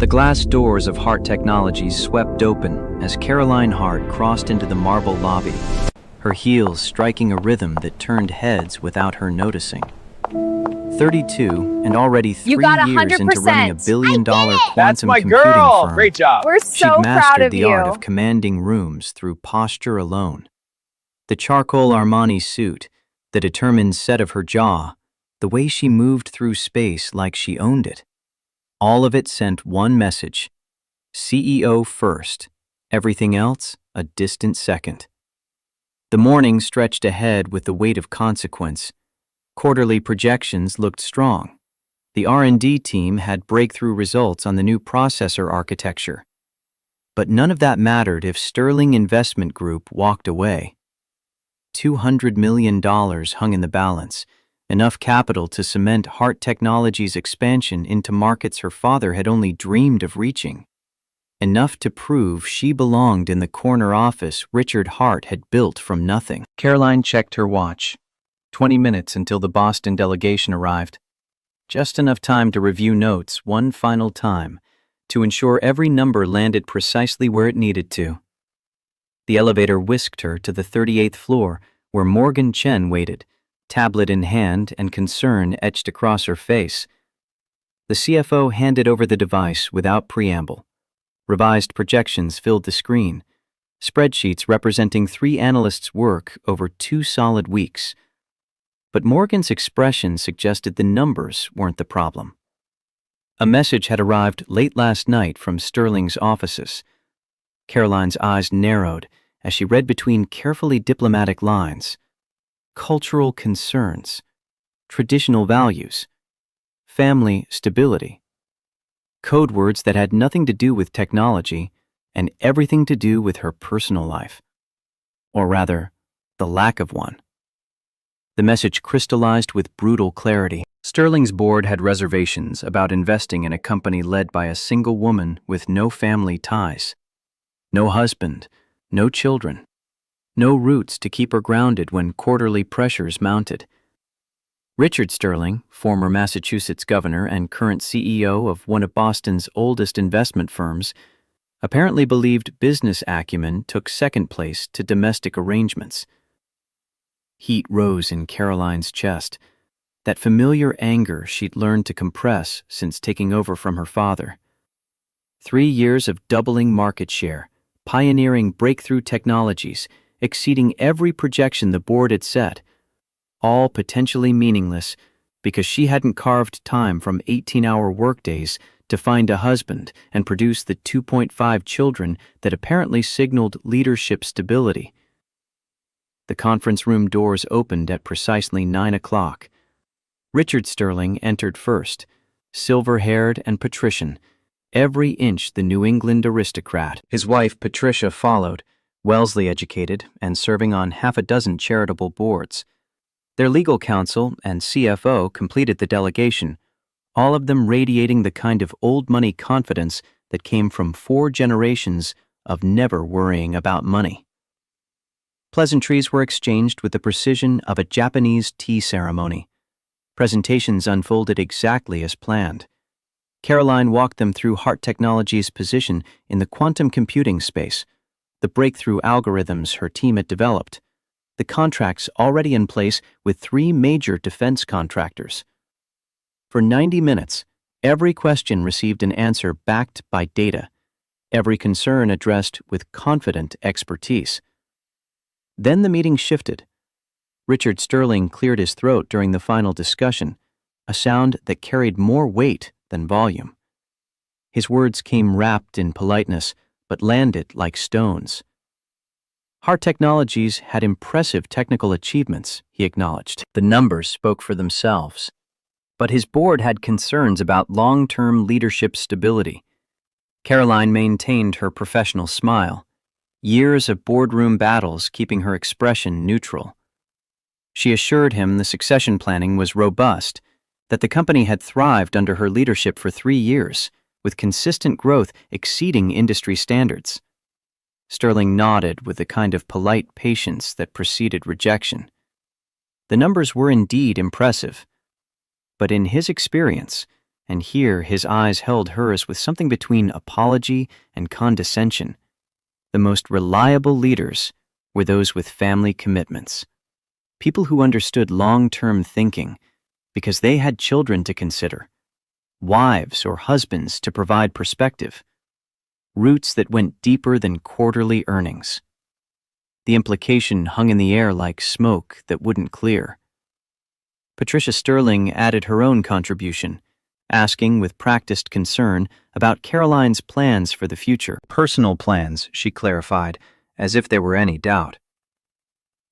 The glass doors of Hart Technologies swept open as Caroline Hart crossed into the marble lobby, her heels striking a rhythm that turned heads without her noticing. 32 and already 3 years into running a billion-dollar quantum computing firm, great job. We're she'd so proud mastered of the you. art of commanding rooms through posture alone. The charcoal Armani suit, the determined set of her jaw, the way she moved through space like she owned it. All of it sent one message: CEO first, everything else a distant second. The morning stretched ahead with the weight of consequence. Quarterly projections looked strong. The R&D team had breakthrough results on the new processor architecture. But none of that mattered if Sterling Investment Group walked away. $200 million hung in the balance, enough capital to cement Hart Technologies' expansion into markets her father had only dreamed of reaching. Enough to prove she belonged in the corner office Richard Hart had built from nothing. Caroline checked her watch. 20 minutes until the Boston delegation arrived. Just enough time to review notes one final time, to ensure every number landed precisely where it needed to. The elevator whisked her to the 38th floor, where Morgan Chen waited, tablet in hand and concern etched across her face. The CFO handed over the device without preamble. Revised projections filled the screen, spreadsheets representing 3 analysts' work over 2 solid weeks. But Morgan's expression suggested the numbers weren't the problem. A message had arrived late last night from Sterling's offices. Caroline's eyes narrowed as she read between carefully diplomatic lines. Cultural concerns, traditional values, family stability. Code words that had nothing to do with technology and everything to do with her personal life. Or rather, the lack of one. The message crystallized with brutal clarity. Sterling's board had reservations about investing in a company led by a single woman with no family ties. No husband, no children, no roots to keep her grounded when quarterly pressures mounted. Richard Sterling, former Massachusetts governor and current CEO of one of Boston's oldest investment firms, apparently believed business acumen took second place to domestic arrangements. Heat rose in Caroline's chest, that familiar anger she'd learned to compress since taking over from her father. 3 years of doubling market share, pioneering breakthrough technologies, exceeding every projection the board had set, all potentially meaningless because she hadn't carved time from 18-hour workdays to find a husband and produce the 2.5 children that apparently signaled leadership stability. The conference room doors opened at precisely 9 o'clock. Richard Sterling entered first, silver-haired and patrician, every inch the New England aristocrat. His wife, Patricia, followed, Wellesley-educated and serving on half a dozen charitable boards. Their legal counsel and CFO completed the delegation, all of them radiating the kind of old-money confidence that came from 4 generations of never worrying about money. Pleasantries were exchanged with the precision of a Japanese tea ceremony. Presentations unfolded exactly as planned. Caroline walked them through Hart Technologies' position in the quantum computing space, the breakthrough algorithms her team had developed, the contracts already in place with 3 major defense contractors. For 90 minutes, every question received an answer backed by data, every concern addressed with confident expertise. Then the meeting shifted. Richard Sterling cleared his throat during the final discussion, a sound that carried more weight than volume. His words came wrapped in politeness, but landed like stones. Hart Technologies had impressive technical achievements, he acknowledged. The numbers spoke for themselves. But his board had concerns about long-term leadership stability. Caroline maintained her professional smile, years of boardroom battles keeping her expression neutral. She assured him the succession planning was robust, that the company had thrived under her leadership for 3 years, with consistent growth exceeding industry standards. Sterling nodded with the kind of polite patience that preceded rejection. The numbers were indeed impressive, but in his experience, and here his eyes held hers with something between apology and condescension. The most reliable leaders were those with family commitments, people who understood long-term thinking because they had children to consider, wives or husbands to provide perspective, roots that went deeper than quarterly earnings. The implication hung in the air like smoke that wouldn't clear. Patricia Sterling added her own contribution, asking with practiced concern about Caroline's plans for the future. Personal plans, she clarified, as if there were any doubt.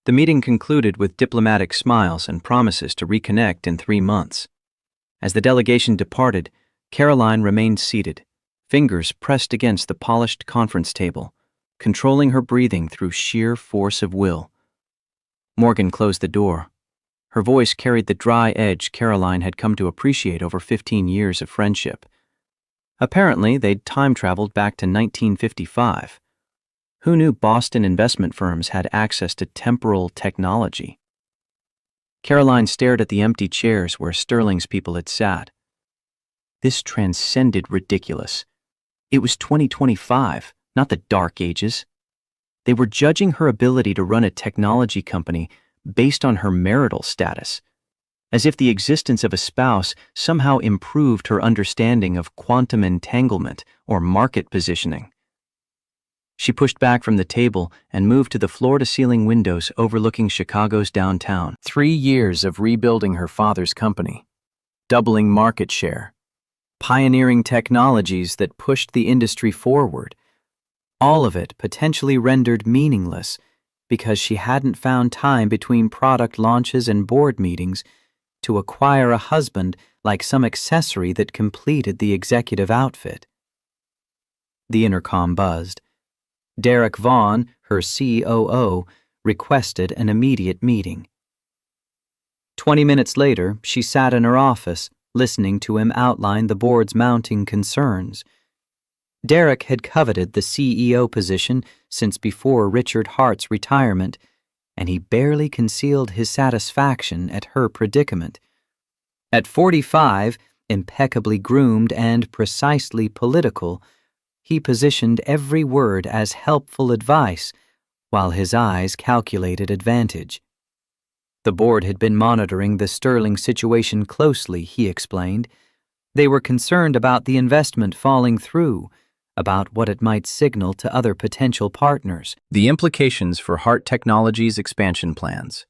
The meeting concluded with diplomatic smiles and promises to reconnect in 3 months. As the delegation departed, Caroline remained seated, fingers pressed against the polished conference table, controlling her breathing through sheer force of will. Morgan closed the door. Her voice carried the dry edge Caroline had come to appreciate over 15 years of friendship. Apparently, they'd time-traveled back to 1955. Who knew Boston investment firms had access to temporal technology? Caroline stared at the empty chairs where Sterling's people had sat. This transcended ridiculous. It was 2025, not the Dark Ages. They were judging her ability to run a technology company based on her marital status, as if the existence of a spouse somehow improved her understanding of quantum entanglement or market positioning. She pushed back from the table and moved to the floor-to-ceiling windows overlooking Chicago's downtown. 3 years of rebuilding her father's company, doubling market share, pioneering technologies that pushed the industry forward, all of it potentially rendered meaningless because she hadn't found time between product launches and board meetings to acquire a husband like some accessory that completed the executive outfit. The intercom buzzed. Derek Vaughn, her COO, requested an immediate meeting. 20 minutes later, she sat in her office, listening to him outline the board's mounting concerns. Derek had coveted the CEO position since before Richard Hart's retirement, and he barely concealed his satisfaction at her predicament. At 45, impeccably groomed and precisely political, he positioned every word as helpful advice, while his eyes calculated advantage. The board had been monitoring the Sterling situation closely, he explained. They were concerned about the investment falling through, about what it might signal to other potential partners. The implications for Hart Technologies' expansion plans.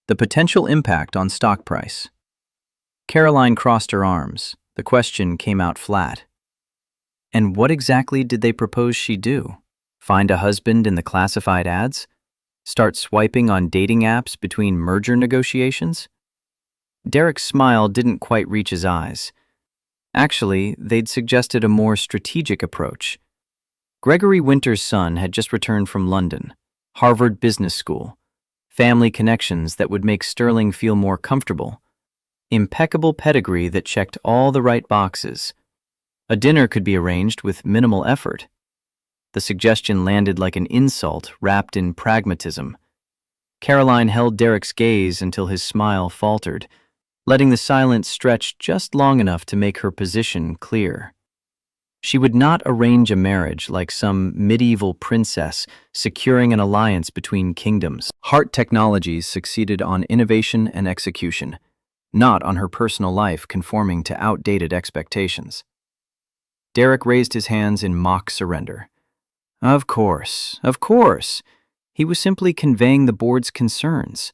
The potential impact on stock price. Caroline crossed her arms. The question came out flat. And what exactly did they propose she do? Find a husband in the classified ads? Start swiping on dating apps between merger negotiations? Derek's smile didn't quite reach his eyes. Actually, they'd suggested a more strategic approach. Gregory Winter's son had just returned from London, Harvard Business School, family connections that would make Sterling feel more comfortable, impeccable pedigree that checked all the right boxes. A dinner could be arranged with minimal effort. The suggestion landed like an insult wrapped in pragmatism. Caroline held Derek's gaze until his smile faltered, letting the silence stretch just long enough to make her position clear. She would not arrange a marriage like some medieval princess securing an alliance between kingdoms. Hart Technologies succeeded on innovation and execution, not on her personal life conforming to outdated expectations. Derek raised his hands in mock surrender. Of course. He was simply conveying the board's concerns.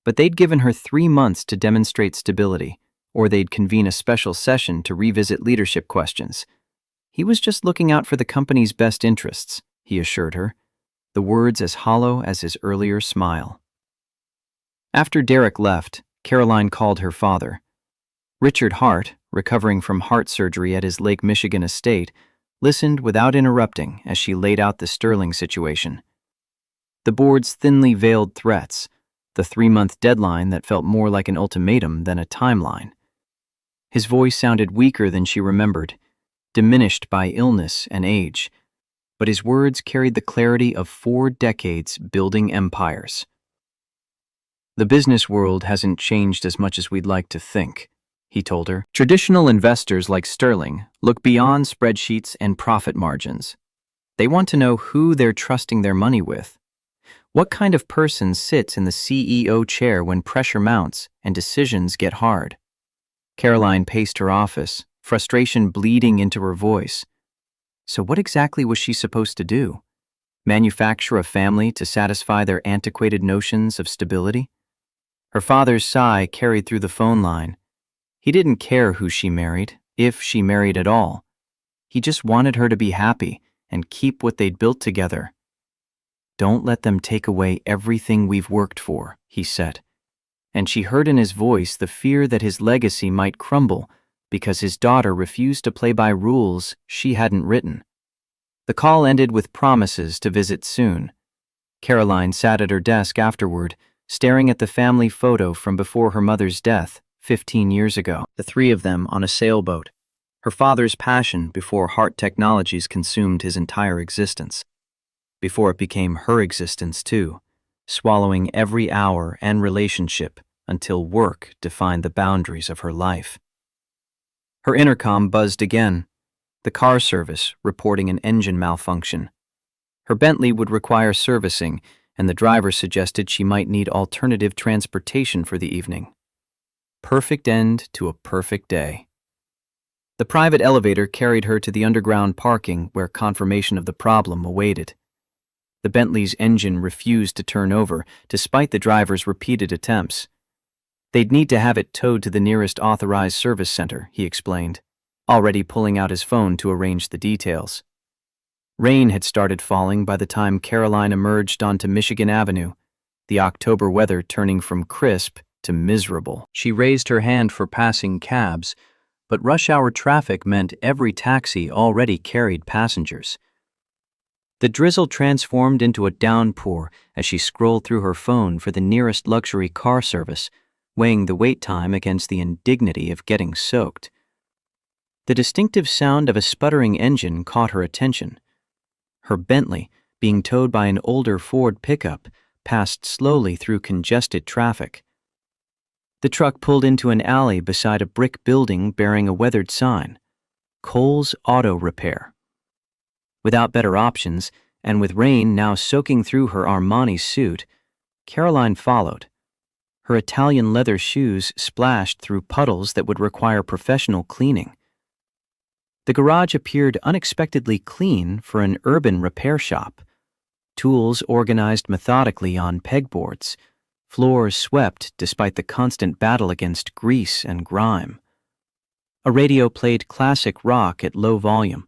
But they'd given her 3 months to demonstrate stability, or they'd convene a special session to revisit leadership questions. He was just looking out for the company's best interests, he assured her, the words as hollow as his earlier smile. After Derek left, Caroline called her father. Richard Hart, recovering from heart surgery at his Lake Michigan estate, listened without interrupting as she laid out the Sterling situation. The board's thinly veiled threats, the 3-month deadline that felt more like an ultimatum than a timeline. His voice sounded weaker than she remembered, diminished by illness and age, but his words carried the clarity of 4 decades building empires. The business world hasn't changed as much as we'd like to think, he told her. Traditional investors like Sterling look beyond spreadsheets and profit margins. They want to know who they're trusting their money with. What kind of person sits in the CEO chair when pressure mounts and decisions get hard? Caroline paced her office, frustration bleeding into her voice. So what exactly was she supposed to do? Manufacture a family to satisfy their antiquated notions of stability? Her father's sigh carried through the phone line. He didn't care who she married, if she married at all. He just wanted her to be happy and keep what they'd built together. Don't let them take away everything we've worked for, he said. And she heard in his voice the fear that his legacy might crumble because his daughter refused to play by rules she hadn't written. The call ended with promises to visit soon. Caroline sat at her desk afterward, staring at the family photo from before her mother's death 15 years ago. The three of them on a sailboat. Her father's passion before Hart Technologies consumed his entire existence. Before it became her existence too, swallowing every hour and relationship until work defined the boundaries of her life. Her intercom buzzed again, the car service reporting an engine malfunction. Her Bentley would require servicing, and the driver suggested she might need alternative transportation for the evening. Perfect end to a perfect day. The private elevator carried her to the underground parking where confirmation of the problem awaited. The Bentley's engine refused to turn over, despite the driver's repeated attempts. They'd need to have it towed to the nearest authorized service center, he explained, already pulling out his phone to arrange the details. Rain had started falling by the time Caroline emerged onto Michigan Avenue, the October weather turning from crisp to miserable. She raised her hand for passing cabs, but rush-hour traffic meant every taxi already carried passengers. The drizzle transformed into a downpour as she scrolled through her phone for the nearest luxury car service, weighing the wait time against the indignity of getting soaked. The distinctive sound of a sputtering engine caught her attention. Her Bentley, being towed by an older Ford pickup, passed slowly through congested traffic. The truck pulled into an alley beside a brick building bearing a weathered sign, Cole's Auto Repair. Without better options, and with rain now soaking through her Armani suit, Caroline followed. Her Italian leather shoes splashed through puddles that would require professional cleaning. The garage appeared unexpectedly clean for an urban repair shop. Tools organized methodically on pegboards, floors swept despite the constant battle against grease and grime. A radio played classic rock at low volume,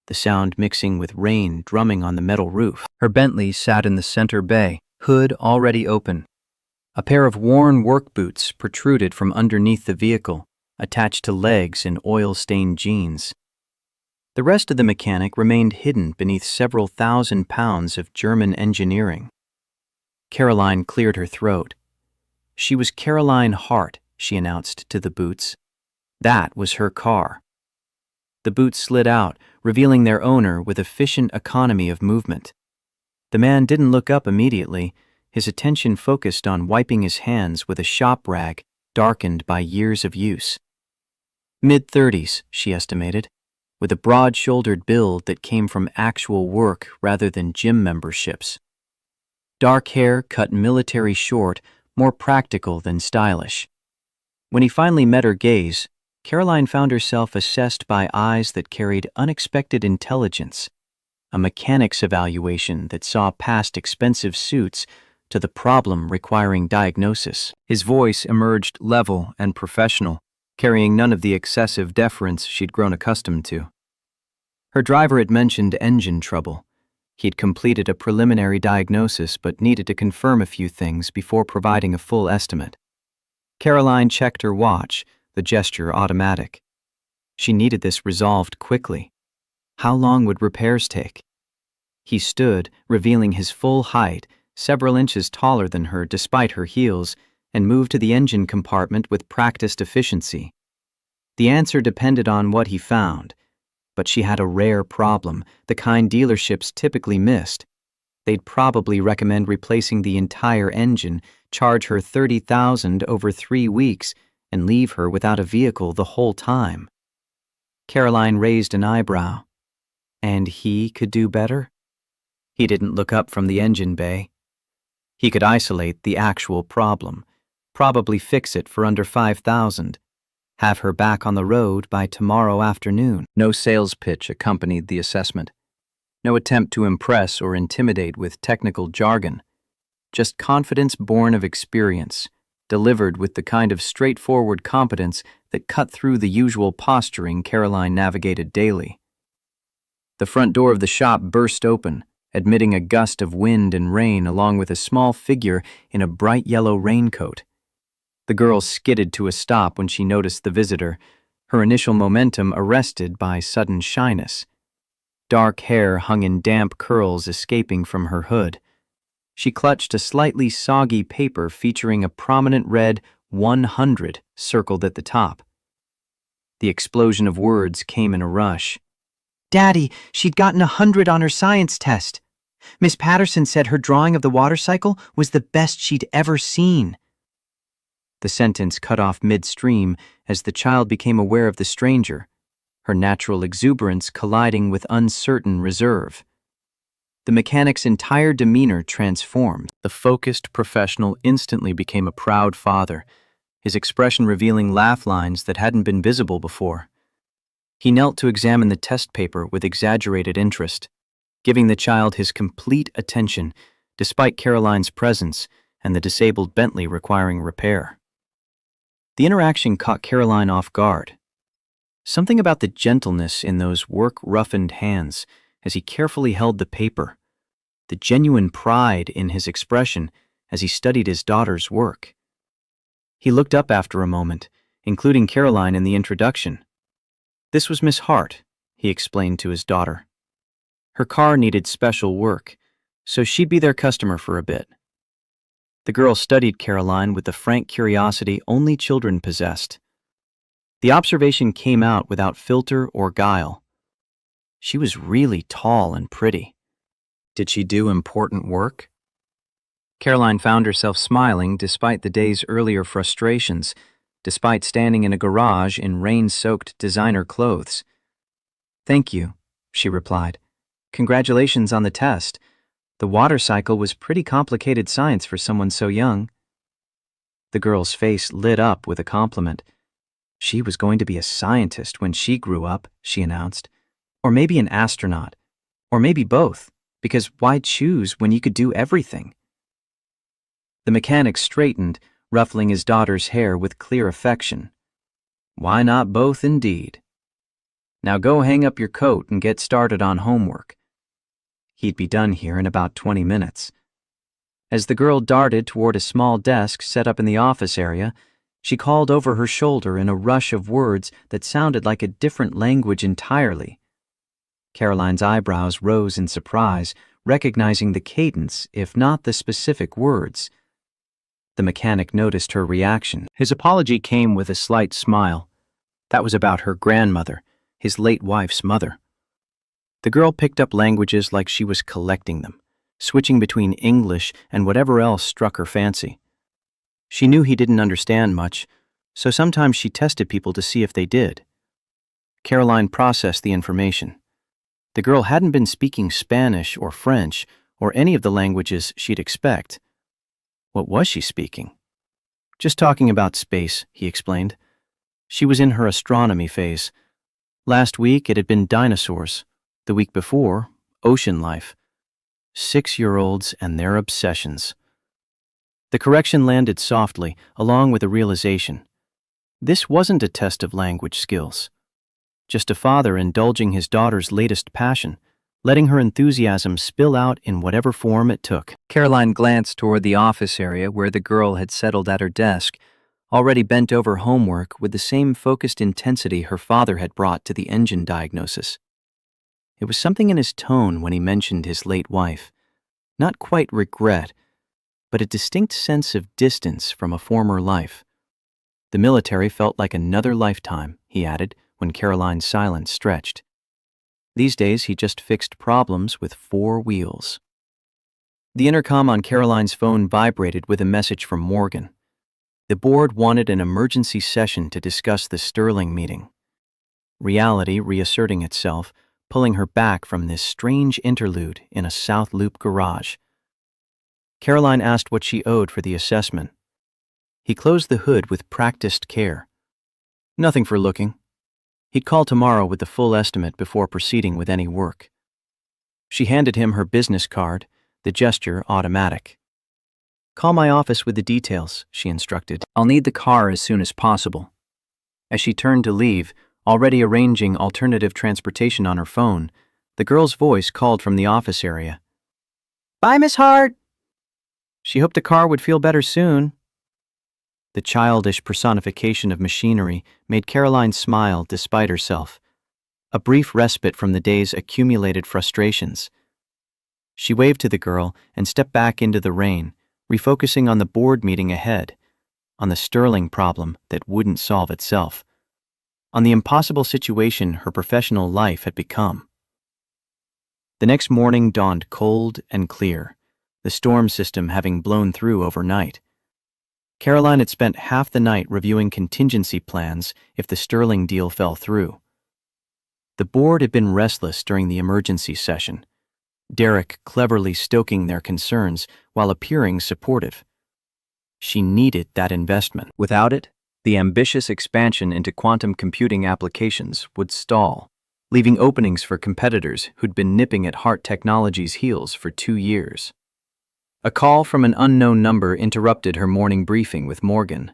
the sound mixing with rain drumming on the metal roof. Her Bentley sat in the center bay, hood already open. A pair of worn work boots protruded from underneath the vehicle, attached to legs in oil-stained jeans. The rest of the mechanic remained hidden beneath several thousand pounds of German engineering. Caroline cleared her throat. She was Caroline Hart, she announced to the boots. That was her car. The boots slid out, revealing their owner with efficient economy of movement. The man didn't look up immediately, his attention focused on wiping his hands with a shop rag darkened by years of use. Mid-30s, she estimated, with a broad-shouldered build that came from actual work rather than gym memberships. Dark hair cut military short, more practical than stylish. When he finally met her gaze, Caroline found herself assessed by eyes that carried unexpected intelligence, a mechanic's evaluation that saw past expensive suits to the problem requiring diagnosis. His voice emerged level and professional, carrying none of the excessive deference she'd grown accustomed to. Her driver had mentioned engine trouble. He'd completed a preliminary diagnosis but needed to confirm a few things before providing a full estimate. Caroline checked her watch, the gesture automatic. She needed this resolved quickly. How long would repairs take? He stood, revealing his full height, several inches taller than her despite her heels, and moved to the engine compartment with practiced efficiency. The answer depended on what he found, but she had a rare problem, the kind dealerships typically missed. They'd probably recommend replacing the entire engine, charge her $30,000 over 3 weeks, and leave her without a vehicle the whole time. Caroline raised an eyebrow. And he could do better? He didn't look up from the engine bay. He could isolate the actual problem, probably fix it for under $5,000, have her back on the road by tomorrow afternoon. No sales pitch accompanied the assessment. No attempt to impress or intimidate with technical jargon. Just confidence born of experience, delivered with the kind of straightforward competence that cut through the usual posturing Caroline navigated daily. The front door of the shop burst open, admitting a gust of wind and rain along with a small figure in a bright yellow raincoat. The girl skidded to a stop when she noticed the visitor, her initial momentum arrested by sudden shyness. Dark hair hung in damp curls escaping from her hood. She clutched a slightly soggy paper featuring a prominent red 100 circled at the top. The explosion of words came in a rush. "Daddy, she'd gotten 100 on her science test. Miss Patterson said her drawing of the water cycle was the best she'd ever seen." The sentence cut off midstream as the child became aware of the stranger, her natural exuberance colliding with uncertain reserve. The mechanic's entire demeanor transformed. The focused professional instantly became a proud father, his expression revealing laugh lines that hadn't been visible before. He knelt to examine the test paper with exaggerated interest, giving the child his complete attention, despite Caroline's presence and the disabled Bentley requiring repair. The interaction caught Caroline off guard. Something about the gentleness in those work-roughened hands as he carefully held the paper, the genuine pride in his expression as he studied his daughter's work. He looked up after a moment, including Caroline in the introduction. This was Miss Hart, he explained to his daughter. Her car needed special work, so she'd be their customer for a bit. The girl studied Caroline with the frank curiosity only children possessed. The observation came out without filter or guile. She was really tall and pretty. Did she do important work? Caroline found herself smiling despite the day's earlier frustrations, despite standing in a garage in rain-soaked designer clothes. "Thank you," she replied. "Congratulations on the test. The water cycle was pretty complicated science for someone so young." The girl's face lit up with a compliment. She was going to be a scientist when she grew up, she announced. Or maybe an astronaut. Or maybe both, because why choose when you could do everything? The mechanic straightened, ruffling his daughter's hair with clear affection. Why not both indeed? Now go hang up your coat and get started on homework. He'd be done here in about 20 minutes. As the girl darted toward a small desk set up in the office area, she called over her shoulder in a rush of words that sounded like a different language entirely. Caroline's eyebrows rose in surprise, recognizing the cadence, if not the specific words. The mechanic noticed her reaction. His apology came with a slight smile. That was about her grandmother, his late wife's mother. The girl picked up languages like she was collecting them, switching between English and whatever else struck her fancy. She knew he didn't understand much, so sometimes she tested people to see if they did. Caroline processed the information. The girl hadn't been speaking Spanish or French or any of the languages she'd expect. What was she speaking? Just talking about space, he explained. She was in her astronomy phase. Last week it had been dinosaurs. The week before, ocean life. 6-year-olds and their obsessions. The correction landed softly, along with a realization. This wasn't a test of language skills. Just a father indulging his daughter's latest passion, letting her enthusiasm spill out in whatever form it took. Caroline glanced toward the office area where the girl had settled at her desk, already bent over homework with the same focused intensity her father had brought to the engine diagnosis. It was something in his tone when he mentioned his late wife. Not quite regret, but a distinct sense of distance from a former life. The military felt like another lifetime, he added, when Caroline's silence stretched. These days, he just fixed problems with 4 wheels. The intercom on Caroline's phone vibrated with a message from Morgan. The board wanted an emergency session to discuss the Sterling meeting. Reality reasserting itself, pulling her back from this strange interlude in a South Loop garage. Caroline asked what she owed for the assessment. He closed the hood with practiced care. Nothing for looking. He'd call tomorrow with the full estimate before proceeding with any work. She handed him her business card, the gesture automatic. "Call my office with the details," she instructed. "I'll need the car as soon as possible." As she turned to leave, already arranging alternative transportation on her phone, the girl's voice called from the office area. "Bye, Miss Hart." She hoped the car would feel better soon. The childish personification of machinery made Caroline smile despite herself, a brief respite from the day's accumulated frustrations. She waved to the girl and stepped back into the rain, refocusing on the board meeting ahead, on the Sterling problem that wouldn't solve itself, on the impossible situation her professional life had become. The next morning dawned cold and clear, the storm system having blown through overnight. Caroline had spent half the night reviewing contingency plans if the Sterling deal fell through. The board had been restless during the emergency session, Derek cleverly stoking their concerns while appearing supportive. She needed that investment. Without it, the ambitious expansion into quantum computing applications would stall, leaving openings for competitors who'd been nipping at Hart Technologies' heels for 2 years. A call from an unknown number interrupted her morning briefing with Morgan.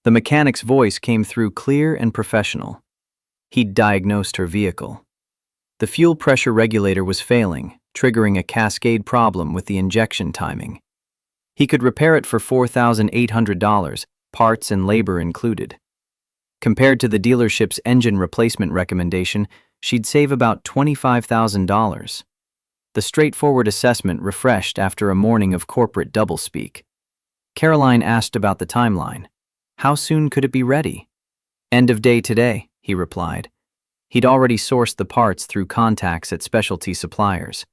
The mechanic's voice came through clear and professional. He'd diagnosed her vehicle. The fuel pressure regulator was failing, triggering a cascade problem with the injection timing. He could repair it for $4,800, parts and labor included. Compared to the dealership's engine replacement recommendation, she'd save about $25,000. The straightforward assessment refreshed after a morning of corporate doublespeak. Caroline asked about the timeline. How soon could it be ready? "End of day today," he replied. He'd already sourced the parts through contacts at specialty suppliers.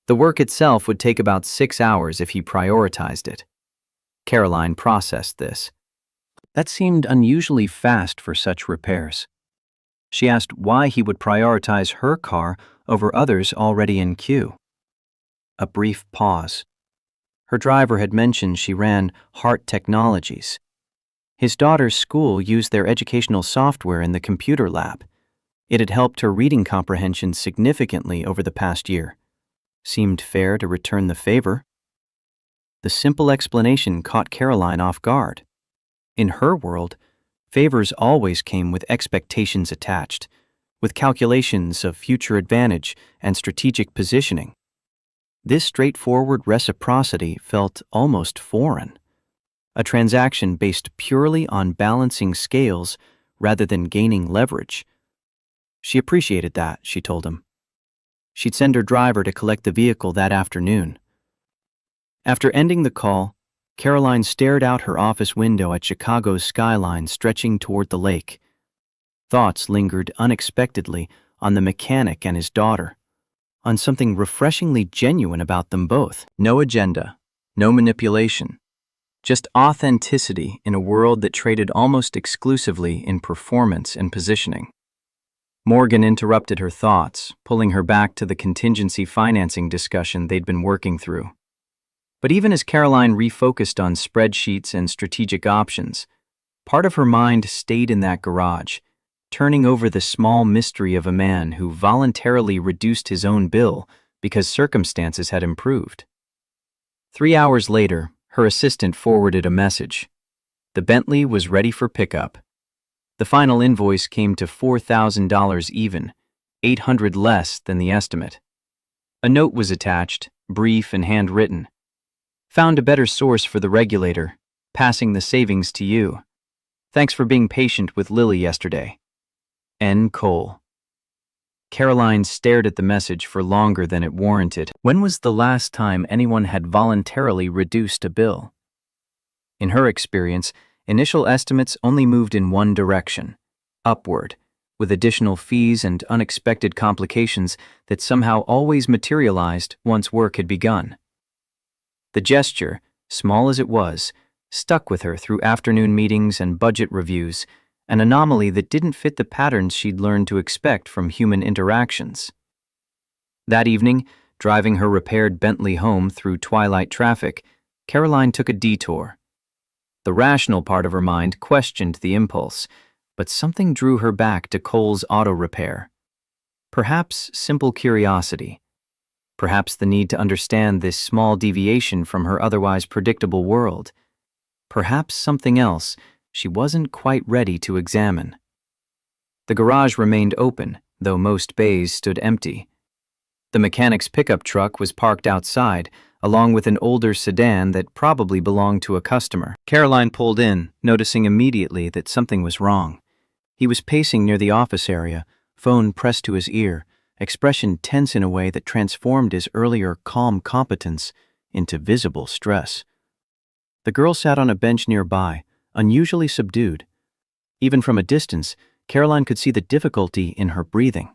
The work itself would take about 6 hours if he prioritized it. Caroline processed this. That seemed unusually fast for such repairs. She asked why he would prioritize her car over others already in queue. A brief pause. Her driver had mentioned she ran Hart Technologies. His daughter's school used their educational software in the computer lab. It had helped her reading comprehension significantly over the past year. Seemed fair to return the favor. The simple explanation caught Caroline off guard. In her world, favors always came with expectations attached, with calculations of future advantage and strategic positioning. This straightforward reciprocity felt almost foreign, a transaction based purely on balancing scales rather than gaining leverage. She appreciated that, she told him. She'd send her driver to collect the vehicle that afternoon. After ending the call, Caroline stared out her office window at Chicago's skyline stretching toward the lake. Thoughts lingered unexpectedly on the mechanic and his daughter, on something refreshingly genuine about them both. No agenda, no manipulation, just authenticity in a world that traded almost exclusively in performance and positioning. Morgan interrupted her thoughts, pulling her back to the contingency financing discussion they'd been working through. But even as Caroline refocused on spreadsheets and strategic options, part of her mind stayed in that garage, turning over the small mystery of a man who voluntarily reduced his own bill because circumstances had improved. 3 hours later, her assistant forwarded a message. The Bentley was ready for pickup. The final invoice came to $4,000 even, $800 less than the estimate. A note was attached, brief and handwritten. Found a better source for the regulator, passing the savings to you. Thanks for being patient with Lily yesterday. N. Cole. Caroline stared at the message for longer than it warranted. When was the last time anyone had voluntarily reduced a bill? In her experience, initial estimates only moved in one direction, upward, with additional fees and unexpected complications that somehow always materialized once work had begun. The gesture, small as it was, stuck with her through afternoon meetings and budget reviews, an anomaly that didn't fit the patterns she'd learned to expect from human interactions. That evening, driving her repaired Bentley home through twilight traffic, Caroline took a detour. The rational part of her mind questioned the impulse, but something drew her back to Cole's auto repair. Perhaps simple curiosity. Perhaps the need to understand this small deviation from her otherwise predictable world. Perhaps something else she wasn't quite ready to examine. The garage remained open, though most bays stood empty. The mechanic's pickup truck was parked outside, along with an older sedan that probably belonged to a customer. Caroline pulled in, noticing immediately that something was wrong. He was pacing near the office area, phone pressed to his ear, expression tense in a way that transformed his earlier calm competence into visible stress. The girl sat on a bench nearby, unusually subdued. Even from a distance, Caroline could see the difficulty in her breathing,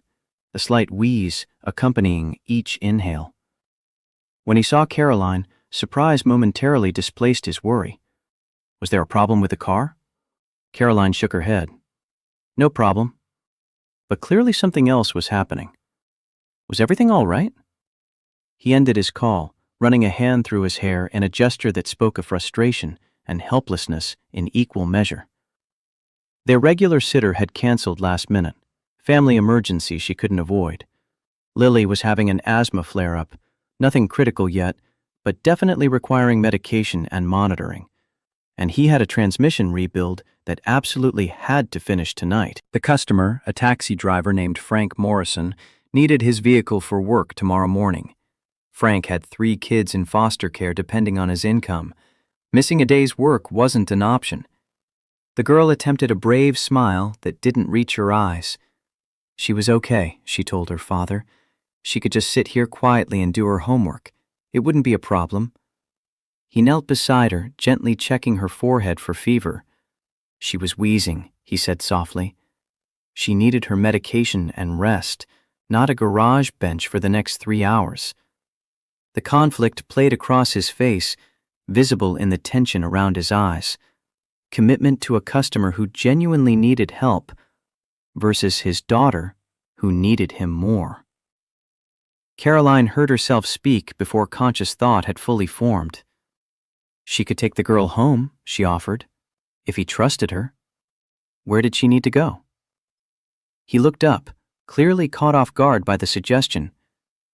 a slight wheeze accompanying each inhale. When he saw Caroline, surprise momentarily displaced his worry. Was there a problem with the car? Caroline shook her head. No problem. But clearly something else was happening. Was everything all right? He ended his call, running a hand through his hair in a gesture that spoke of frustration and helplessness in equal measure. Their regular sitter had canceled last minute, family emergency she couldn't avoid. Lily was having an asthma flare-up, nothing critical yet, but definitely requiring medication and monitoring. And he had a transmission rebuild that absolutely had to finish tonight. The customer, a taxi driver named Frank Morrison, needed his vehicle for work tomorrow morning. Frank had 3 kids in foster care depending on his income. Missing a day's work wasn't an option. The girl attempted a brave smile that didn't reach her eyes. She was okay, she told her father. She could just sit here quietly and do her homework. It wouldn't be a problem. He knelt beside her, gently checking her forehead for fever. She was wheezing, he said softly. She needed her medication and rest, not a garage bench for the next 3 hours. The conflict played across his face, visible in the tension around his eyes. Commitment to a customer who genuinely needed help versus his daughter who needed him more. Caroline heard herself speak before conscious thought had fully formed. She could take the girl home, she offered, if he trusted her. Where did she need to go? He looked up, clearly caught off guard by the suggestion.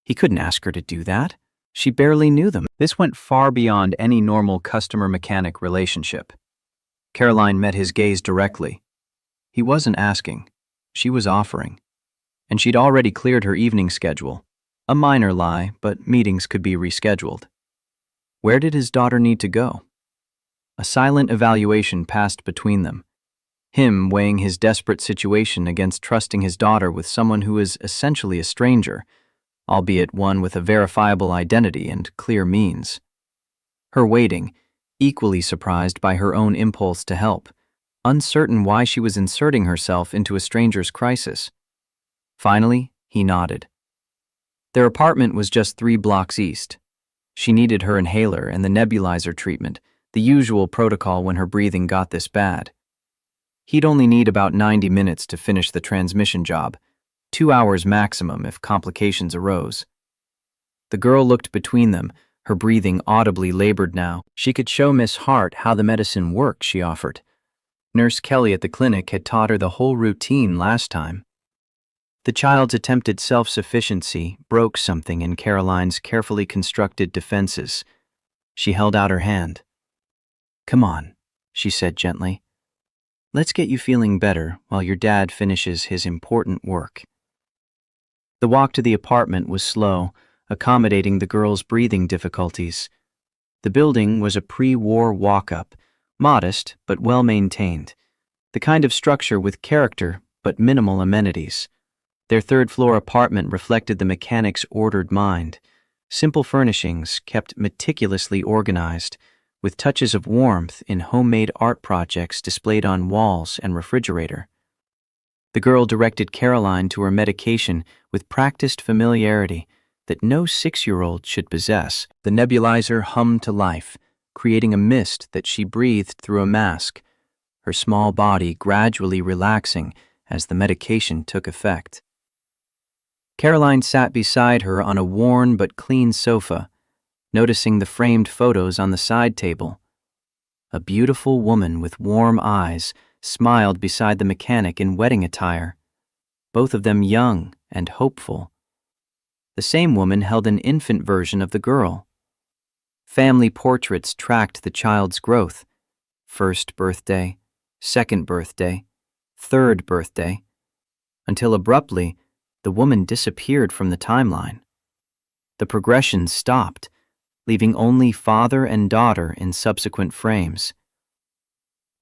He couldn't ask her to do that. She barely knew them. This went far beyond any normal customer-mechanic relationship. Caroline met his gaze directly. He wasn't asking. She was offering. And she'd already cleared her evening schedule. A minor lie, but meetings could be rescheduled. Where did his daughter need to go? A silent evaluation passed between them. Him weighing his desperate situation against trusting his daughter with someone who is essentially a stranger, albeit one with a verifiable identity and clear means. Her waiting, equally surprised by her own impulse to help, uncertain why she was inserting herself into a stranger's crisis. Finally, he nodded. Their apartment was just 3 blocks east. She needed her inhaler and the nebulizer treatment, the usual protocol when her breathing got this bad. He'd only need about 90 minutes to finish the transmission job, 2 hours maximum if complications arose. The girl looked between them, her breathing audibly labored now. She could show Miss Hart how the medicine worked, she offered. Nurse Kelly at the clinic had taught her the whole routine last time. The child's attempted self-sufficiency broke something in Caroline's carefully constructed defenses. She held out her hand. Come on, she said gently. Let's get you feeling better while your dad finishes his important work. The walk to the apartment was slow, accommodating the girl's breathing difficulties. The building was a pre-war walk-up, modest but well-maintained, the kind of structure with character but minimal amenities. Their 3rd-floor apartment reflected the mechanic's ordered mind. Simple furnishings kept meticulously organized, with touches of warmth in homemade art projects displayed on walls and refrigerator. The girl directed Caroline to her medication with practiced familiarity that no 6-year-old should possess. The nebulizer hummed to life, creating a mist that she breathed through a mask, her small body gradually relaxing as the medication took effect. Caroline sat beside her on a worn but clean sofa, noticing the framed photos on the side table. A beautiful woman with warm eyes smiled beside the mechanic in wedding attire, both of them young and hopeful. The same woman held an infant version of the girl. Family portraits tracked the child's growth: first birthday, second birthday, third birthday, until abruptly the woman disappeared from the timeline. The progression stopped, leaving only father and daughter in subsequent frames.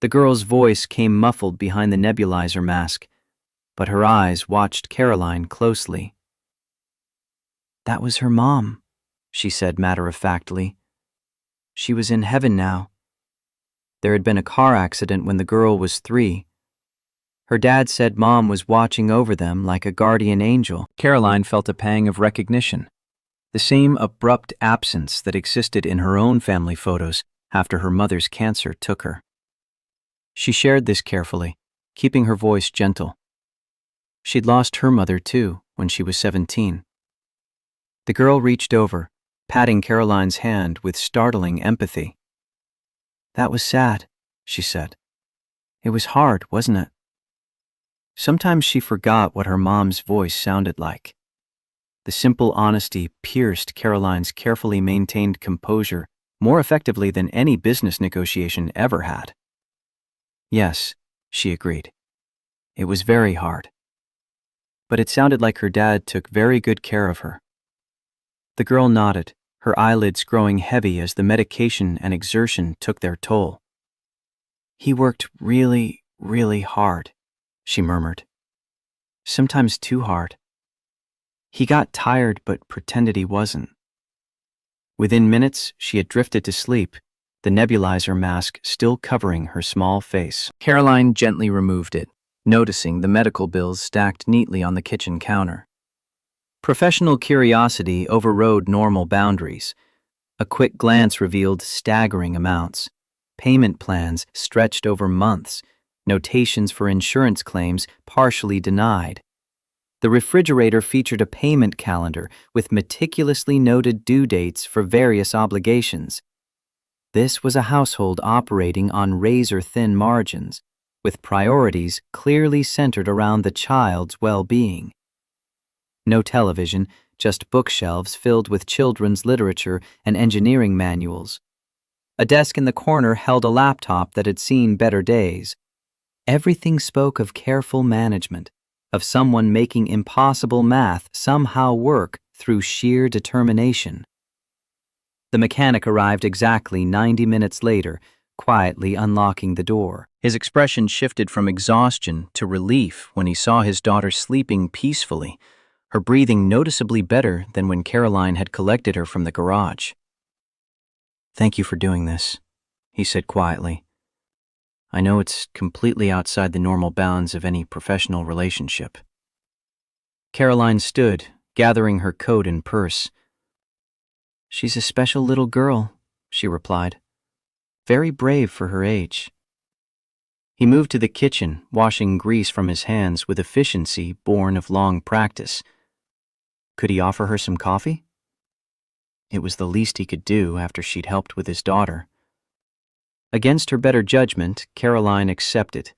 The girl's voice came muffled behind the nebulizer mask, but her eyes watched Caroline closely. "That was her mom," she said matter-of-factly. "She was in heaven now. There had been a car accident when the girl was 3. Her dad said Mom was watching over them like a guardian angel." Caroline felt a pang of recognition, the same abrupt absence that existed in her own family photos after her mother's cancer took her. She shared this carefully, keeping her voice gentle. She'd lost her mother too when she was 17. The girl reached over, patting Caroline's hand with startling empathy. "That was sad," she said. "It was hard, wasn't it?" Sometimes she forgot what her mom's voice sounded like. The simple honesty pierced Caroline's carefully maintained composure more effectively than any business negotiation ever had. "Yes," she agreed. "It was very hard. But it sounded like her dad took very good care of her." The girl nodded, her eyelids growing heavy as the medication and exertion took their toll. "He worked really, really hard," she murmured. "Sometimes too hard. He got tired but pretended he wasn't." Within minutes, she had drifted to sleep, the nebulizer mask still covering her small face. Caroline gently removed it, noticing the medical bills stacked neatly on the kitchen counter. Professional curiosity overrode normal boundaries. A quick glance revealed staggering amounts: payment plans stretched over months, notations for insurance claims partially denied. The refrigerator featured a payment calendar with meticulously noted due dates for various obligations. This was a household operating on razor-thin margins, with priorities clearly centered around the child's well-being. No television, just bookshelves filled with children's literature and engineering manuals. A desk in the corner held a laptop that had seen better days. Everything spoke of careful management, of someone making impossible math somehow work through sheer determination. The mechanic arrived exactly 90 minutes later, quietly unlocking the door. His expression shifted from exhaustion to relief when he saw his daughter sleeping peacefully, her breathing noticeably better than when Caroline had collected her from the garage. "Thank you for doing this," he said quietly. "I know it's completely outside the normal bounds of any professional relationship." Caroline stood, gathering her coat and purse. "She's a special little girl," she replied. "Very brave for her age." He moved to the kitchen, washing grease from his hands with efficiency born of long practice. Could he offer her some coffee? It was the least he could do after she'd helped with his daughter. Against her better judgment, Caroline accepted.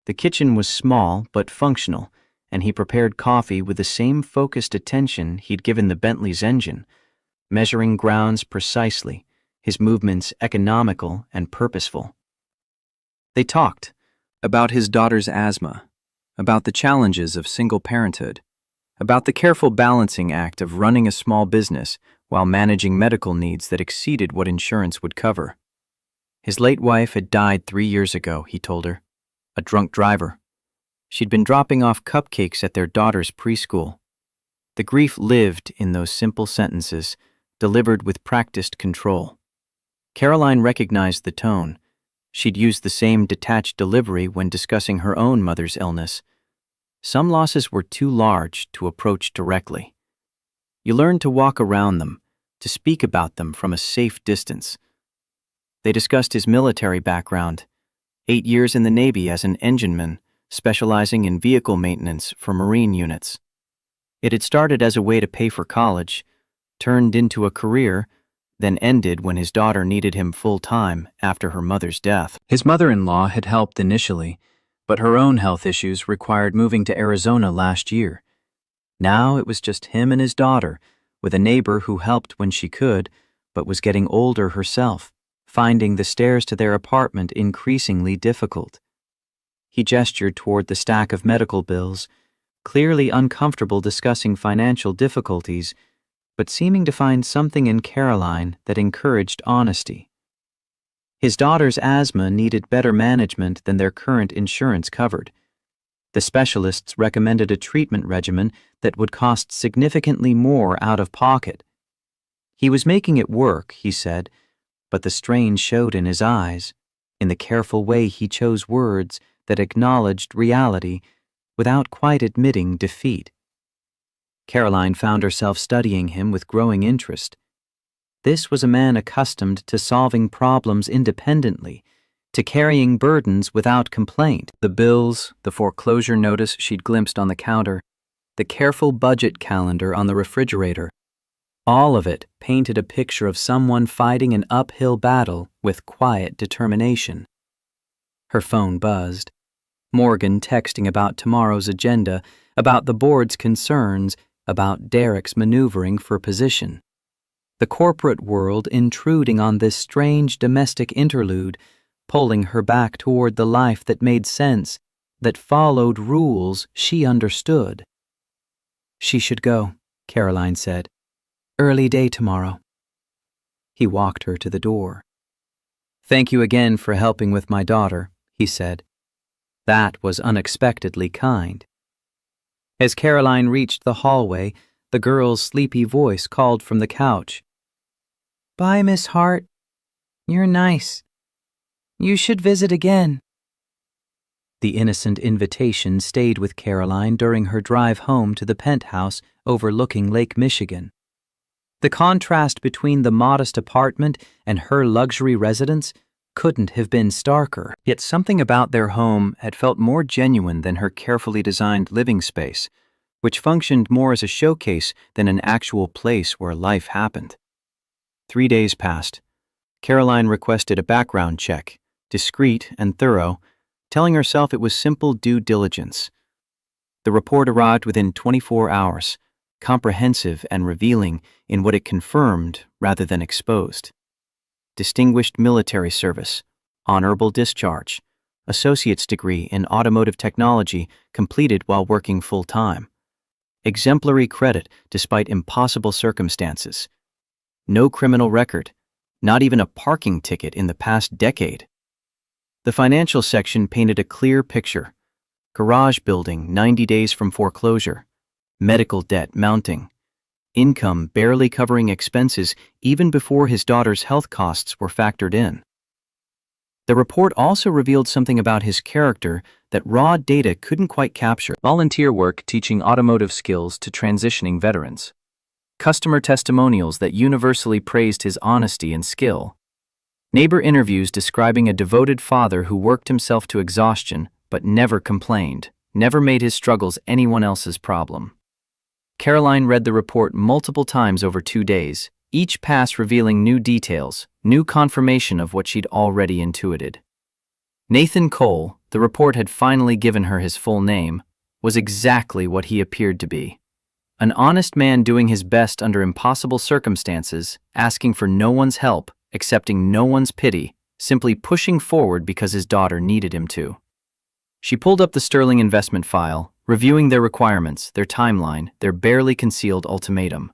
The kitchen was small but functional, and he prepared coffee with the same focused attention he'd given the Bentley's engine, measuring grounds precisely, his movements economical and purposeful. They talked about his daughter's asthma, about the challenges of single parenthood, about the careful balancing act of running a small business while managing medical needs that exceeded what insurance would cover. His late wife had died 3 years ago, he told her, a drunk driver. She'd been dropping off cupcakes at their daughter's preschool. The grief lived in those simple sentences, delivered with practiced control. Caroline recognized the tone. She'd used the same detached delivery when discussing her own mother's illness. Some losses were too large to approach directly. You learn to walk around them, to speak about them from a safe distance. They discussed his military background, 8 years in the Navy as an engineman, specializing in vehicle maintenance for Marine units. It had started as a way to pay for college, turned into a career, then ended when his daughter needed him full-time after her mother's death. His mother-in-law had helped initially, but her own health issues required moving to Arizona last year. Now it was just him and his daughter, with a neighbor who helped when she could, but was getting older herself, finding the stairs to their apartment increasingly difficult. He gestured toward the stack of medical bills, clearly uncomfortable discussing financial difficulties, but seeming to find something in Caroline that encouraged honesty. His daughter's asthma needed better management than their current insurance covered. The specialists recommended a treatment regimen that would cost significantly more out of pocket. He was making it work, he said, but the strain showed in his eyes, in the careful way he chose words that acknowledged reality without quite admitting defeat. Caroline found herself studying him with growing interest. This was a man accustomed to solving problems independently, to carrying burdens without complaint. The bills, the foreclosure notice she'd glimpsed on the counter, the careful budget calendar on the refrigerator, all of it painted a picture of someone fighting an uphill battle with quiet determination. Her phone buzzed. Morgan texting about tomorrow's agenda, about the board's concerns, about Derek's maneuvering for position. The corporate world intruding on this strange domestic interlude, pulling her back toward the life that made sense, that followed rules she understood. She should go, Caroline said. Early day tomorrow. He walked her to the door. Thank you again for helping with my daughter, he said. That was unexpectedly kind. As Caroline reached the hallway, the girl's sleepy voice called from the couch. Bye, Miss Hart. You're nice. You should visit again. The innocent invitation stayed with Caroline during her drive home to the penthouse overlooking Lake Michigan. The contrast between the modest apartment and her luxury residence couldn't have been starker, yet something about their home had felt more genuine than her carefully designed living space, which functioned more as a showcase than an actual place where life happened. 3 days passed. Caroline requested a background check, discreet and thorough, telling herself it was simple due diligence. The report arrived within 24 hours, comprehensive and revealing in what it confirmed rather than exposed. Distinguished military service, honorable discharge, associate's degree in automotive technology completed while working full-time, exemplary credit despite impossible circumstances, no criminal record, not even a parking ticket in the past decade. The financial section painted a clear picture. Garage building 90 days from foreclosure, medical debt mounting, income barely covering expenses even before his daughter's health costs were factored in. The report also revealed something about his character that raw data couldn't quite capture. Volunteer work teaching automotive skills to transitioning veterans. Customer testimonials that universally praised his honesty and skill. Neighbor interviews describing a devoted father who worked himself to exhaustion but never complained, never made his struggles anyone else's problem. Caroline read the report multiple times over 2 days, each pass revealing new details, new confirmation of what she'd already intuited. Nathan Cole, the report had finally given her his full name, was exactly what he appeared to be. An honest man doing his best under impossible circumstances, asking for no one's help, accepting no one's pity, simply pushing forward because his daughter needed him to. She pulled up the Sterling investment file, reviewing their requirements, their timeline, their barely concealed ultimatum.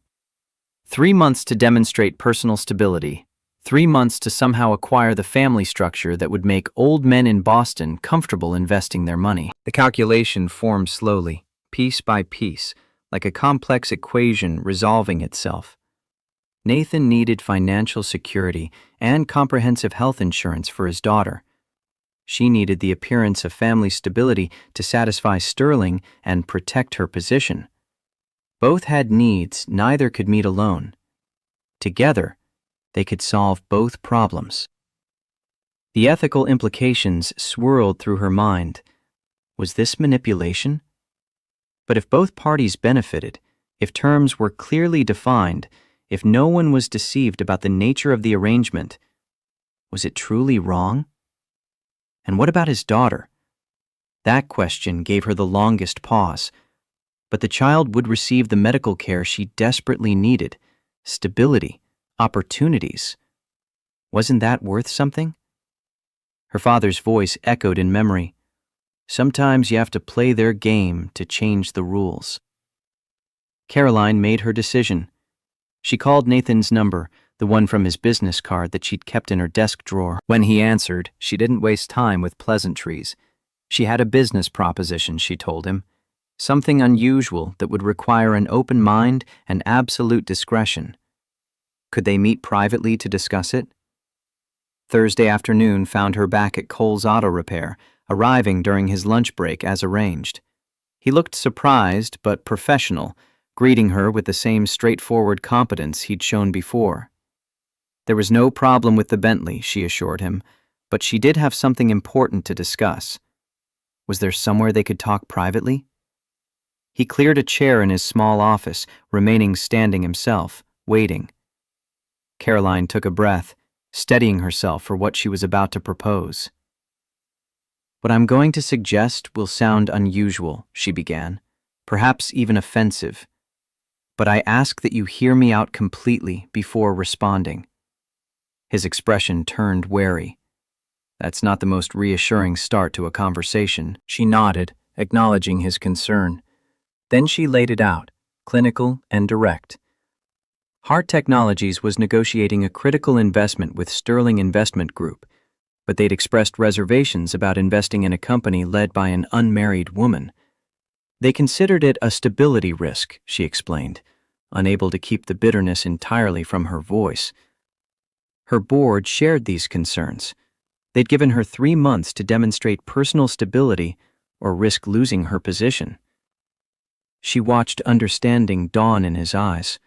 3 months to demonstrate personal stability, 3 months to somehow acquire the family structure that would make old men in Boston comfortable investing their money. The calculation formed slowly, piece by piece, like a complex equation resolving itself. Nathan needed financial security and comprehensive health insurance for his daughter. She needed the appearance of family stability to satisfy Sterling and protect her position. Both had needs neither could meet alone. Together, they could solve both problems. The ethical implications swirled through her mind. Was this manipulation? But if both parties benefited, if terms were clearly defined, if no one was deceived about the nature of the arrangement, was it truly wrong? And what about his daughter? That question gave her the longest pause. But the child would receive the medical care she desperately needed, stability, opportunities. Wasn't that worth something? Her father's voice echoed in memory. Sometimes you have to play their game to change the rules. Caroline made her decision. She called Nathan's number, the one from his business card that she'd kept in her desk drawer. When he answered, she didn't waste time with pleasantries. She had a business proposition, she told him. Something unusual that would require an open mind and absolute discretion. Could they meet privately to discuss it? Thursday afternoon found her back at Cole's Auto Repair, arriving during his lunch break as arranged. He looked surprised but professional, greeting her with the same straightforward competence he'd shown before. There was no problem with the Bentley, she assured him, but she did have something important to discuss. Was there somewhere they could talk privately? He cleared a chair in his small office, remaining standing himself, waiting. Caroline took a breath, steadying herself for what she was about to propose. What I'm going to suggest will sound unusual, she began, perhaps even offensive. But I ask that you hear me out completely before responding. His expression turned wary. That's not the most reassuring start to a conversation. She nodded, acknowledging his concern. Then she laid it out, clinical and direct. Hart Technologies was negotiating a critical investment with Sterling Investment Group, but they'd expressed reservations about investing in a company led by an unmarried woman. They considered it a stability risk, she explained, unable to keep the bitterness entirely from her voice. Her board shared these concerns. They'd given her 3 months to demonstrate personal stability or risk losing her position. She watched understanding dawn in his eyes,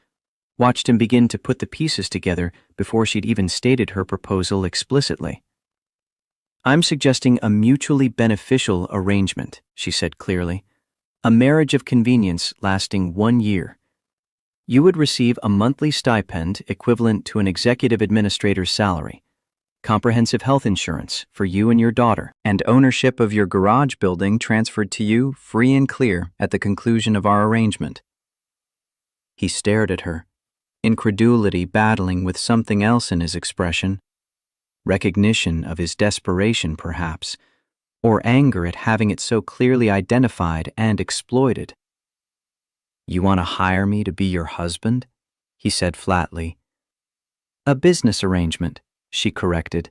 watched him begin to put the pieces together before she'd even stated her proposal explicitly. I'm suggesting a mutually beneficial arrangement, she said clearly, a marriage of convenience lasting 1 year. You would receive a monthly stipend equivalent to an executive administrator's salary, comprehensive health insurance for you and your daughter, and ownership of your garage building transferred to you free and clear at the conclusion of our arrangement. He stared at her, incredulity battling with something else in his expression, recognition of his desperation perhaps, or anger at having it so clearly identified and exploited. You want to hire me to be your husband? He said flatly. A business arrangement, she corrected.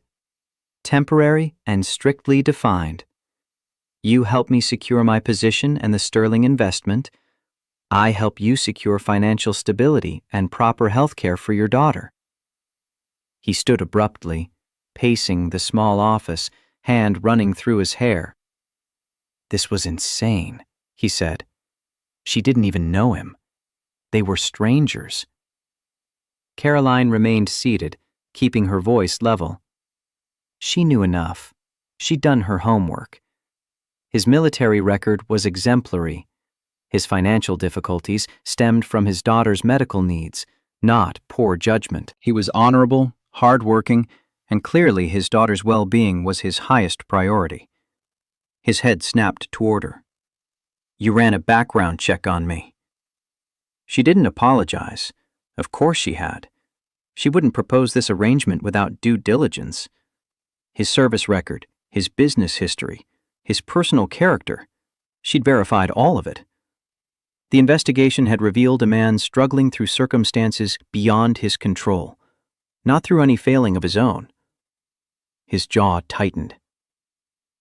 Temporary and strictly defined. You help me secure my position and the Sterling investment. I help you secure financial stability and proper health care for your daughter. He stood abruptly, pacing the small office, hand running through his hair. This was insane, he said. She didn't even know him. They were strangers. Caroline remained seated, keeping her voice level. She knew enough. She'd done her homework. His military record was exemplary. His financial difficulties stemmed from his daughter's medical needs, not poor judgment. He was honorable, hardworking, and clearly his daughter's well-being was his highest priority. His head snapped toward her. You ran a background check on me. She didn't apologize. Of course she had. She wouldn't propose this arrangement without due diligence. His service record, his business history, his personal character. She'd verified all of it. The investigation had revealed a man struggling through circumstances beyond his control, not through any failing of his own. His jaw tightened.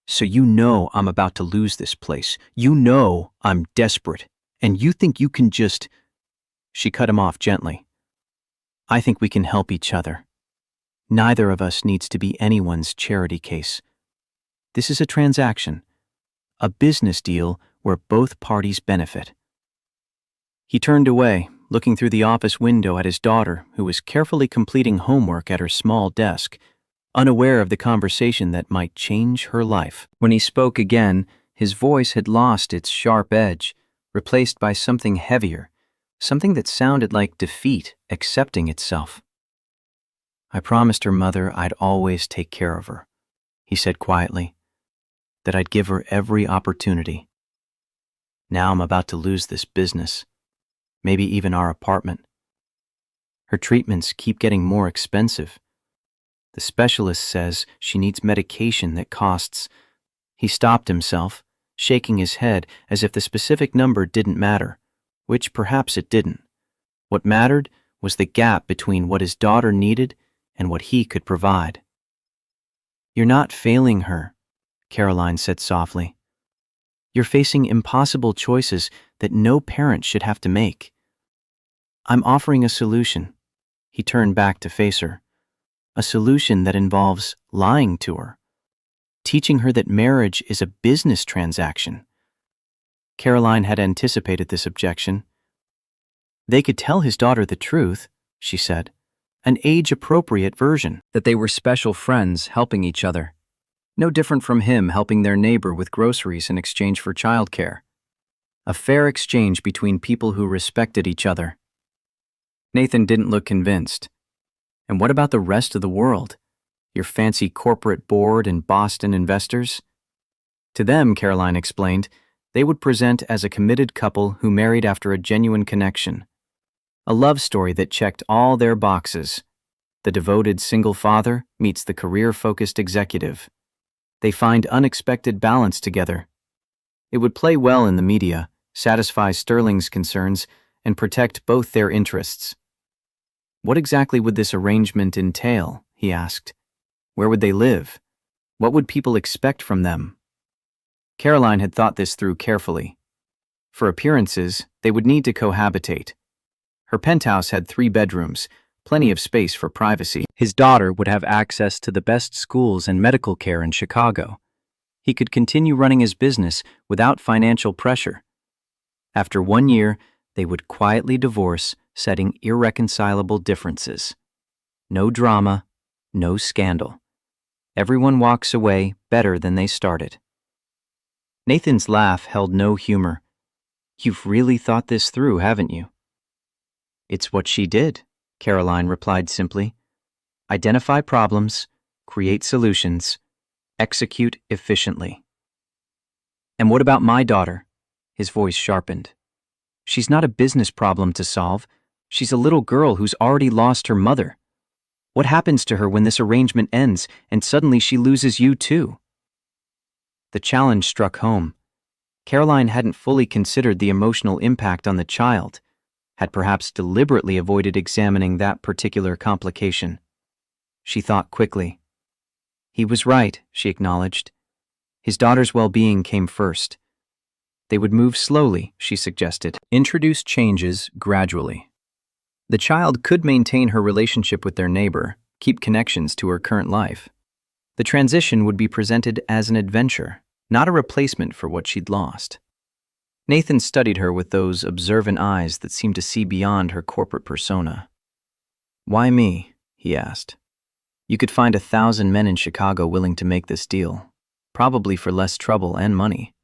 So you know I'm about to lose this place. You know I'm desperate. And you think you can just... She cut him off gently. I think we can help each other. Neither of us needs to be anyone's charity case. This is a transaction, a business deal where both parties benefit. He turned away, looking through the office window at his daughter, who was carefully completing homework at her small desk, unaware of the conversation that might change her life. When he spoke again, his voice had lost its sharp edge, replaced by something heavier, something that sounded like defeat accepting itself. "I promised her mother I'd always take care of her," he said quietly, "that I'd give her every opportunity. Now I'm about to lose this business, maybe even our apartment. Her treatments keep getting more expensive. The specialist says she needs medication that costs—" He stopped himself, shaking his head as if the specific number didn't matter, which perhaps it didn't. What mattered was the gap between what his daughter needed and what he could provide. "You're not failing her," Caroline said softly. "You're facing impossible choices that no parent should have to make. I'm offering a solution." He turned back to face her. "A solution that involves lying to her, teaching her that marriage is a business transaction." Caroline had anticipated this objection. They could tell his daughter the truth, she said, an age-appropriate version, that they were special friends helping each other, no different from him helping their neighbor with groceries in exchange for childcare. A fair exchange between people who respected each other. Nathan didn't look convinced. "And what about the rest of the world? Your fancy corporate board and Boston investors?" To them, Caroline explained, they would present as a committed couple who married after a genuine connection. A love story that checked all their boxes. The devoted single father meets the career-focused executive. They find unexpected balance together. It would play well in the media, satisfy Sterling's concerns, and protect both their interests. "What exactly would this arrangement entail?" he asked. "Where would they live? What would people expect from them?" Caroline had thought this through carefully. For appearances, they would need to cohabitate. Her penthouse had 3 bedrooms, plenty of space for privacy. His daughter would have access to the best schools and medical care in Chicago. He could continue running his business without financial pressure. After 1 year, they would quietly divorce, setting irreconcilable differences. No drama, no scandal. Everyone walks away better than they started. Nathan's laugh held no humor. "You've really thought this through, haven't you?" "It's what she did," Caroline replied simply. "Identify problems, create solutions, execute efficiently." "And what about my daughter?" His voice sharpened. "She's not a business problem to solve. She's a little girl who's already lost her mother. What happens to her when this arrangement ends and suddenly she loses you too?" The challenge struck home. Caroline hadn't fully considered the emotional impact on the child, had perhaps deliberately avoided examining that particular complication. She thought quickly. He was right, she acknowledged. His daughter's well-being came first. They would move slowly, she suggested. Introduce changes gradually. The child could maintain her relationship with their neighbor, keep connections to her current life. The transition would be presented as an adventure, not a replacement for what she'd lost. Nathan studied her with those observant eyes that seemed to see beyond her corporate persona. "Why me?" he asked. "You could find 1,000 men in Chicago willing to make this deal, probably for less trouble and money."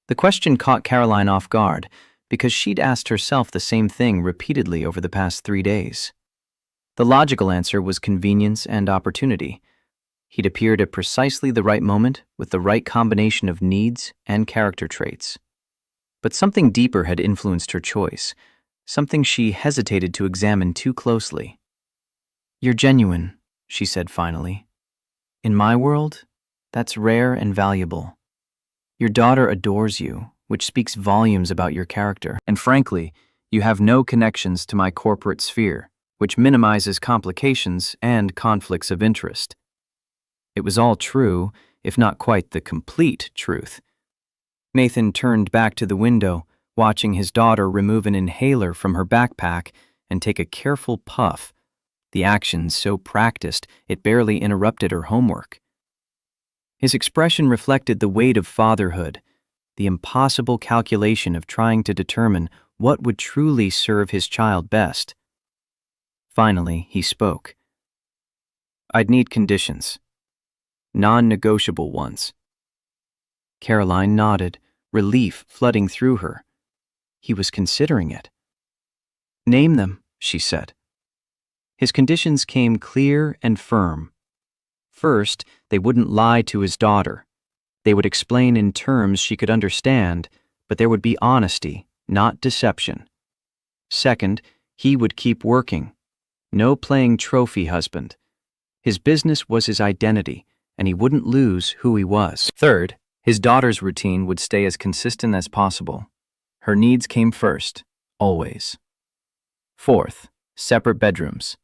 The question caught Caroline off guard because she'd asked herself the same thing repeatedly over the past 3 days. The logical answer was convenience and opportunity. He'd appeared at precisely the right moment with the right combination of needs and character traits. But something deeper had influenced her choice, something she hesitated to examine too closely. "You're genuine," she said finally. "In my world, that's rare and valuable. Your daughter adores you, which speaks volumes about your character. And frankly, you have no connections to my corporate sphere, which minimizes complications and conflicts of interest." It was all true, if not quite the complete truth. Nathan turned back to the window, watching his daughter remove an inhaler from her backpack and take a careful puff, the action so practiced it barely interrupted her homework. His expression reflected the weight of fatherhood, the impossible calculation of trying to determine what would truly serve his child best. Finally, he spoke. I'd need conditions. Non-negotiable ones. Caroline nodded, relief flooding through her. He was considering it. Name them, she said. His conditions came clear and firm. First, they wouldn't lie to his daughter. They would explain in terms she could understand, but there would be honesty, not deception. Second, he would keep working. No playing trophy husband. His business was his identity, and he wouldn't lose who he was. Third, his daughter's routine would stay as consistent as possible. Her needs came first, always. Fourth, separate bedrooms.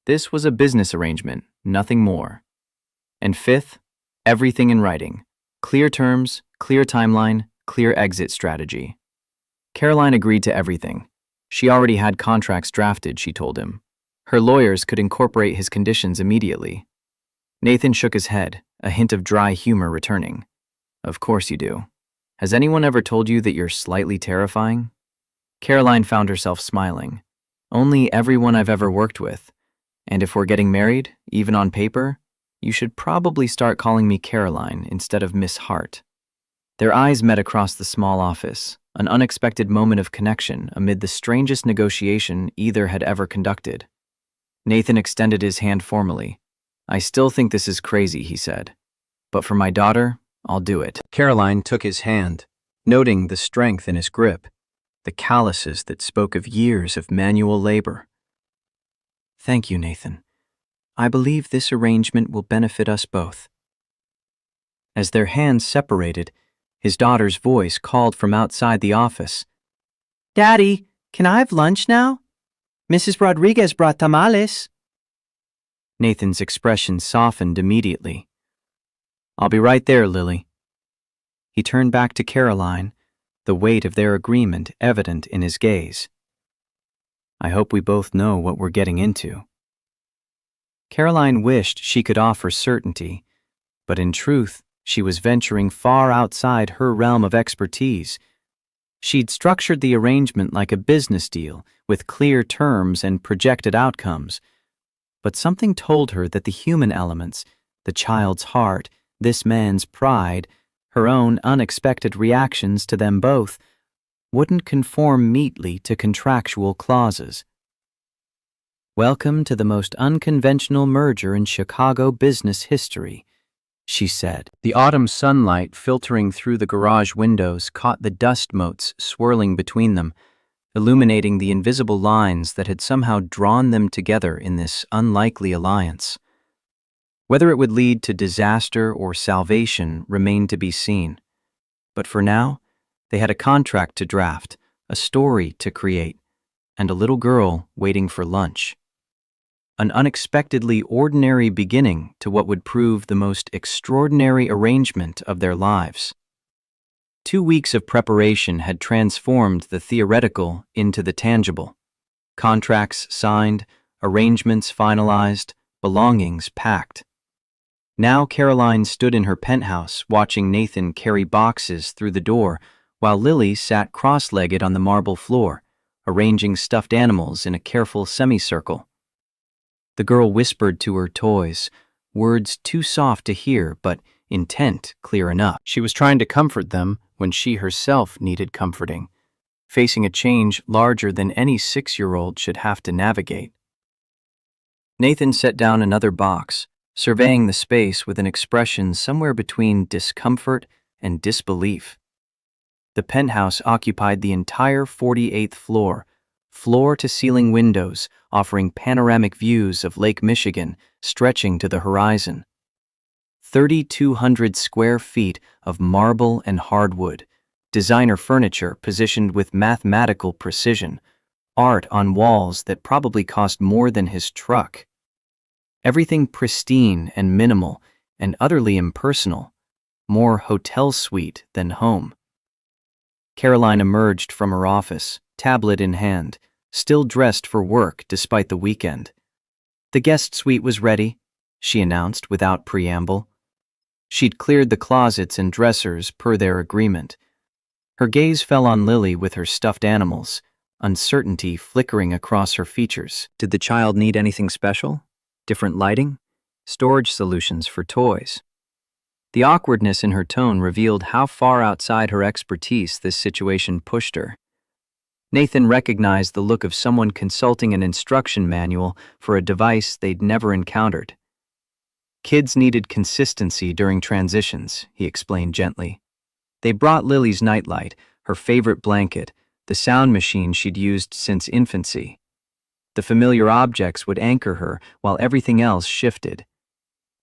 This was a business arrangement, nothing more. And fifth, everything in writing. Clear terms, clear timeline, clear exit strategy. Caroline agreed to everything. She already had contracts drafted, she told him. Her lawyers could incorporate his conditions immediately. Nathan shook his head, a hint of dry humor returning. Of course you do. Has anyone ever told you that you're slightly terrifying? Caroline found herself smiling. Only everyone I've ever worked with. And if we're getting married, even on paper, you should probably start calling me Caroline instead of Miss Hart. Their eyes met across the small office, an unexpected moment of connection amid the strangest negotiation either had ever conducted. Nathan extended his hand formally. I still think this is crazy, he said. But for my daughter, I'll do it. Caroline took his hand, noting the strength in his grip, the calluses that spoke of years of manual labor. Thank you, Nathan. I believe this arrangement will benefit us both. As their hands separated, his daughter's voice called from outside the office. Daddy, can I have lunch now? Mrs. Rodriguez brought tamales. Nathan's expression softened immediately. I'll be right there, Lily. He turned back to Caroline, the weight of their agreement evident in his gaze. I hope we both know what we're getting into. Caroline wished she could offer certainty, but in truth, she was venturing far outside her realm of expertise. She'd structured the arrangement like a business deal, with clear terms and projected outcomes. But something told her that the human elements, the child's heart, this man's pride, her own unexpected reactions to them both, wouldn't conform neatly to contractual clauses. Welcome to the most unconventional merger in Chicago business history, she said. The autumn sunlight filtering through the garage windows caught the dust motes swirling between them, illuminating the invisible lines that had somehow drawn them together in this unlikely alliance. Whether it would lead to disaster or salvation remained to be seen. But for now, they had a contract to draft, a story to create, and a little girl waiting for lunch. An unexpectedly ordinary beginning to what would prove the most extraordinary arrangement of their lives. 2 weeks of preparation had transformed the theoretical into the tangible. Contracts signed, arrangements finalized, belongings packed. Now Caroline stood in her penthouse watching Nathan carry boxes through the door while Lily sat cross-legged on the marble floor, arranging stuffed animals in a careful semicircle. The girl whispered to her toys, words too soft to hear but intent clear enough. She was trying to comfort them when she herself needed comforting, facing a change larger than any 6-year-old should have to navigate. Nathan set down another box, surveying the space with an expression somewhere between discomfort and disbelief. The penthouse occupied the entire 48th floor, floor-to-ceiling windows offering panoramic views of Lake Michigan stretching to the horizon. 3,200 square feet of marble and hardwood, designer furniture positioned with mathematical precision, art on walls that probably cost more than his truck. Everything pristine and minimal and utterly impersonal, more hotel suite than home. Caroline emerged from her office, tablet in hand, still dressed for work despite the weekend. The guest suite was ready, she announced without preamble. She'd cleared the closets and dressers per their agreement. Her gaze fell on Lily with her stuffed animals, uncertainty flickering across her features. Did the child need anything special? Different lighting? storage solutions for toys. The awkwardness in her tone revealed how far outside her expertise this situation pushed her. Nathan recognized the look of someone consulting an instruction manual for a device they'd never encountered. Kids needed consistency during transitions, he explained gently. They brought Lily's nightlight, her favorite blanket, the sound machine she'd used since infancy. The familiar objects would anchor her while everything else shifted.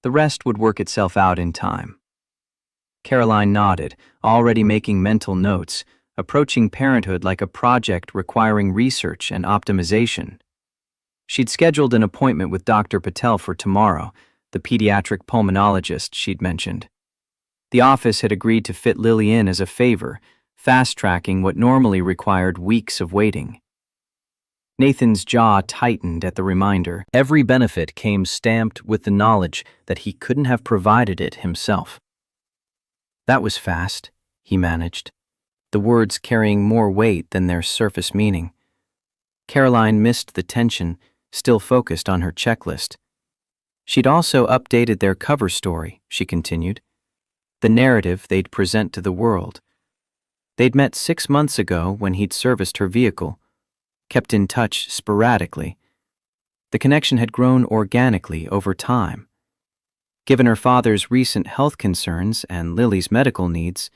The rest would work itself out in time. Caroline nodded, already making mental notes, approaching parenthood like a project requiring research and optimization. She'd scheduled an appointment with Dr. Patel for tomorrow, the pediatric pulmonologist she'd mentioned. The office had agreed to fit Lily in as a favor, fast-tracking what normally required weeks of waiting. Nathan's jaw tightened at the reminder. Every benefit came stamped with the knowledge that he couldn't have provided it himself. That was fast, he managed, the words carrying more weight than their surface meaning. Caroline missed the tension, still focused on her checklist. She'd also updated their cover story, she continued, the narrative they'd present to the world. They'd met 6 months ago when he'd serviced her vehicle, kept in touch sporadically. The connection had grown organically over time. Given her father's recent health concerns and Lily's medical needs,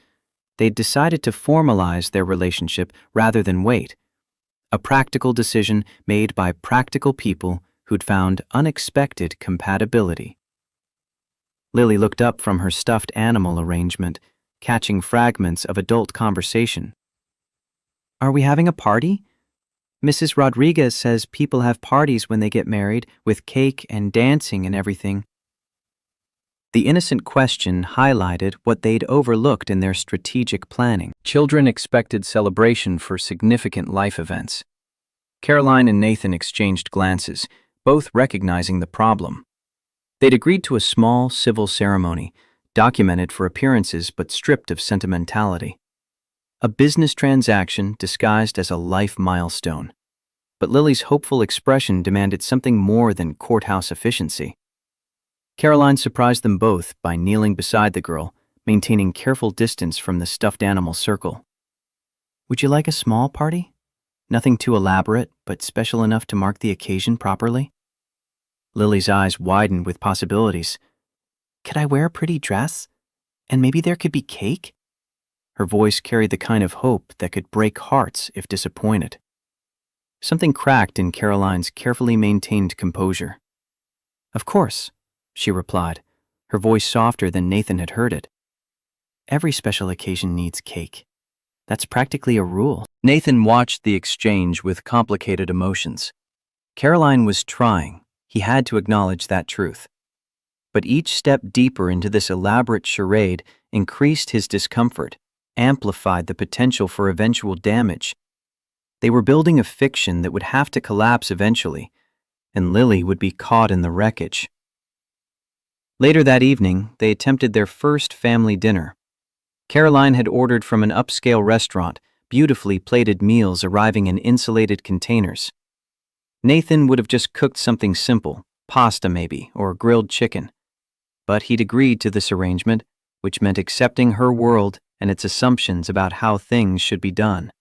they'd decided to formalize their relationship rather than wait. A practical decision made by practical people who'd found unexpected compatibility. Lily looked up from her stuffed animal arrangement, catching fragments of adult conversation. Are we having a party? Mrs. Rodriguez says people have parties when they get married, with cake and dancing and everything. The innocent question highlighted what they'd overlooked in their strategic planning. Children expected celebration for significant life events. Caroline and Nathan exchanged glances, both recognizing the problem. They'd agreed to a small civil ceremony, documented for appearances but stripped of sentimentality. A business transaction disguised as a life milestone. But Lily's hopeful expression demanded something more than courthouse efficiency. Caroline surprised them both by kneeling beside the girl, maintaining careful distance from the stuffed animal circle. Would you like a small party? Nothing too elaborate, but special enough to mark the occasion properly? Lily's eyes widened with possibilities. Could I wear a pretty dress? And maybe there could be cake? Her voice carried the kind of hope that could break hearts if disappointed. Something cracked in Caroline's carefully maintained composure. Of course, she replied, her voice softer than Nathan had heard it. Every special occasion needs cake. That's practically a rule. Nathan watched the exchange with complicated emotions. Caroline was trying. He had to acknowledge that truth. But each step deeper into this elaborate charade increased his discomfort, amplified the potential for eventual damage. They were building a fiction that would have to collapse eventually, and Lily would be caught in the wreckage. Later that evening, they attempted their first family dinner. Caroline had ordered from an upscale restaurant, beautifully plated meals arriving in insulated containers. Nathan would have just cooked something simple, pasta maybe, or grilled chicken. But he'd agreed to this arrangement, which meant accepting her world and its assumptions about how things should be done.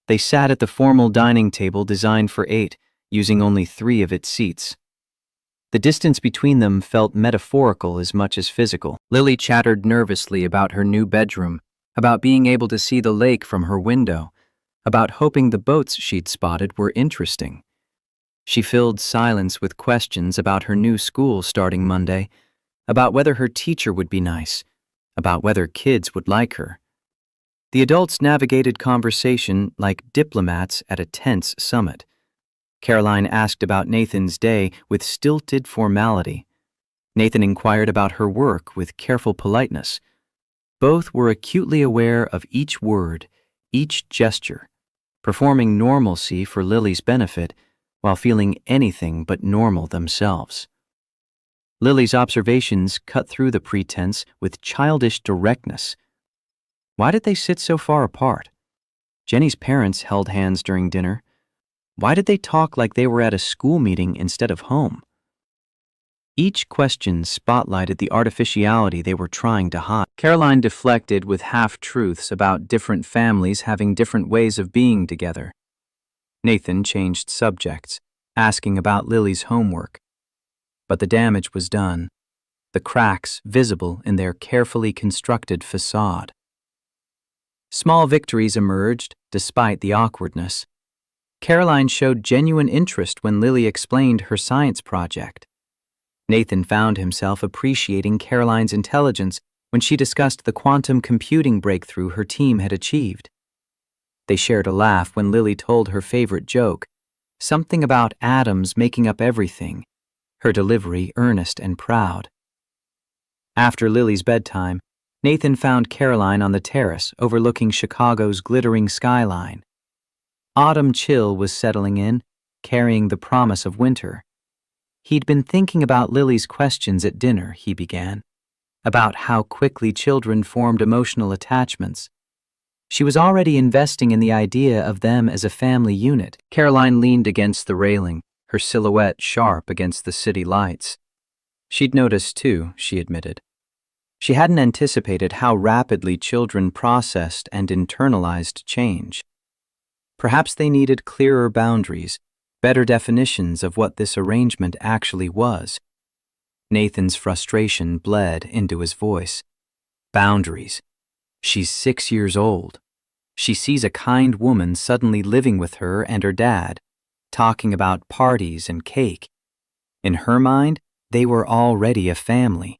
They sat at the formal dining table designed for 8, using only 3 of its seats. The distance between them felt metaphorical as much as physical. Lily chattered nervously about her new bedroom, about being able to see the lake from her window, about hoping the boats she'd spotted were interesting. She filled silence with questions about her new school starting Monday, about whether her teacher would be nice, about whether kids would like her. The adults navigated conversation like diplomats at a tense summit. Caroline asked about Nathan's day with stilted formality. Nathan inquired about her work with careful politeness. Both were acutely aware of each word, each gesture, performing normalcy for Lily's benefit while feeling anything but normal themselves. Lily's observations cut through the pretense with childish directness. Why did they sit so far apart? Jenny's parents held hands during dinner. Why did they talk like they were at a school meeting instead of home? Each question spotlighted the artificiality they were trying to hide. Caroline deflected with half-truths about different families having different ways of being together. Nathan changed subjects, asking about Lily's homework. But the damage was done, the cracks visible in their carefully constructed facade. Small victories emerged despite the awkwardness. Caroline showed genuine interest when Lily explained her science project. Nathan found himself appreciating Caroline's intelligence when she discussed the quantum computing breakthrough her team had achieved. They shared a laugh when Lily told her favorite joke, something about atoms making up everything, her delivery earnest and proud. After Lily's bedtime, Nathan found Caroline on the terrace overlooking Chicago's glittering skyline. Autumn chill was settling in, carrying the promise of winter. He'd been thinking about Lily's questions at dinner, he began, about how quickly children formed emotional attachments. She was already investing in the idea of them as a family unit. Caroline leaned against the railing, her silhouette sharp against the city lights. She'd noticed too, she admitted. She hadn't anticipated how rapidly children processed and internalized change. Perhaps they needed clearer boundaries, better definitions of what this arrangement actually was. Nathan's frustration bled into his voice. Boundaries. She's 6 years old. She sees a kind woman suddenly living with her and her dad, talking about parties and cake. In her mind, they were already a family.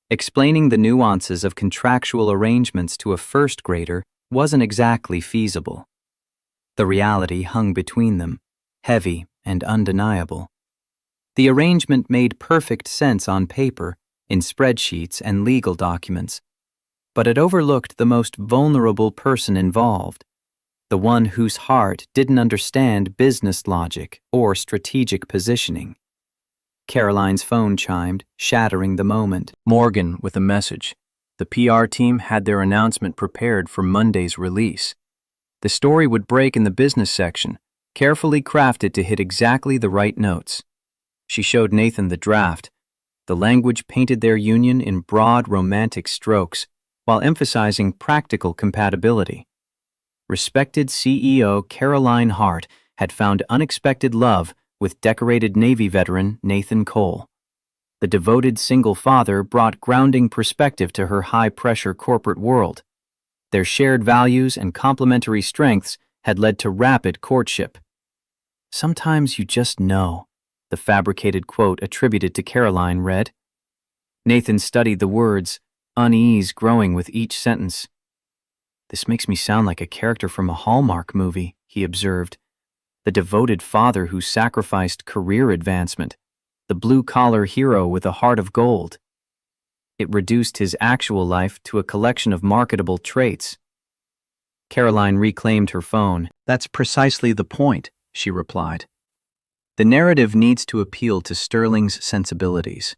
Explaining the nuances of contractual arrangements to a first grader wasn't exactly feasible. The reality hung between them, heavy and undeniable. The arrangement made perfect sense on paper, in spreadsheets and legal documents, but it overlooked the most vulnerable person involved, the one whose heart didn't understand business logic or strategic positioning. Caroline's phone chimed, shattering the moment. Morgan with a message. The PR team had their announcement prepared for Monday's release. The story would break in the business section, carefully crafted to hit exactly the right notes. She showed Nathan the draft. The language painted their union in broad, romantic strokes, while emphasizing practical compatibility. Respected CEO Caroline Hart had found unexpected love with decorated Navy veteran Nathan Cole. The devoted single father brought grounding perspective to her high-pressure corporate world. Their shared values and complementary strengths had led to rapid courtship. Sometimes you just know, the fabricated quote attributed to Caroline read. Nathan studied the words, unease growing with each sentence. This makes me sound like a character from a Hallmark movie, he observed. The devoted father who sacrificed career advancement, the blue-collar hero with a heart of gold. It reduced his actual life to a collection of marketable traits. Caroline reclaimed her phone. That's precisely the point, she replied. The narrative needs to appeal to Sterling's sensibilities,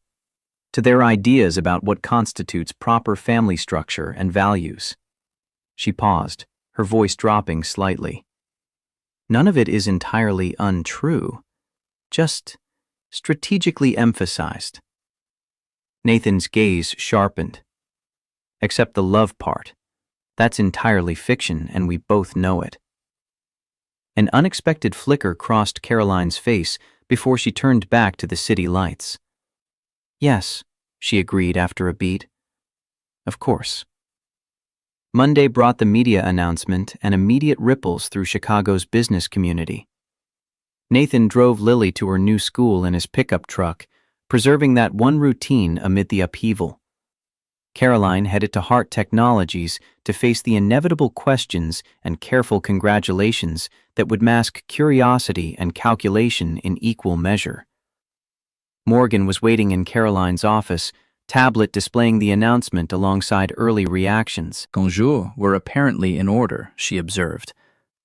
to their ideas about what constitutes proper family structure and values. She paused, her voice dropping slightly. None of it is entirely untrue, just strategically emphasized. Nathan's gaze sharpened. Except the love part. That's entirely fiction, and we both know it. An unexpected flicker crossed Caroline's face before she turned back to the city lights. Yes, she agreed after a beat. Of course. Monday brought the media announcement and immediate ripples through Chicago's business community. Nathan drove Lily to her new school in his pickup truck, preserving that one routine amid the upheaval. Caroline headed to Hart Technologies to face the inevitable questions and careful congratulations that would mask curiosity and calculation in equal measure. Morgan was waiting in Caroline's office, tablet displaying the announcement alongside early reactions. Bonjour were apparently in order, she observed,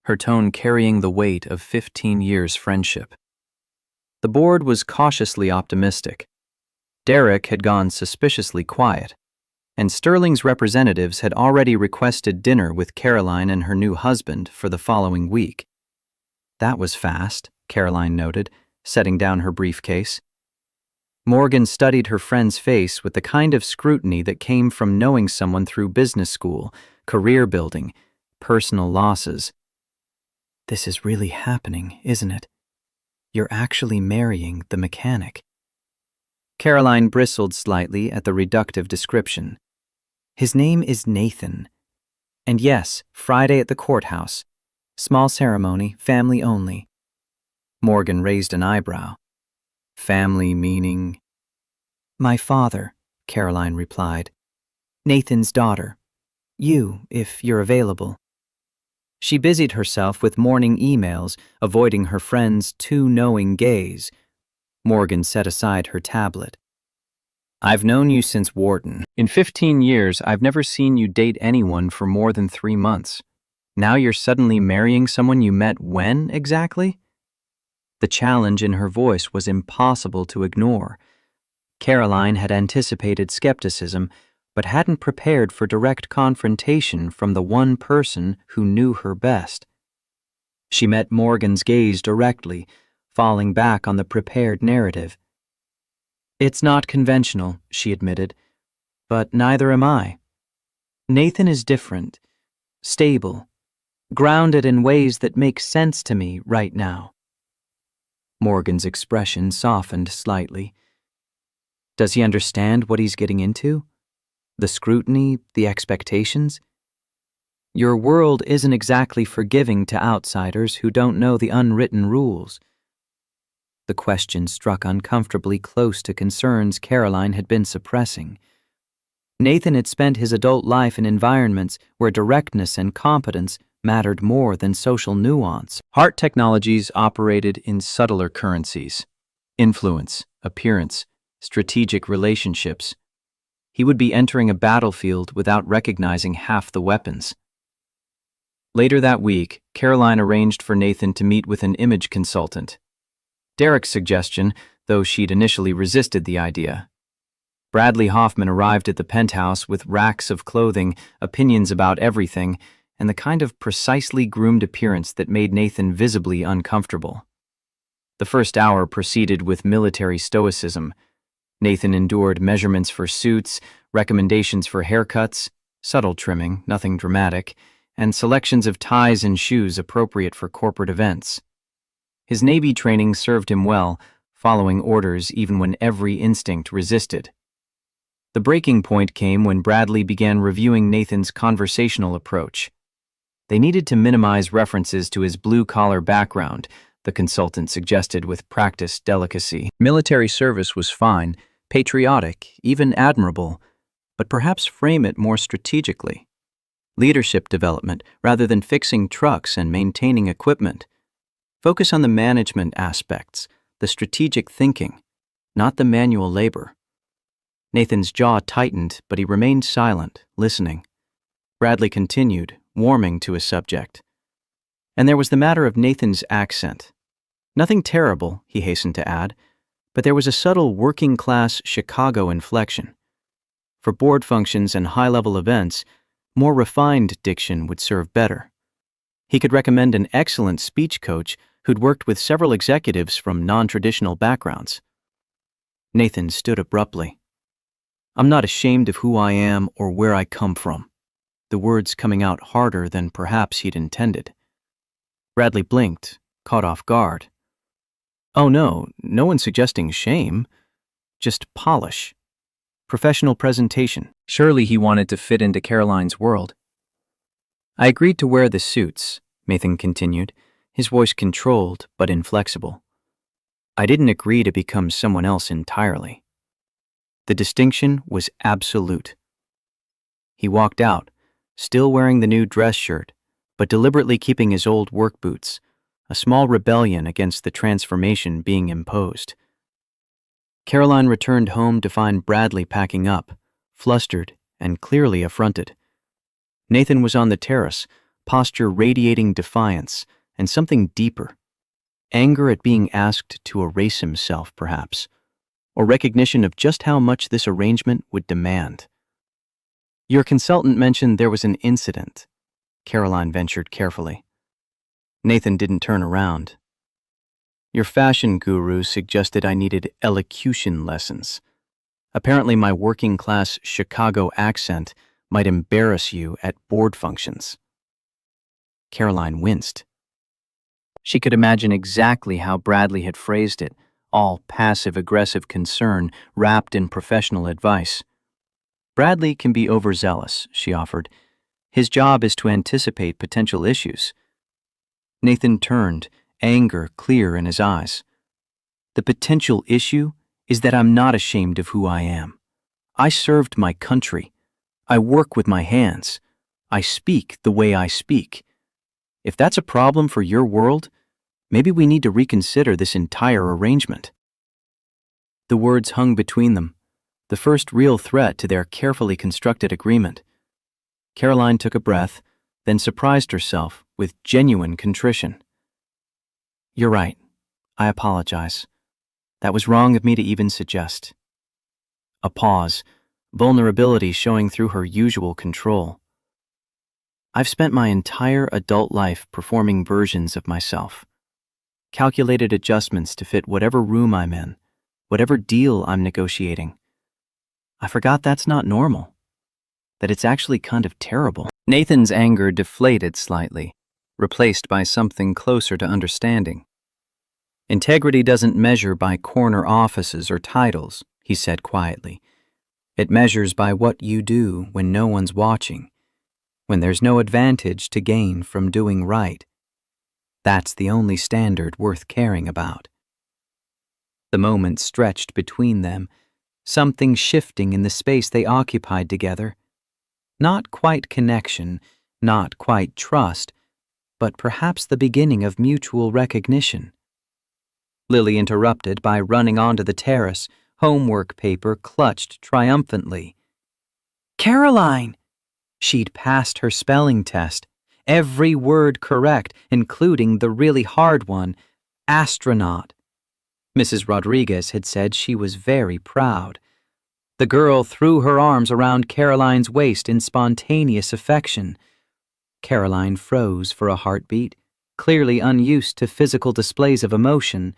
her tone carrying the weight of 15 years' friendship. The board was cautiously optimistic. Derek had gone suspiciously quiet, and Sterling's representatives had already requested dinner with Caroline and her new husband for the following week. That was fast, Caroline noted, setting down her briefcase. Morgan studied her friend's face with the kind of scrutiny that came from knowing someone through business school, career building, personal losses. This is really happening, isn't it? You're actually marrying the mechanic. Caroline bristled slightly at the reductive description. His name is Nathan. And yes, Friday at the courthouse. Small ceremony, family only. Morgan raised an eyebrow. Family meaning? My father, Caroline replied. Nathan's daughter. You, if you're available. She busied herself with morning emails, avoiding her friend's too knowing gaze. Morgan set aside her tablet. I've known you since Wharton. In 15 years, I've never seen you date anyone for more than 3 months. Now you're suddenly marrying someone you met when, exactly? The challenge in her voice was impossible to ignore. Caroline had anticipated skepticism, but hadn't prepared for direct confrontation from the one person who knew her best. She met Morgan's gaze directly, falling back on the prepared narrative. It's not conventional, she admitted, but neither am I. Nathan is different, stable, grounded in ways that make sense to me right now. Morgan's expression softened slightly. Does he understand what he's getting into? The scrutiny, the expectations? Your world isn't exactly forgiving to outsiders who don't know the unwritten rules. The question struck uncomfortably close to concerns Caroline had been suppressing. Nathan had spent his adult life in environments where directness and competence mattered more than social nuance. Heart Technologies operated in subtler currencies: influence, appearance, strategic relationships. He would be entering a battlefield without recognizing half the weapons. Later that week, Caroline arranged for Nathan to meet with an image consultant. Derek's suggestion, though she'd initially resisted the idea. Bradley Hoffman arrived at the penthouse with racks of clothing, opinions about everything, and the kind of precisely groomed appearance that made Nathan visibly uncomfortable. The first hour proceeded with military stoicism. Nathan endured measurements for suits, recommendations for haircuts, subtle trimming, nothing dramatic, and selections of ties and shoes appropriate for corporate events. His Navy training served him well, following orders even when every instinct resisted. The breaking point came when Bradley began reviewing Nathan's conversational approach. They needed to minimize references to his blue-collar background, the consultant suggested with practiced delicacy. Military service was fine, patriotic, even admirable, but perhaps frame it more strategically. Leadership development rather than fixing trucks and maintaining equipment. Focus on the management aspects, the strategic thinking, not the manual labor. Nathan's jaw tightened, but he remained silent, listening. Bradley continued, warming to his subject. And there was the matter of Nathan's accent. Nothing terrible, he hastened to add, but there was a subtle working-class Chicago inflection. For board functions and high-level events, more refined diction would serve better. He could recommend an excellent speech coach who'd worked with several executives from non-traditional backgrounds. Nathan stood abruptly. I'm not ashamed of who I am or where I come from. The words coming out harder than perhaps he'd intended. Bradley blinked, caught off guard. Oh no one's suggesting shame. Just polish. Professional presentation. Surely he wanted to fit into Caroline's world. I agreed to wear the suits, Nathan continued, his voice controlled but inflexible. I didn't agree to become someone else entirely. The distinction was absolute. He walked out, still wearing the new dress shirt, but deliberately keeping his old work boots, a small rebellion against the transformation being imposed. Caroline returned home to find Bradley packing up, flustered and clearly affronted. Nathan was on the terrace, posture radiating defiance and something deeper. Anger at being asked to erase himself, perhaps, or recognition of just how much this arrangement would demand. Your consultant mentioned there was an incident, Caroline ventured carefully. Nathan didn't turn around. Your fashion guru suggested I needed elocution lessons. Apparently my working-class Chicago accent might embarrass you at board functions. Caroline winced. She could imagine exactly how Bradley had phrased it, all passive-aggressive concern wrapped in professional advice. Bradley can be overzealous, she offered. His job is to anticipate potential issues. Nathan turned, anger clear in his eyes. The potential issue is that I'm not ashamed of who I am. I served my country. I work with my hands. I speak the way I speak. If that's a problem for your world, maybe we need to reconsider this entire arrangement. The words hung between them, the first real threat to their carefully constructed agreement. Caroline took a breath, then surprised herself with genuine contrition. You're right. I apologize. That was wrong of me to even suggest. A pause, vulnerability showing through her usual control. I've spent my entire adult life performing versions of myself. Calculated adjustments to fit whatever room I'm in, whatever deal I'm negotiating. I forgot that's not normal. That it's actually kind of terrible. Nathan's anger deflated slightly, replaced by something closer to understanding. Integrity doesn't measure by corner offices or titles, he said quietly. It measures by what you do when no one's watching, when there's no advantage to gain from doing right. That's the only standard worth caring about. The moment stretched between them, something shifting in the space they occupied together. Not quite connection, not quite trust, but perhaps the beginning of mutual recognition. Lily interrupted by running onto the terrace, homework paper clutched triumphantly. Caroline! She'd passed her spelling test, every word correct, including the really hard one, astronaut. Mrs. Rodriguez had said she was very proud. The girl threw her arms around Caroline's waist in spontaneous affection. Caroline froze for a heartbeat, clearly unused to physical displays of emotion,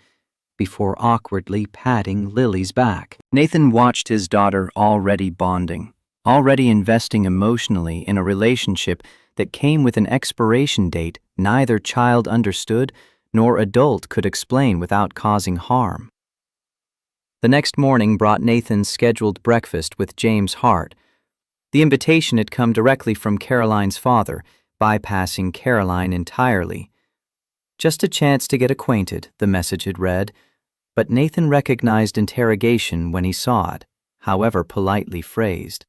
before awkwardly patting Lily's back. Nathan watched his daughter already bonding, already investing emotionally in a relationship that came with an expiration date neither child understood nor adult could explain without causing harm. The next morning brought Nathan's scheduled breakfast with James Hart. The invitation had come directly from Caroline's father, bypassing Caroline entirely. Just a chance to get acquainted, the message had read, but Nathan recognized interrogation when he saw it, however politely phrased.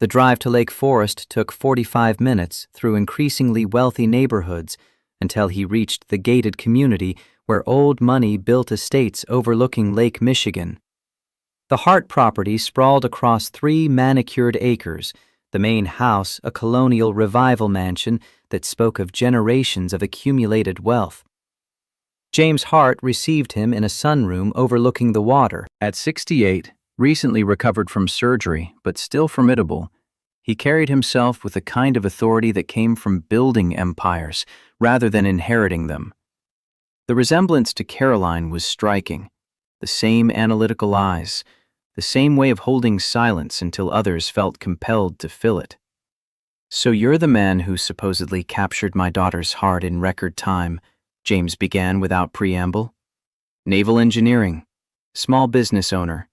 The drive to Lake Forest took 45 minutes through increasingly wealthy neighborhoods until he reached the gated community where old money built estates overlooking Lake Michigan. The Hart property sprawled across 3 manicured acres, the main house a colonial revival mansion that spoke of generations of accumulated wealth. James Hart received him in a sunroom overlooking the water. At 68, recently recovered from surgery, but still formidable, he carried himself with a kind of authority that came from building empires rather than inheriting them. The resemblance to Caroline was striking. The same analytical eyes, the same way of holding silence until others felt compelled to fill it. So you're the man who supposedly captured my daughter's heart in record time, James began without preamble. Naval engineering, small business owner,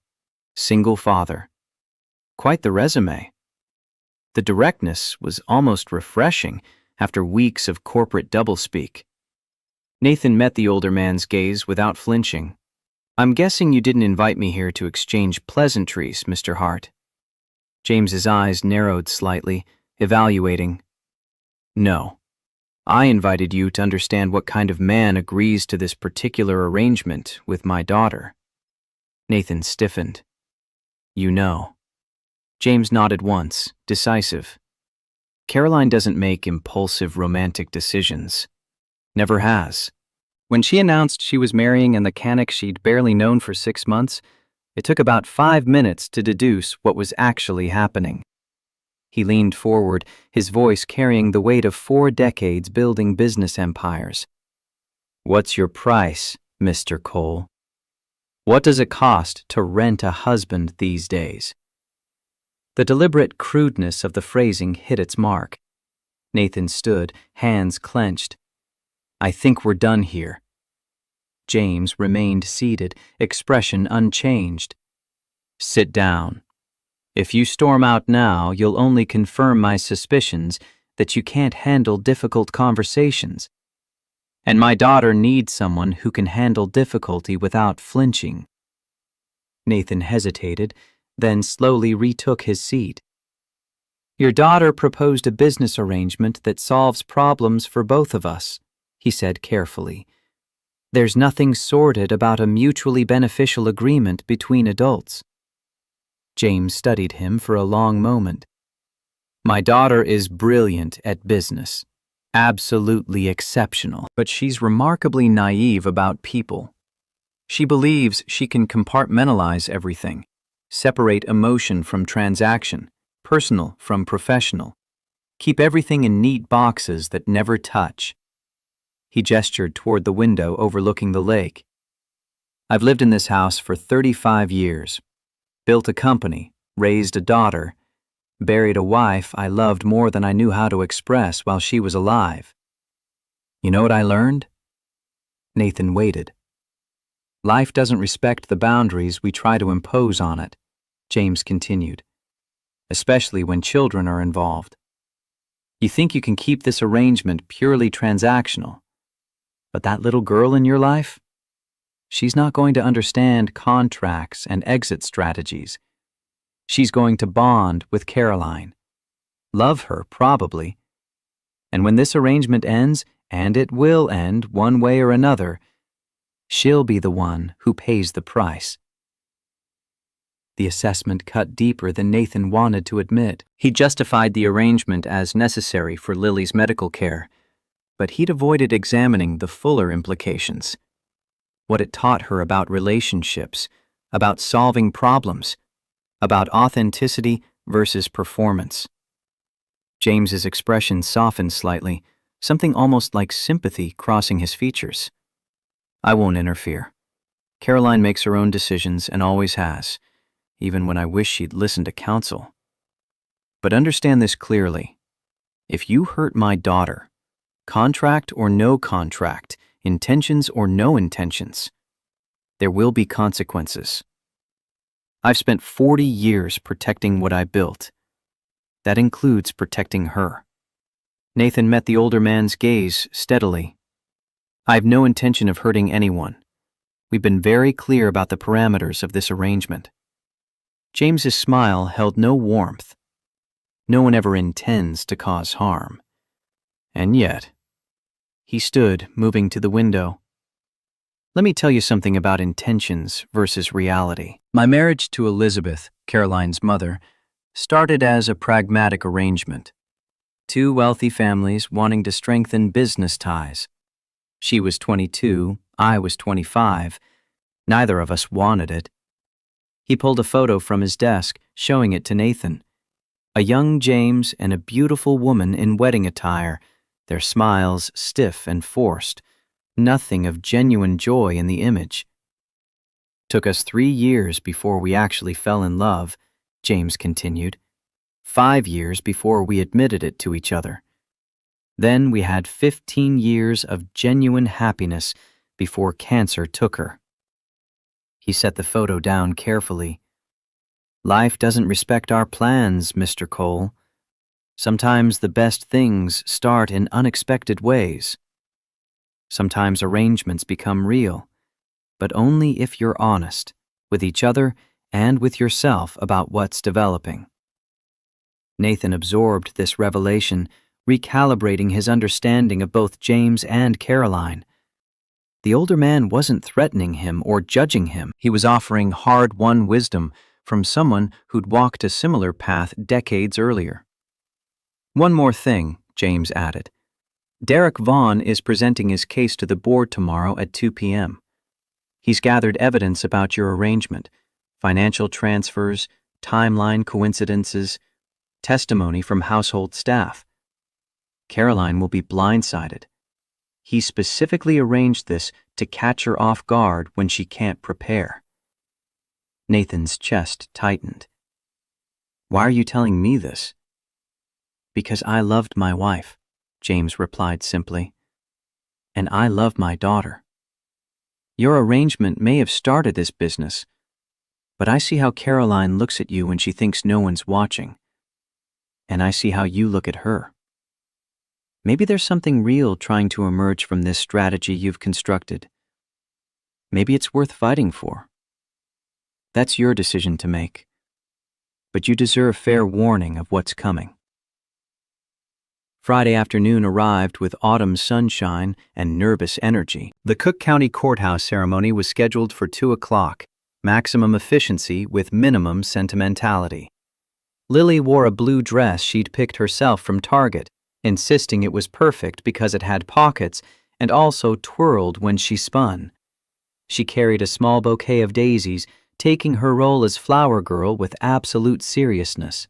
single father. Quite the resume. The directness was almost refreshing after weeks of corporate doublespeak. Nathan met the older man's gaze without flinching. I'm guessing you didn't invite me here to exchange pleasantries, Mr. Hart. James's eyes narrowed slightly, evaluating. No. I invited you to understand what kind of man agrees to this particular arrangement with my daughter. Nathan stiffened. You know. James nodded once, decisive. Caroline doesn't make impulsive romantic decisions. Never has. When she announced she was marrying a mechanic she'd barely known for 6 months, it took about 5 minutes to deduce what was actually happening. He leaned forward, his voice carrying the weight of 4 decades building business empires. What's your price, Mr. Cole. What does it cost to rent a husband these days? The deliberate crudeness of the phrasing hit its mark. Nathan stood, hands clenched. I think we're done here. James remained seated, expression unchanged. Sit down. If you storm out now, you'll only confirm my suspicions that you can't handle difficult conversations. And my daughter needs someone who can handle difficulty without flinching. Nathan hesitated, then slowly retook his seat. Your daughter proposed a business arrangement that solves problems for both of us, he said carefully. There's nothing sordid about a mutually beneficial agreement between adults. James studied him for a long moment. My daughter is brilliant at business. Absolutely exceptional, but she's remarkably naive about people. She believes she can compartmentalize everything, separate emotion from transaction, personal from professional, keep everything in neat boxes that never touch. He gestured toward the window overlooking the lake. I've lived in this house for 35 years, built a company, raised a daughter, buried a wife I loved more than I knew how to express while she was alive. You know what I learned? Nathan waited. Life doesn't respect the boundaries we try to impose on it, James continued, especially when children are involved. You think you can keep this arrangement purely transactional, but that little girl in your life? She's not going to understand contracts and exit strategies. She's going to bond with Caroline. Love her, probably. And when this arrangement ends, and it will end one way or another, she'll be the one who pays the price. The assessment cut deeper than Nathan wanted to admit. He justified the arrangement as necessary for Lily's medical care, but he'd avoided examining the fuller implications. What it taught her about relationships, about solving problems, about authenticity versus performance. James's expression softened slightly, something almost like sympathy crossing his features. I won't interfere. Caroline makes her own decisions and always has, even when I wish she'd listen to counsel. But understand this clearly. If you hurt my daughter, contract or no contract, intentions or no intentions, there will be consequences. I've spent 40 years protecting what I built. That includes protecting her. Nathan met the older man's gaze steadily. I have no intention of hurting anyone. We've been very clear about the parameters of this arrangement. James's smile held no warmth. No one ever intends to cause harm. And yet, he stood, moving to the window. Let me tell you something about intentions versus reality. My marriage to Elizabeth, Caroline's mother, started as a pragmatic arrangement. Two wealthy families wanting to strengthen business ties. She was 22, I was 25. Neither of us wanted it. He pulled a photo from his desk, showing it to Nathan. A young James and a beautiful woman in wedding attire, their smiles stiff and forced. Nothing of genuine joy in the image. Took us 3 years before we actually fell in love, James continued. 5 years before we admitted it to each other. Then we had 15 years of genuine happiness before cancer took her. He set the photo down carefully. Life doesn't respect our plans, Mr. Cole. Sometimes the best things start in unexpected ways. Sometimes arrangements become real, but only if you're honest with each other and with yourself about what's developing. Nathan absorbed this revelation, recalibrating his understanding of both James and Caroline. The older man wasn't threatening him or judging him. He was offering hard-won wisdom from someone who'd walked a similar path decades earlier. One more thing, James added. Derek Vaughn is presenting his case to the board tomorrow at 2 p.m. He's gathered evidence about your arrangement, financial transfers, timeline coincidences, testimony from household staff. Caroline will be blindsided. He specifically arranged this to catch her off guard when she can't prepare. Nathan's chest tightened. Why are you telling me this? Because I loved my wife, James replied simply. And I love my daughter. Your arrangement may have started this business, but I see how Caroline looks at you when she thinks no one's watching. And I see how you look at her. Maybe there's something real trying to emerge from this strategy you've constructed. Maybe it's worth fighting for. That's your decision to make. But you deserve fair warning of what's coming. Friday afternoon arrived with autumn sunshine and nervous energy. The Cook County Courthouse ceremony was scheduled for 2 o'clock, maximum efficiency with minimum sentimentality. Lily wore a blue dress she'd picked herself from Target, insisting it was perfect because it had pockets and also twirled when she spun. She carried a small bouquet of daisies, taking her role as flower girl with absolute seriousness.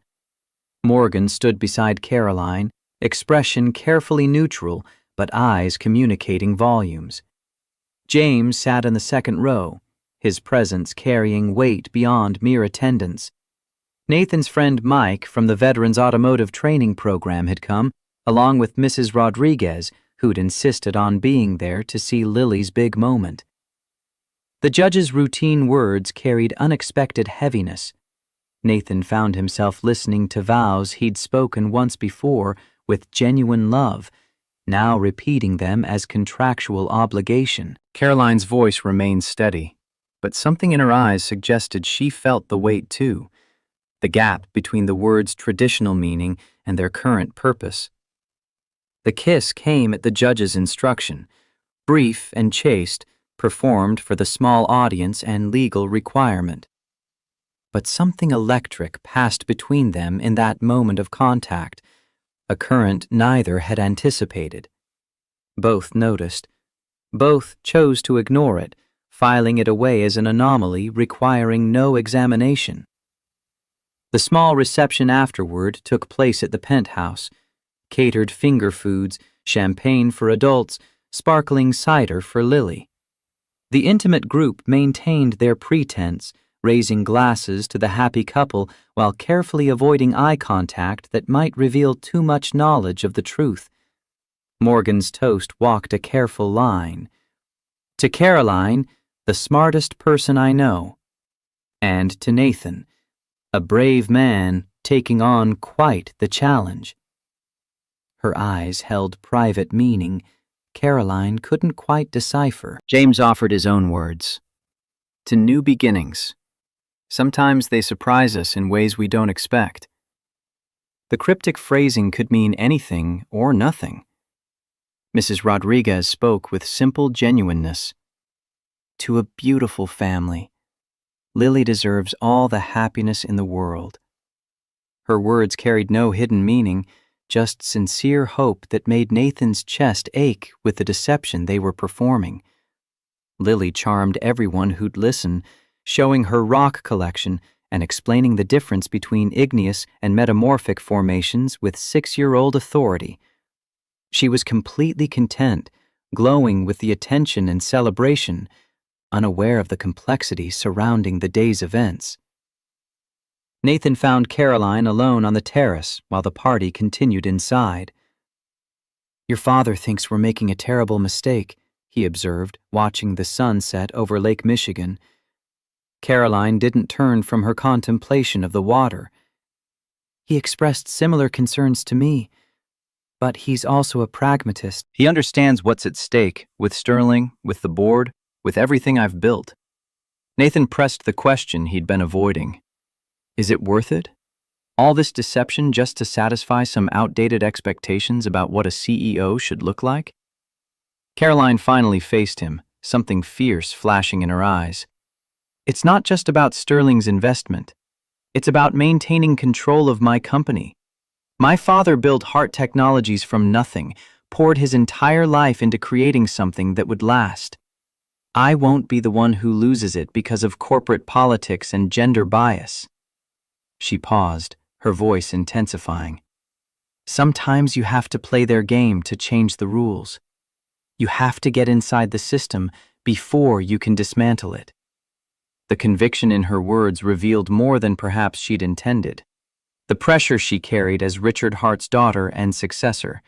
Morgan stood beside Caroline, expression carefully neutral, but eyes communicating volumes. James sat in the second row, his presence carrying weight beyond mere attendance. Nathan's friend Mike from the Veterans Automotive Training Program had come, along with Mrs. Rodriguez, who'd insisted on being there to see Lily's big moment. The judge's routine words carried unexpected heaviness. Nathan found himself listening to vows he'd spoken once before with genuine love, now repeating them as contractual obligation. Caroline's voice remained steady, but something in her eyes suggested she felt the weight too, the gap between the words' traditional meaning and their current purpose. The kiss came at the judge's instruction, brief and chaste, performed for the small audience and legal requirement. But something electric passed between them in that moment of contact, a current neither had anticipated. Both noticed. Both chose to ignore it, filing it away as an anomaly requiring no examination. The small reception afterward took place at the penthouse. Catered finger foods, champagne for adults, sparkling cider for Lily. The intimate group maintained their pretense, raising glasses to the happy couple while carefully avoiding eye contact that might reveal too much knowledge of the truth. Morgan's toast walked a careful line. To Caroline, the smartest person I know. And to Nathan, a brave man taking on quite the challenge. Her eyes held private meaning Caroline couldn't quite decipher. James offered his own words. To new beginnings. Sometimes they surprise us in ways we don't expect. The cryptic phrasing could mean anything or nothing. Mrs. Rodriguez spoke with simple genuineness. To a beautiful family. Lily deserves all the happiness in the world. Her words carried no hidden meaning, just sincere hope that made Nathan's chest ache with the deception they were performing. Lily charmed everyone who'd listen, showing her rock collection and explaining the difference between igneous and metamorphic formations with 6-year-old authority. She was completely content, glowing with the attention and celebration, unaware of the complexity surrounding the day's events. Nathan found Caroline alone on the terrace while the party continued inside. Your father thinks we're making a terrible mistake, he observed, watching the sun set over Lake Michigan. Caroline didn't turn from her contemplation of the water. He expressed similar concerns to me, but he's also a pragmatist. He understands what's at stake, with Sterling, with the board, with everything I've built. Nathan pressed the question he'd been avoiding. Is it worth it? All this deception just to satisfy some outdated expectations about what a CEO should look like? Caroline finally faced him, something fierce flashing in her eyes. It's not just about Sterling's investment. It's about maintaining control of my company. My father built Hart Technologies from nothing, poured his entire life into creating something that would last. I won't be the one who loses it because of corporate politics and gender bias. She paused, her voice intensifying. Sometimes you have to play their game to change the rules. You have to get inside the system before you can dismantle it. The conviction in her words revealed more than perhaps she'd intended. The pressure she carried as Richard Hart's daughter and successor,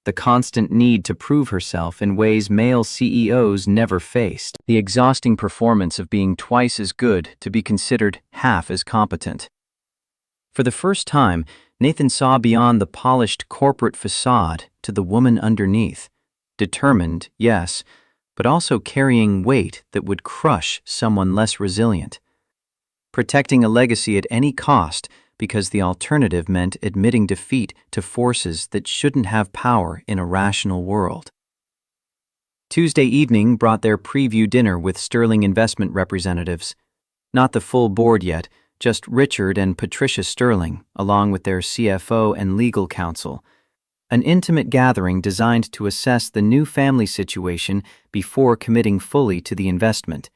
the constant need to prove herself in ways male CEOs never faced, the exhausting performance of being twice as good to be considered half as competent. For the first time, Nathan saw beyond the polished corporate facade to the woman underneath, determined, yes, but also carrying weight that would crush someone less resilient. Protecting a legacy at any cost because the alternative meant admitting defeat to forces that shouldn't have power in a rational world. Tuesday evening brought their preview dinner with Sterling investment representatives. Not the full board yet, just Richard and Patricia Sterling, along with their CFO and legal counsel. An intimate gathering designed to assess the new family situation before committing fully to the investment.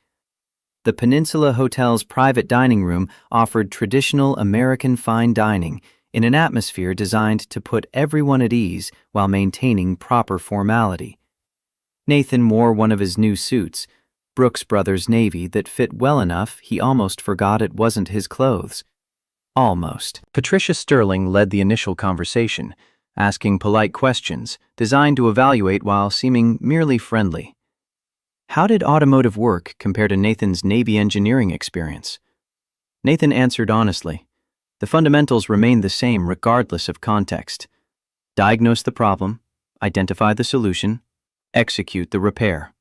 The Peninsula Hotel's private dining room offered traditional American fine dining in an atmosphere designed to put everyone at ease while maintaining proper formality. Nathan wore one of his new suits, Brooks Brothers navy, that fit well enough he almost forgot it wasn't his clothes. Almost. Patricia Sterling led the initial conversation, asking polite questions designed to evaluate while seeming merely friendly. How did automotive work compare to Nathan's Navy engineering experience? Nathan answered honestly. The fundamentals remained the same regardless of context. Diagnose the problem, identify the solution, execute the repair.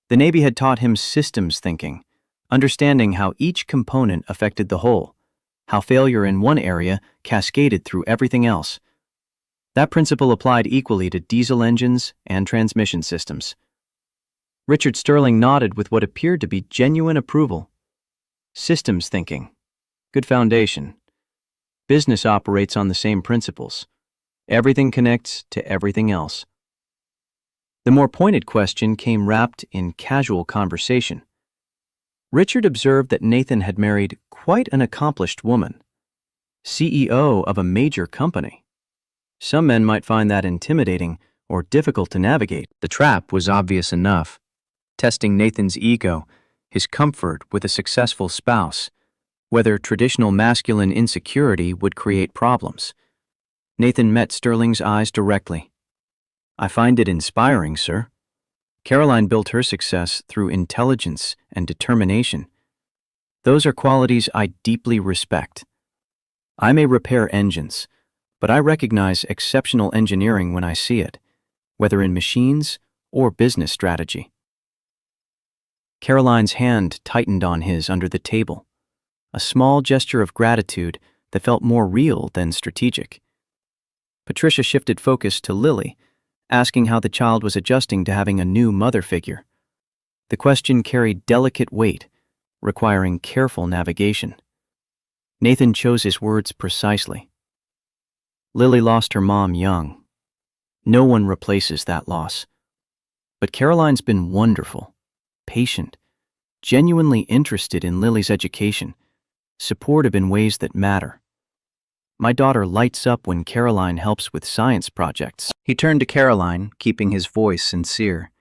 The Navy had taught him systems thinking, understanding how each component affected the whole, how failure in one area cascaded through everything else. That principle applied equally to diesel engines and transmission systems. Richard Sterling nodded with what appeared to be genuine approval. Systems thinking. Good foundation. Business operates on the same principles. Everything connects to everything else. The more pointed question came wrapped in casual conversation. Richard observed that Nathan had married quite an accomplished woman, CEO of a major company. Some men might find that intimidating or difficult to navigate. The trap was obvious enough. Testing Nathan's ego, his comfort with a successful spouse, whether traditional masculine insecurity would create problems. Nathan met Sterling's eyes directly. I find it inspiring, sir. Caroline built her success through intelligence and determination. Those are qualities I deeply respect. I may repair engines, but I recognize exceptional engineering when I see it, whether in machines or business strategy. Caroline's hand tightened on his under the table, a small gesture of gratitude that felt more real than strategic. Patricia shifted focus to Lily, asking how the child was adjusting to having a new mother figure. The question carried delicate weight, requiring careful navigation. Nathan chose his words precisely. Lily lost her mom young. No one replaces that loss. But Caroline's been wonderful, patient, genuinely interested in Lily's education, supportive in ways that matter. My daughter lights up when Caroline helps with science projects. He turned to Caroline, keeping his voice sincere.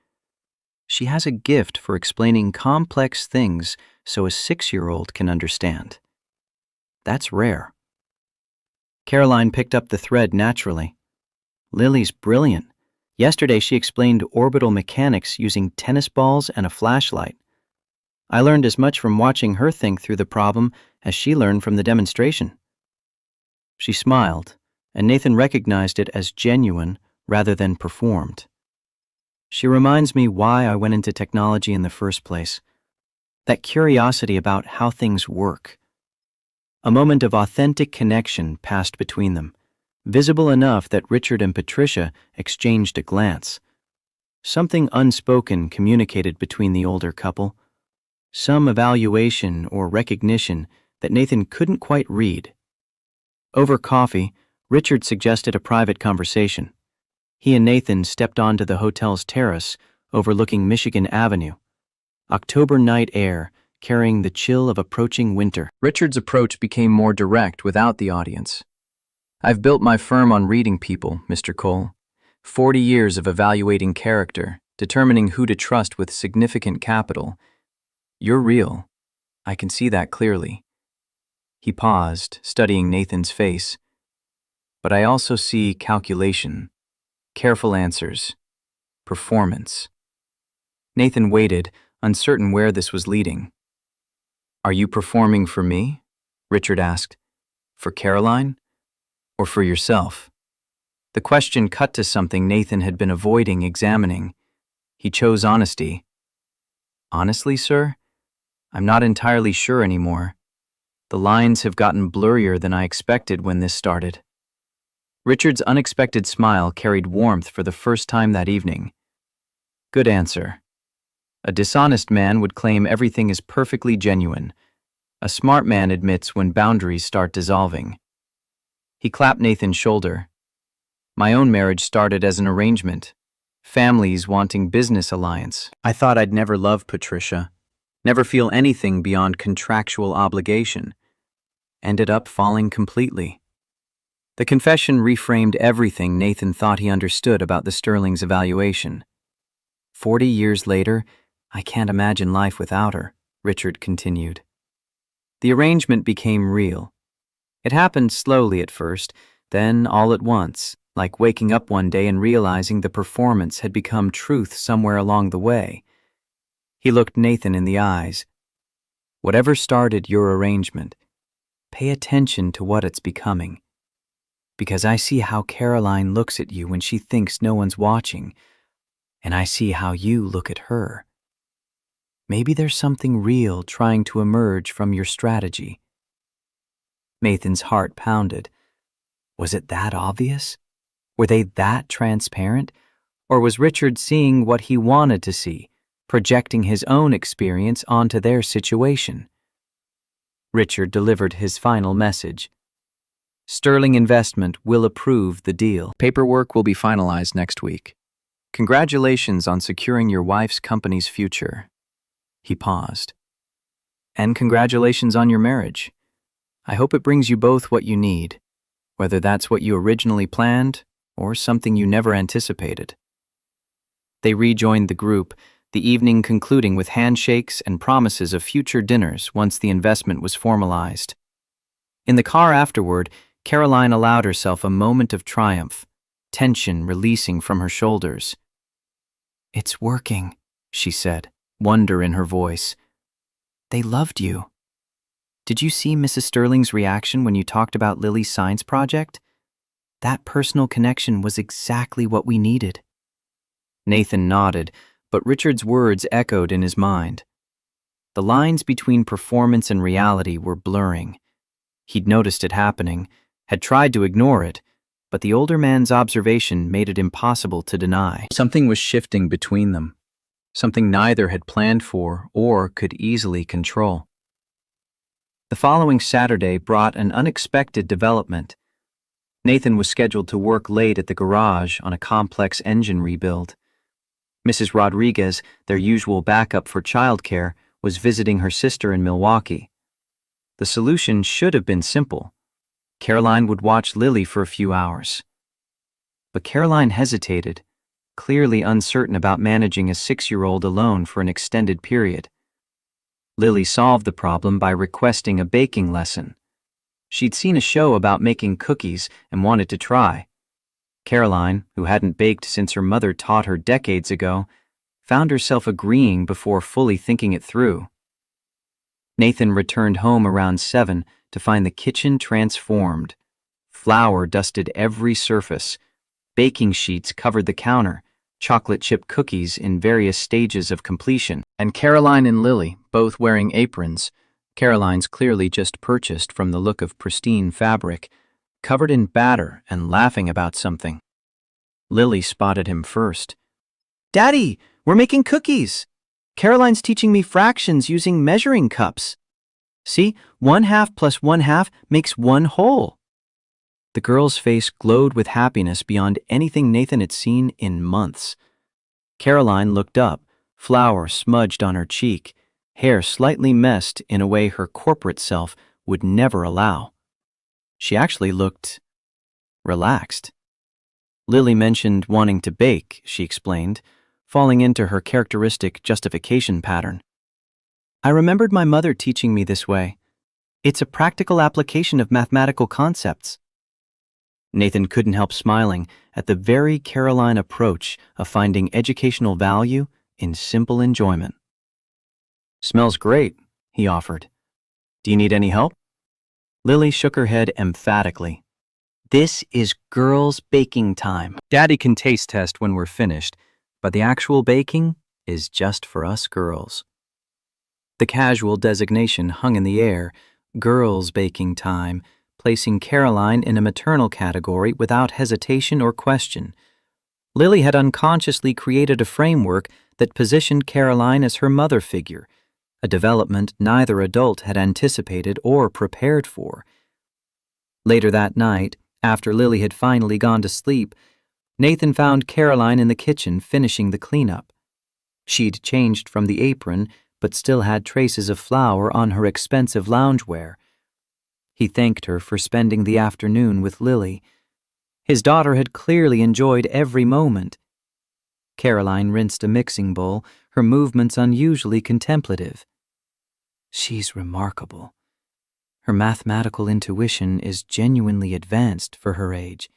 She has a gift for explaining complex things so a 6-year-old can understand. That's rare. Caroline picked up the thread naturally. Lily's brilliant. Yesterday she explained orbital mechanics using tennis balls and a flashlight. I learned as much from watching her think through the problem as she learned from the demonstration. She smiled, and Nathan recognized it as genuine rather than performed. She reminds me why I went into technology in the first place. That curiosity about how things work. A moment of authentic connection passed between them, visible enough that Richard and Patricia exchanged a glance. Something unspoken communicated between the older couple, some evaluation or recognition that Nathan couldn't quite read. Over coffee, Richard suggested a private conversation. He and Nathan stepped onto the hotel's terrace overlooking Michigan Avenue. October night air carrying the chill of approaching winter. Richard's approach became more direct without the audience. I've built my firm on reading people, Mr. Cole. 40 years of evaluating character, determining who to trust with significant capital. You're real. I can see that clearly. He paused, studying Nathan's face. But I also see calculation, careful answers, performance. Nathan waited, uncertain where this was leading. Are you performing for me? Richard asked. For Caroline? Or for yourself? The question cut to something Nathan had been avoiding examining. He chose honesty. Honestly, sir? I'm not entirely sure anymore. The lines have gotten blurrier than I expected when this started. Richard's unexpected smile carried warmth for the first time that evening. Good answer. A dishonest man would claim everything is perfectly genuine. A smart man admits when boundaries start dissolving. He clapped Nathan's shoulder. My own marriage started as an arrangement. Families wanting business alliance. I thought I'd never love Patricia. Never feel anything beyond contractual obligation. Ended up falling completely. The confession reframed everything Nathan thought he understood about the Sterling's evaluation. 40 years later, I can't imagine life without her, Richard continued. The arrangement became real. It happened slowly at first, then all at once, like waking up one day and realizing the performance had become truth somewhere along the way. He looked Nathan in the eyes. Whatever started your arrangement, pay attention to what it's becoming. Because I see how Caroline looks at you when she thinks no one's watching, and I see how you look at her. Maybe there's something real trying to emerge from your strategy. Nathan's heart pounded. Was it that obvious? Were they that transparent? Or was Richard seeing what he wanted to see, projecting his own experience onto their situation? Richard delivered his final message. Sterling Investment will approve the deal. Paperwork will be finalized next week. Congratulations on securing your wife's company's future. He paused. And congratulations on your marriage. I hope it brings you both what you need, whether that's what you originally planned or something you never anticipated. They rejoined the group, the evening concluding with handshakes and promises of future dinners once the investment was formalized. In the car afterward, Caroline allowed herself a moment of triumph, tension releasing from her shoulders. It's working, she said, wonder in her voice. They loved you. Did you see Mrs. Sterling's reaction when you talked about Lily's science project? That personal connection was exactly what we needed. Nathan nodded, but Richard's words echoed in his mind. The lines between performance and reality were blurring. He'd noticed it happening, had tried to ignore it, but the older man's observation made it impossible to deny. Something was shifting between them, something neither had planned for or could easily control. The following Saturday brought an unexpected development. Nathan was scheduled to work late at the garage on a complex engine rebuild. Mrs. Rodriguez, their usual backup for childcare, was visiting her sister in Milwaukee. The solution should have been simple. Caroline would watch Lily for a few hours. But Caroline hesitated, clearly uncertain about managing a 6-year-old alone for an extended period. Lily solved the problem by requesting a baking lesson. She'd seen a show about making cookies and wanted to try. Caroline, who hadn't baked since her mother taught her decades ago, found herself agreeing before fully thinking it through. Nathan returned home around 7 to find the kitchen transformed. Flour dusted every surface. Baking sheets covered the counter, chocolate chip cookies in various stages of completion, and Caroline and Lily, both wearing aprons, Caroline's clearly just purchased from the look of pristine fabric, covered in batter and laughing about something. Lily spotted him first. Daddy, we're making cookies. Caroline's teaching me fractions using measuring cups. See, 1/2 + 1/2 makes 1 whole. The girl's face glowed with happiness beyond anything Nathan had seen in months. Caroline looked up, flour smudged on her cheek, hair slightly messed in a way her corporate self would never allow. She actually looked relaxed. Lily mentioned wanting to bake, she explained, falling into her characteristic justification pattern. I remembered my mother teaching me this way. It's a practical application of mathematical concepts. Nathan couldn't help smiling at the very Caroline approach of finding educational value in simple enjoyment. "Smells great," he offered. "Do you need any help?" Lily shook her head emphatically. "This is girls' baking time. Daddy can taste test when we're finished, but the actual baking is just for us girls." The casual designation hung in the air, girls' baking time, placing Caroline in a maternal category without hesitation or question. Lily had unconsciously created a framework that positioned Caroline as her mother figure, a development neither adult had anticipated or prepared for. Later that night, after Lily had finally gone to sleep, Nathan found Caroline in the kitchen finishing the cleanup. She'd changed from the apron, but still had traces of flour on her expensive loungewear. He thanked her for spending the afternoon with Lily. His daughter had clearly enjoyed every moment. Caroline rinsed a mixing bowl, her movements unusually contemplative. "She's remarkable. Her mathematical intuition is genuinely advanced for her age.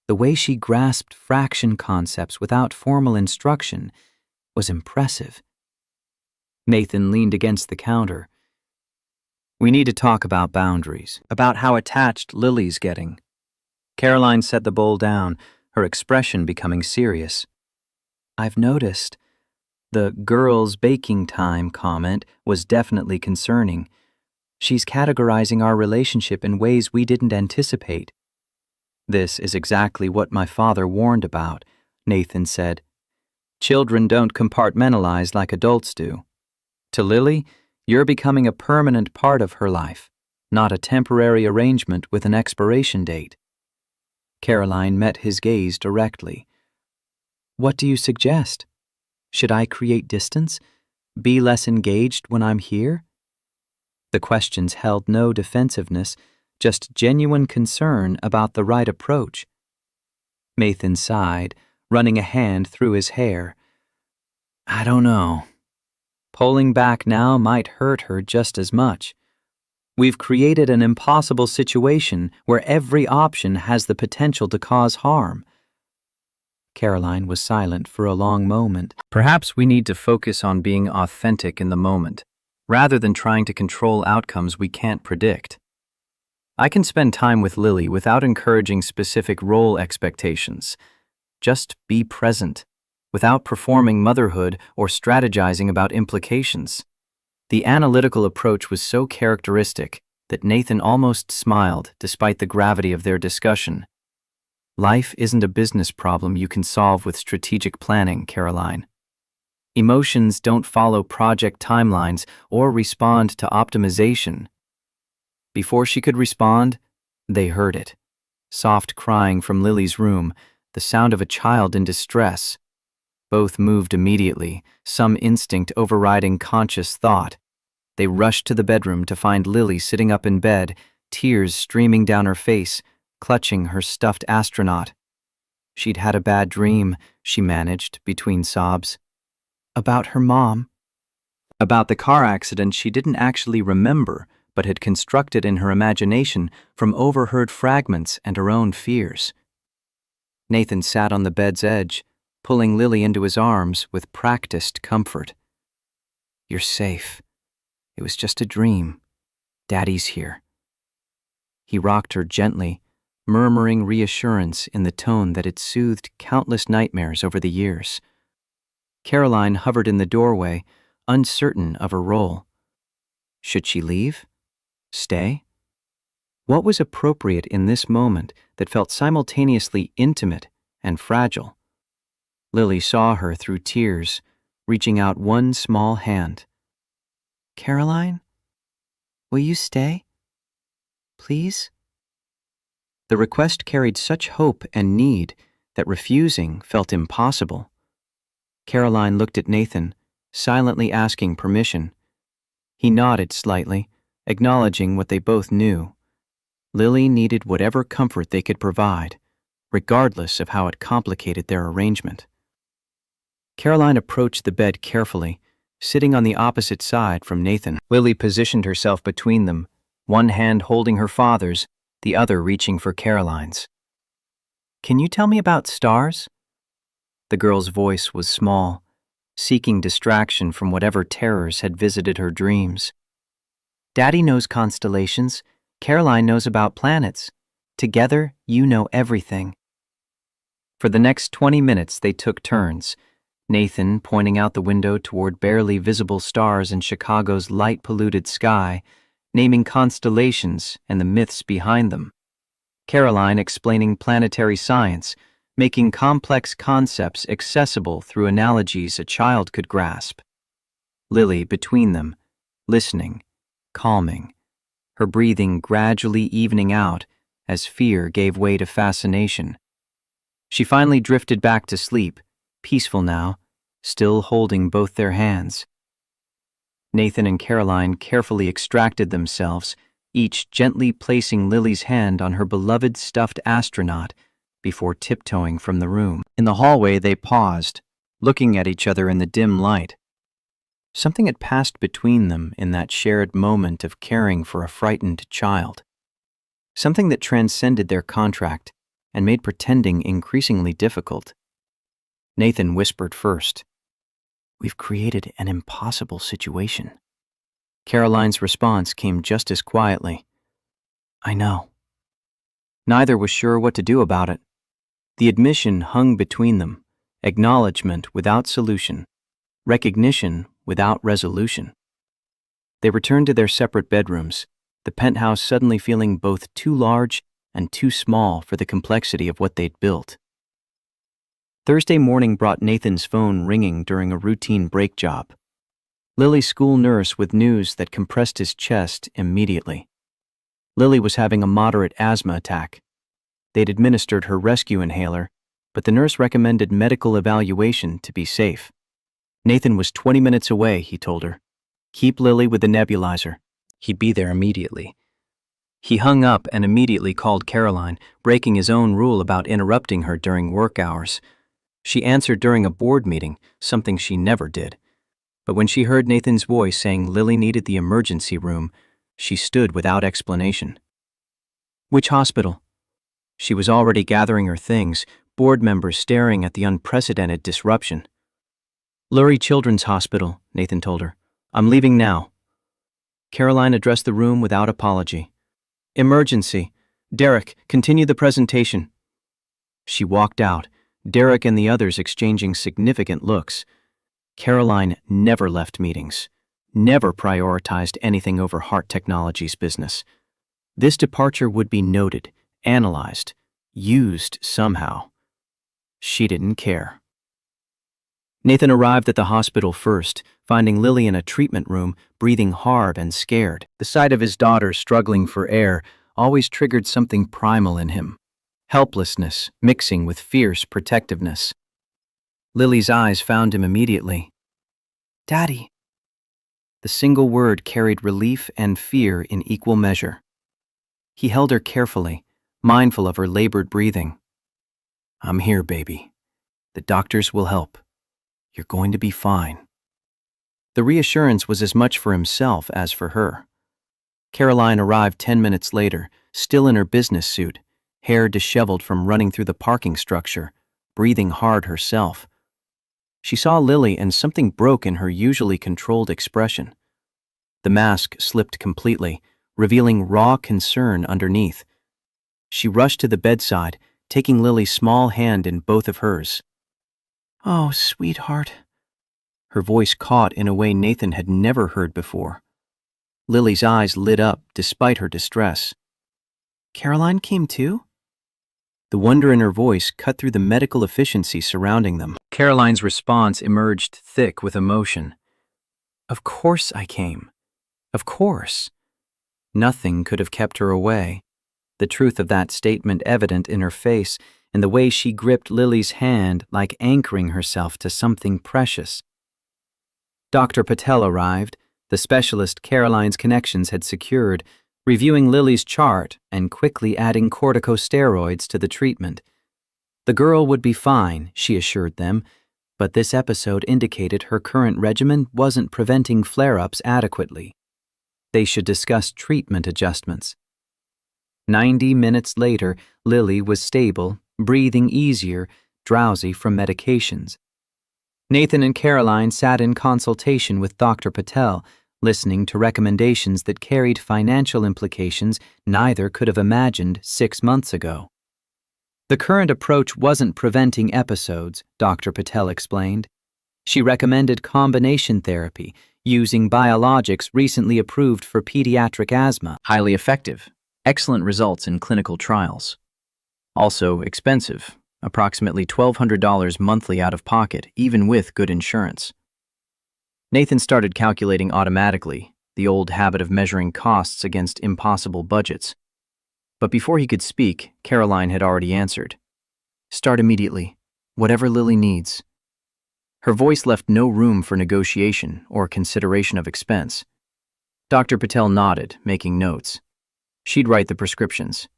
The way she grasped fraction concepts without formal instruction was impressive." Nathan leaned against the counter. "We need to talk about boundaries, about how attached Lily's getting." Caroline set the bowl down, her expression becoming serious. "I've noticed." The girls' baking time comment was definitely concerning. "She's categorizing our relationship in ways we didn't anticipate." "This is exactly what my father warned about," Nathan said. "Children don't compartmentalize like adults do. To Lily, you're becoming a permanent part of her life, not a temporary arrangement with an expiration date." Caroline met his gaze directly. "What do you suggest? Should I create distance? Be less engaged when I'm here?" The questions held no defensiveness, just genuine concern about the right approach. Nathan sighed, running a hand through his hair. "I don't know. Pulling back now might hurt her just as much. We've created an impossible situation where every option has the potential to cause harm." Caroline was silent for a long moment. "Perhaps we need to focus on being authentic in the moment, rather than trying to control outcomes we can't predict. I can spend time with Lily without encouraging specific role expectations. Just be present, without performing motherhood or strategizing about implications." The analytical approach was so characteristic that Nathan almost smiled despite the gravity of their discussion. "Life isn't a business problem you can solve with strategic planning, Caroline. Emotions don't follow project timelines or respond to optimization." Before she could respond, they heard it. Soft crying from Lily's room, the sound of a child in distress. Both moved immediately, some instinct overriding conscious thought. They rushed to the bedroom to find Lily sitting up in bed, tears streaming down her face, clutching her stuffed astronaut. She'd had a bad dream, she managed, between sobs. About her mom. About the car accident she didn't actually remember, but had constructed in her imagination from overheard fragments and her own fears. Nathan sat on the bed's edge, pulling Lily into his arms with practiced comfort. "You're safe. It was just a dream. Daddy's here." He rocked her gently, murmuring reassurance in the tone that had soothed countless nightmares over the years. Caroline hovered in the doorway, uncertain of her role. Should she leave? Stay? What was appropriate in this moment that felt simultaneously intimate and fragile? Lily saw her through tears, reaching out one small hand. "Caroline, will you stay? Please?" The request carried such hope and need that refusing felt impossible. Caroline looked at Nathan, silently asking permission. He nodded slightly, acknowledging what they both knew. Lily needed whatever comfort they could provide, regardless of how it complicated their arrangement. Caroline approached the bed carefully, sitting on the opposite side from Nathan. Lily positioned herself between them, one hand holding her father's, the other reaching for Caroline's. "Can you tell me about stars?" The girl's voice was small, seeking distraction from whatever terrors had visited her dreams. "Daddy knows constellations. Caroline knows about planets. Together, you know everything." For the next 20 minutes, they took turns, Nathan pointing out the window toward barely visible stars in Chicago's light-polluted sky, naming constellations and the myths behind them. Caroline explaining planetary science, making complex concepts accessible through analogies a child could grasp. Lily between them, listening, calming, her breathing gradually evening out as fear gave way to fascination. She finally drifted back to sleep, peaceful now, still holding both their hands. Nathan and Caroline carefully extracted themselves, each gently placing Lily's hand on her beloved stuffed astronaut before tiptoeing from the room. In the hallway, they paused, looking at each other in the dim light. Something had passed between them in that shared moment of caring for a frightened child. Something that transcended their contract and made pretending increasingly difficult. Nathan whispered first, "We've created an impossible situation." Caroline's response came just as quietly, "I know." Neither was sure what to do about it. The admission hung between them, acknowledgement without solution, recognition without resolution. They returned to their separate bedrooms, the penthouse suddenly feeling both too large and too small for the complexity of what they'd built. Thursday morning brought Nathan's phone ringing during a routine brake job. Lily's school nurse with news that compressed his chest immediately. Lily was having a moderate asthma attack. They'd administered her rescue inhaler, but the nurse recommended medical evaluation to be safe. Nathan was 20 minutes away, he told her. Keep Lily with the nebulizer. He'd be there immediately. He hung up and immediately called Caroline, breaking his own rule about interrupting her during work hours. She answered during a board meeting, something she never did. But when she heard Nathan's voice saying Lily needed the emergency room, she stood without explanation. "Which hospital?" She was already gathering her things, board members staring at the unprecedented disruption. "Lurie Children's Hospital," Nathan told her. "I'm leaving now." Caroline addressed the room without apology. "Emergency. Derek, continue the presentation." She walked out, Derek and the others exchanging significant looks. Caroline never left meetings, never prioritized anything over Heart Technologies' business. This departure would be noted, analyzed, used somehow. She didn't care. Nathan arrived at the hospital first, finding Lily in a treatment room, breathing hard and scared. The sight of his daughter struggling for air always triggered something primal in him. Helplessness mixing with fierce protectiveness. Lily's eyes found him immediately. "Daddy." The single word carried relief and fear in equal measure. He held her carefully, mindful of her labored breathing. "I'm here, baby. The doctors will help. You're going to be fine." The reassurance was as much for himself as for her. Caroline arrived 10 minutes later, still in her business suit, hair disheveled from running through the parking structure, breathing hard herself. She saw Lily and something broke in her usually controlled expression. The mask slipped completely, revealing raw concern underneath. She rushed to the bedside, taking Lily's small hand in both of hers. "Oh, sweetheart." Her voice caught in a way Nathan had never heard before. Lily's eyes lit up despite her distress. "Caroline came too?" The wonder in her voice cut through the medical efficiency surrounding them. Caroline's response emerged thick with emotion. "Of course I came. Of course." Nothing could have kept her away. The truth of that statement evident in her face and the way she gripped Lily's hand like anchoring herself to something precious. Dr. Patel arrived, the specialist Caroline's connections had secured, reviewing Lily's chart and quickly adding corticosteroids to the treatment. The girl would be fine, she assured them, But this episode indicated her current regimen wasn't preventing flare-ups adequately. They should discuss treatment adjustments. 90 minutes later, Lily was stable, breathing easier, drowsy from medications. Nathan and Caroline sat in consultation with Dr. Patel, listening to recommendations that carried financial implications neither could have imagined 6 months ago. The current approach wasn't preventing episodes, Dr. Patel explained. She recommended combination therapy, using biologics recently approved for pediatric asthma. Highly effective. Excellent results in clinical trials. Also expensive, approximately $1,200 monthly out of pocket, even with good insurance. Nathan started calculating automatically, the old habit of measuring costs against impossible budgets. But before he could speak, Caroline had already answered. Start immediately, whatever Lily needs. Her voice left no room for negotiation or consideration of expense. Dr. Patel nodded, making notes. She'd write the prescriptions.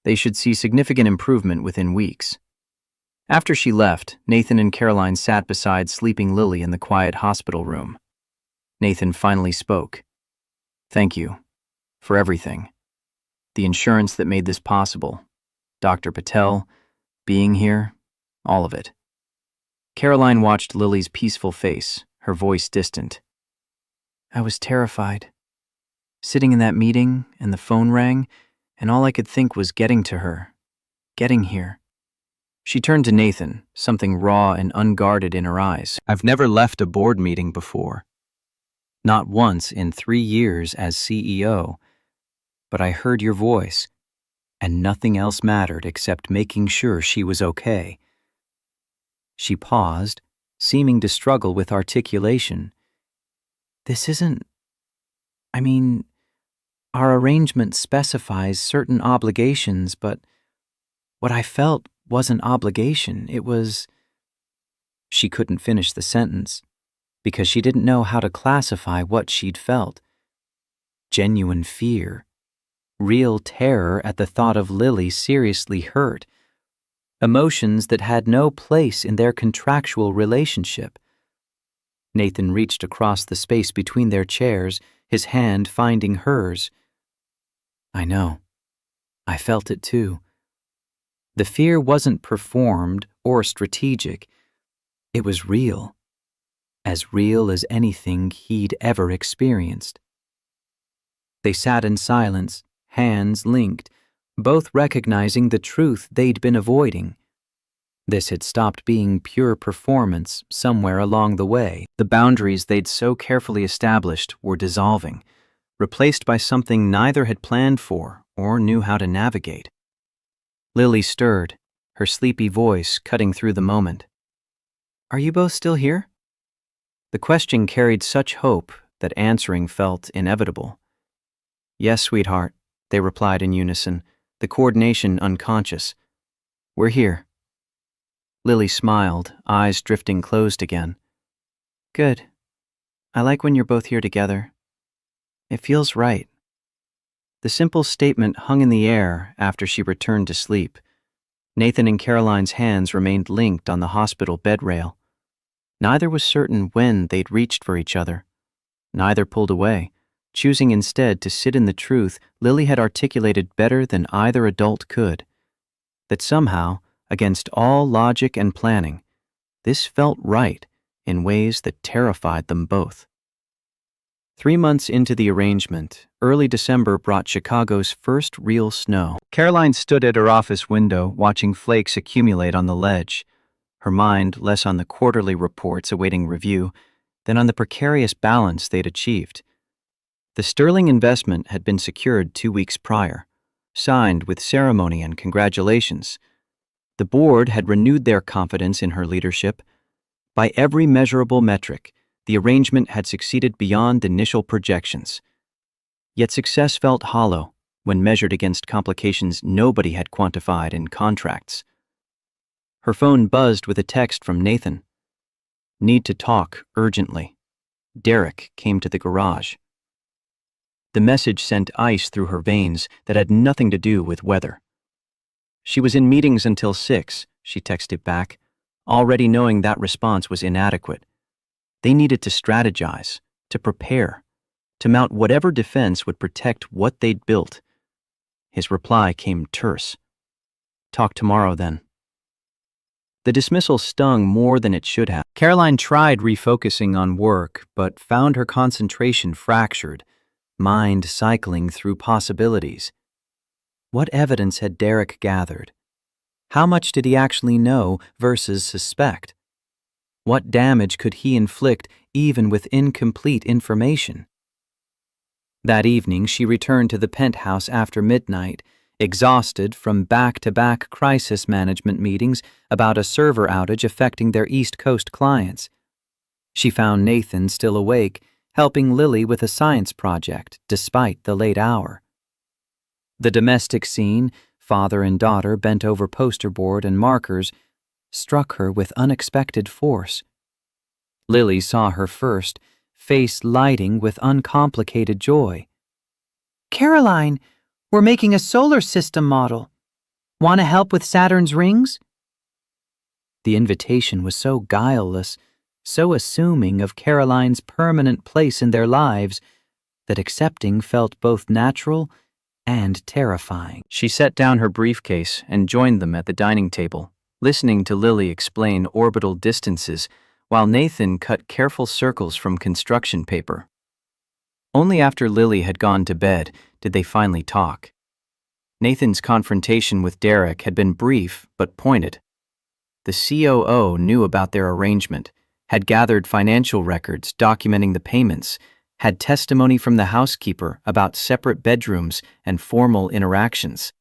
They should see significant improvement within weeks. After she left, Nathan and Caroline sat beside sleeping Lily in the quiet hospital room. Nathan finally spoke. Thank you for everything. The insurance that made this possible, Dr. Patel, being here, all of it. Caroline watched Lily's peaceful face, her voice distant. I was terrified. Sitting in that meeting, and the phone rang, and all I could think was getting to her, getting here. She turned to Nathan, something raw and unguarded in her eyes. I've never left a board meeting before. Not once in 3 years as CEO. But I heard your voice, and nothing else mattered except making sure she was okay. She paused, seeming to struggle with articulation. This isn't... our arrangement specifies certain obligations, but what I felt wasn't obligation, it was... She couldn't finish the sentence, because she didn't know how to classify what she'd felt. Genuine fear. Real terror at the thought of Lily seriously hurt. Emotions that had no place in their contractual relationship. Nathan reached across the space between their chairs, his hand finding hers. I know. I felt it too. The fear wasn't performed or strategic. It was real. As real as anything he'd ever experienced. They sat in silence, hands linked, both recognizing the truth they'd been avoiding. This had stopped being pure performance somewhere along the way. The boundaries they'd so carefully established were dissolving, replaced by something neither had planned for or knew how to navigate. Lily stirred, her sleepy voice cutting through the moment. Are you both still here? The question carried such hope that answering felt inevitable. Yes, sweetheart, they replied in unison, the coordination unconscious. We're here. Lily smiled, eyes drifting closed again. Good. I like when you're both here together. It feels right. The simple statement hung in the air after she returned to sleep. Nathan and Caroline's hands remained linked on the hospital bed rail. Neither was certain when they'd reached for each other. Neither pulled away, choosing instead to sit in the truth Lily had articulated better than either adult could. That somehow, against all logic and planning, this felt right in ways that terrified them both. 3 months into the arrangement, early December brought Chicago's first real snow. Caroline stood at her office window watching flakes accumulate on the ledge, her mind less on the quarterly reports awaiting review than on the precarious balance they'd achieved. The sterling investment had been secured 2 weeks prior, signed with ceremony and congratulations. The board had renewed their confidence in her leadership. By every measurable metric, the arrangement had succeeded beyond initial projections. Yet success felt hollow when measured against complications nobody had quantified in contracts. Her phone buzzed with a text from Nathan. Need to talk urgently. Derek came to the garage. The message sent ice through her veins that had nothing to do with weather. She was in meetings until 6, she texted back. already knowing that response was inadequate. They needed to strategize, to prepare, to mount whatever defense would protect what they'd built. His reply came terse. "Talk tomorrow, then." The dismissal stung more than it should have. Caroline tried refocusing on work, but found her concentration fractured, mind cycling through possibilities. What evidence had Derek gathered? How much did he actually know versus suspect? What damage could he inflict even with incomplete information? That evening, she returned to the penthouse after midnight, exhausted from back-to-back crisis management meetings about a server outage affecting their East Coast clients. She found Nathan still awake, helping Lily with a science project despite the late hour. The domestic scene, father and daughter bent over poster board and markers, struck her with unexpected force. Lily saw her first, face lighting with uncomplicated joy. "Caroline, we're making a solar system model. Want to help with Saturn's rings?" The invitation was so guileless, so assuming of Caroline's permanent place in their lives, that accepting felt both natural and terrifying. She set down her briefcase and joined them at the dining table, listening to Lily explain orbital distances while Nathan cut careful circles from construction paper. Only after Lily had gone to bed did they finally talk. Nathan's confrontation with Derek had been brief but pointed. The COO knew about their arrangement, had gathered financial records documenting the payments, had testimony from the housekeeper about separate bedrooms and formal interactions.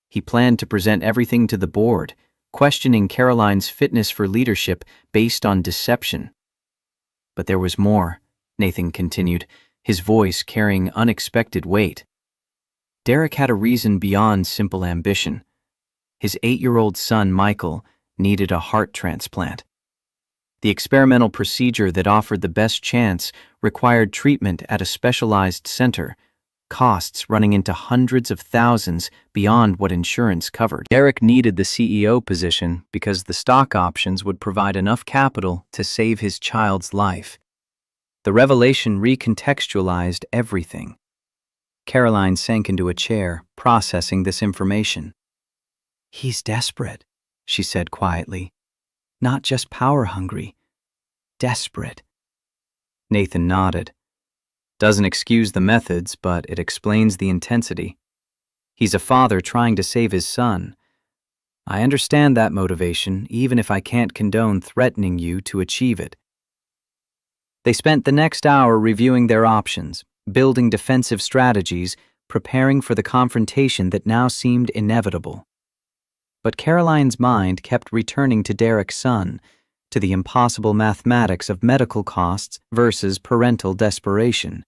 He planned to present everything to the board, questioning Caroline's fitness for leadership based on deception. But there was more, Nathan continued, his voice carrying unexpected weight. Derek had a reason beyond simple ambition. His 8-year-old son, Michael, needed a heart transplant. The experimental procedure that offered the best chance required treatment at a specialized center, costs running into hundreds of thousands beyond what insurance covered. Derek needed the CEO position because the stock options would provide enough capital to save his child's life. The revelation recontextualized everything. Caroline sank into a chair, processing this information. "He's desperate," she said quietly. "Not just power-hungry. Desperate." Nathan nodded. "Doesn't excuse the methods, but it explains the intensity. He's a father trying to save his son. I understand that motivation, even if I can't condone threatening you to achieve it." They spent the next hour reviewing their options, building defensive strategies, preparing for the confrontation that now seemed inevitable. But Caroline's mind kept returning to Derek's son, to the impossible mathematics of medical costs versus parental desperation.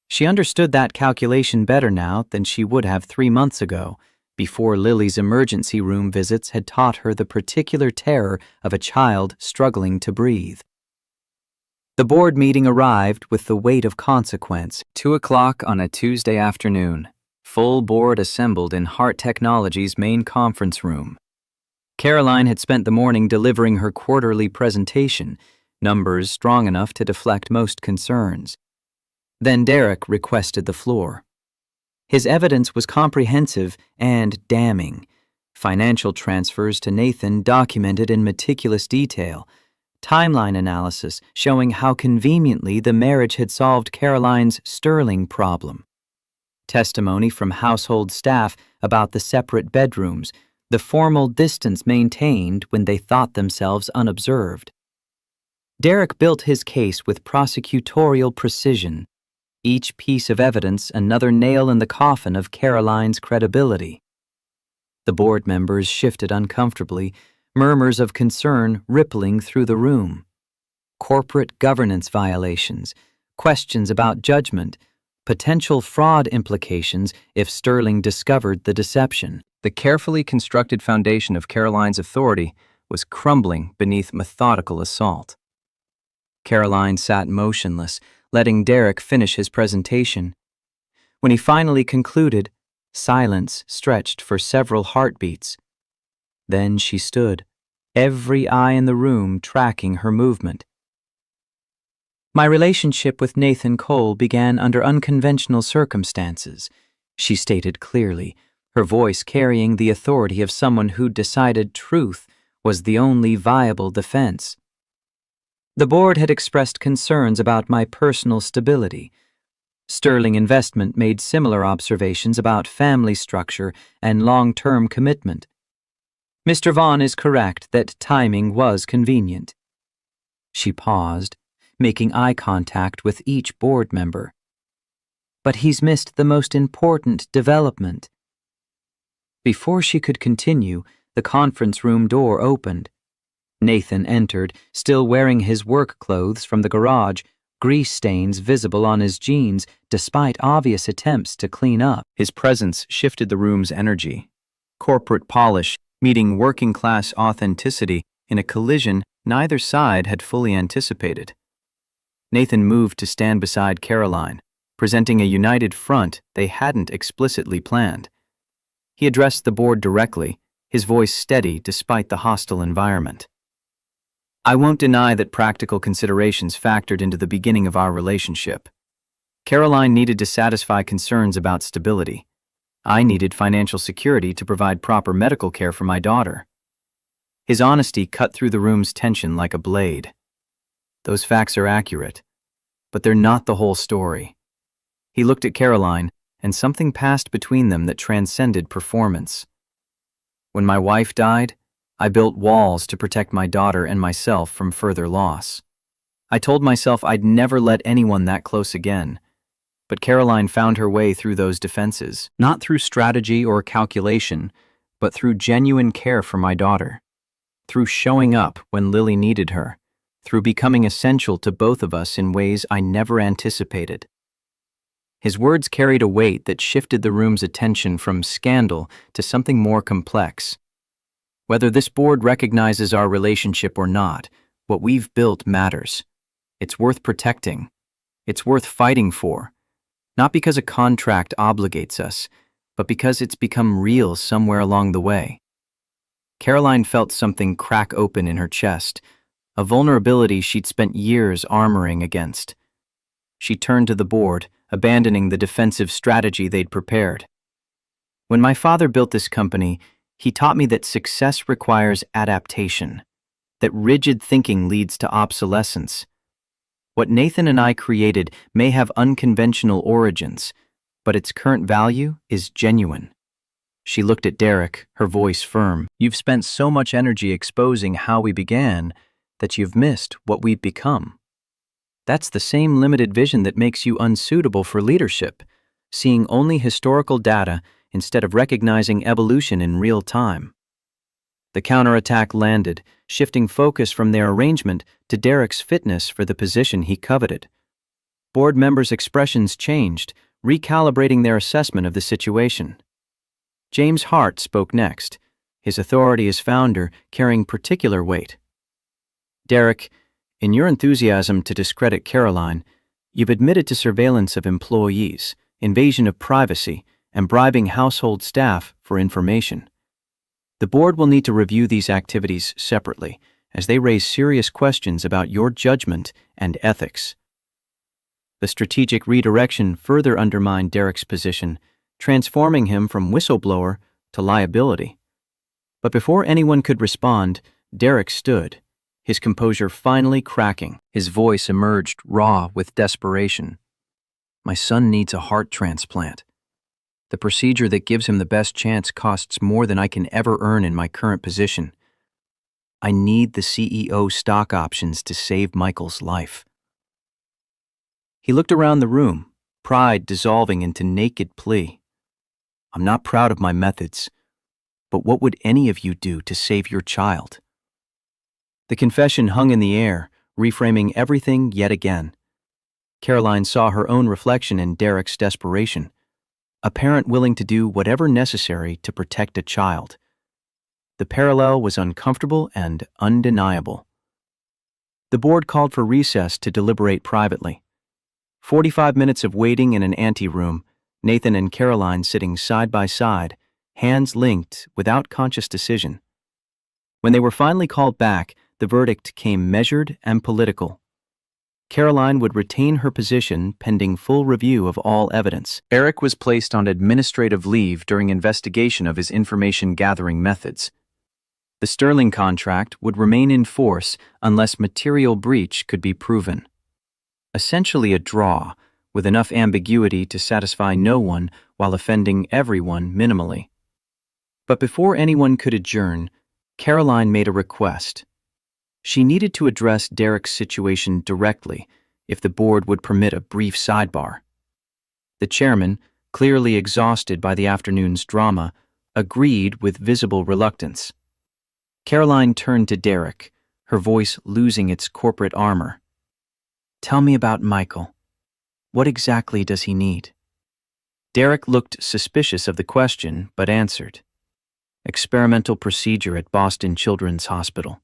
She understood that calculation better now than she would have 3 months ago, before Lily's emergency room visits had taught her the particular terror of a child struggling to breathe. The board meeting arrived with the weight of consequence. 2:00 on a Tuesday afternoon. Full board assembled in Heart Technology's main conference room. Caroline had spent the morning delivering her quarterly presentation, numbers strong enough to deflect most concerns. Then Derek requested the floor. His evidence was comprehensive and damning. Financial transfers to Nathan documented in meticulous detail, timeline analysis showing how conveniently the marriage had solved Caroline's sterling problem. Testimony from household staff about the separate bedrooms, the formal distance maintained when they thought themselves unobserved. Derek built his case with prosecutorial precision, each piece of evidence another nail in the coffin of Caroline's credibility. The board members shifted uncomfortably, murmurs of concern rippling through the room. Corporate governance violations, questions about judgment, potential fraud implications if Sterling discovered the deception. The carefully constructed foundation of Caroline's authority was crumbling beneath methodical assault. Caroline sat motionless, letting Derek finish his presentation. When he finally concluded, silence stretched for several heartbeats. Then she stood, every eye in the room tracking her movement. My relationship with Nathan Cole began under unconventional circumstances, she stated clearly, her voice carrying the authority of someone who decided truth was the only viable defense. The board had expressed concerns about my personal stability. Sterling Investment made similar observations about family structure and long-term commitment. Mr. Vaughn is correct that timing was convenient. She paused, making eye contact with each board member. But he's missed the most important development. Before she could continue, the conference room door opened. Nathan entered, still wearing his work clothes from the garage, grease stains visible on his jeans despite obvious attempts to clean up. His presence shifted the room's energy. Corporate polish meeting working-class authenticity in a collision neither side had fully anticipated. Nathan moved to stand beside Caroline, presenting a united front they hadn't explicitly planned. He addressed the board directly, his voice steady despite the hostile environment. I won't deny that practical considerations factored into the beginning of our relationship. Caroline needed to satisfy concerns about stability. I needed financial security to provide proper medical care for my daughter. His honesty cut through the room's tension like a blade. Those facts are accurate, but they're not the whole story. He looked at Caroline, and something passed between them that transcended performance. When my wife died, I built walls to protect my daughter and myself from further loss. I told myself I'd never let anyone that close again, but Caroline found her way through those defenses, not through strategy or calculation, but through genuine care for my daughter, through showing up when Lily needed her, through becoming essential to both of us in ways I never anticipated. His words carried a weight that shifted the room's attention from scandal to something more complex. Whether this board recognizes our relationship or not, what we've built matters. It's worth protecting. It's worth fighting for. Not because a contract obligates us, but because it's become real somewhere along the way. Caroline felt something crack open in her chest, a vulnerability she'd spent years armoring against. She turned to the board, abandoning the defensive strategy they'd prepared. When my father built this company, he taught me that success requires adaptation, that rigid thinking leads to obsolescence. What Nathan and I created may have unconventional origins, but its current value is genuine. She looked at Derek, her voice firm. You've spent so much energy exposing how we began that you've missed what we've become. That's the same limited vision that makes you unsuitable for leadership, seeing only historical data instead of recognizing evolution in real time. The counterattack landed, shifting focus from their arrangement to Derek's fitness for the position he coveted. Board members' expressions changed, recalibrating their assessment of the situation. James Hart spoke next, his authority as founder carrying particular weight. Derek, in your enthusiasm to discredit Caroline, you've admitted to surveillance of employees, invasion of privacy, and bribing household staff for information. The board will need to review these activities separately, as they raise serious questions about your judgment and ethics. The strategic redirection further undermined Derek's position, transforming him from whistleblower to liability. But before anyone could respond, Derek stood, his composure finally cracking. His voice emerged raw with desperation. My son needs a heart transplant. The procedure that gives him the best chance costs more than I can ever earn in my current position. I need the CEO stock options to save Michael's life. He looked around the room, pride dissolving into naked plea. I'm not proud of my methods, but what would any of you do to save your child? The confession hung in the air, reframing everything yet again. Caroline saw her own reflection in Derek's desperation. A parent willing to do whatever necessary to protect a child. The parallel was uncomfortable and undeniable. The board called for recess to deliberate privately. 45 minutes of waiting in an anteroom, Nathan and Caroline sitting side by side, hands linked without conscious decision. When they were finally called back, the verdict came measured and political. Caroline would retain her position pending full review of all evidence. Eric was placed on administrative leave during investigation of his information-gathering methods. The Sterling contract would remain in force unless material breach could be proven. Essentially a draw, with enough ambiguity to satisfy no one while offending everyone minimally. But before anyone could adjourn, Caroline made a request. She needed to address Derek's situation directly if the board would permit a brief sidebar. The chairman, clearly exhausted by the afternoon's drama, agreed with visible reluctance. Caroline turned to Derek, her voice losing its corporate armor. "Tell me about Michael. What exactly does he need?" Derek looked suspicious of the question, but answered. "Experimental procedure at Boston Children's Hospital.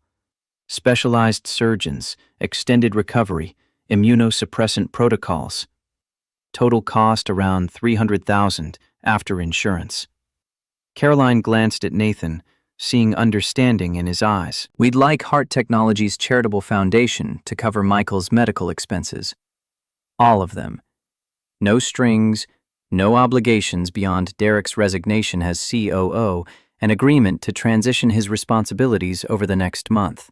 Specialized surgeons, extended recovery, immunosuppressant protocols. Total cost around $300,000 after insurance." Caroline glanced at Nathan, seeing understanding in his eyes. "We'd like Heart Technologies Charitable Foundation to cover Michael's medical expenses. All of them. No strings, no obligations beyond Derek's resignation as COO, an agreement to transition his responsibilities over the next month."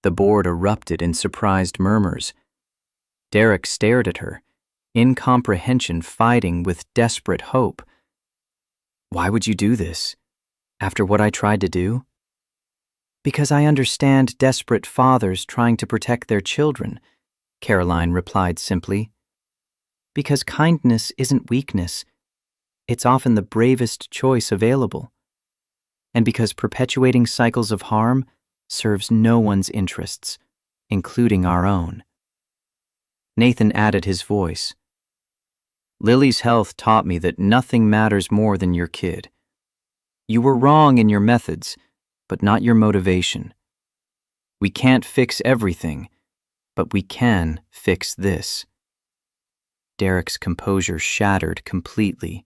The board erupted in surprised murmurs. Derek stared at her, incomprehension fighting with desperate hope. "Why would you do this? After what I tried to do?" "Because I understand desperate fathers trying to protect their children," Caroline replied simply. "Because kindness isn't weakness. It's often the bravest choice available. And because perpetuating cycles of harm serves no one's interests, including our own." Nathan added his voice. "Lily's health taught me that nothing matters more than your kid. You were wrong in your methods, but not your motivation. We can't fix everything, but we can fix this." Derek's composure shattered completely.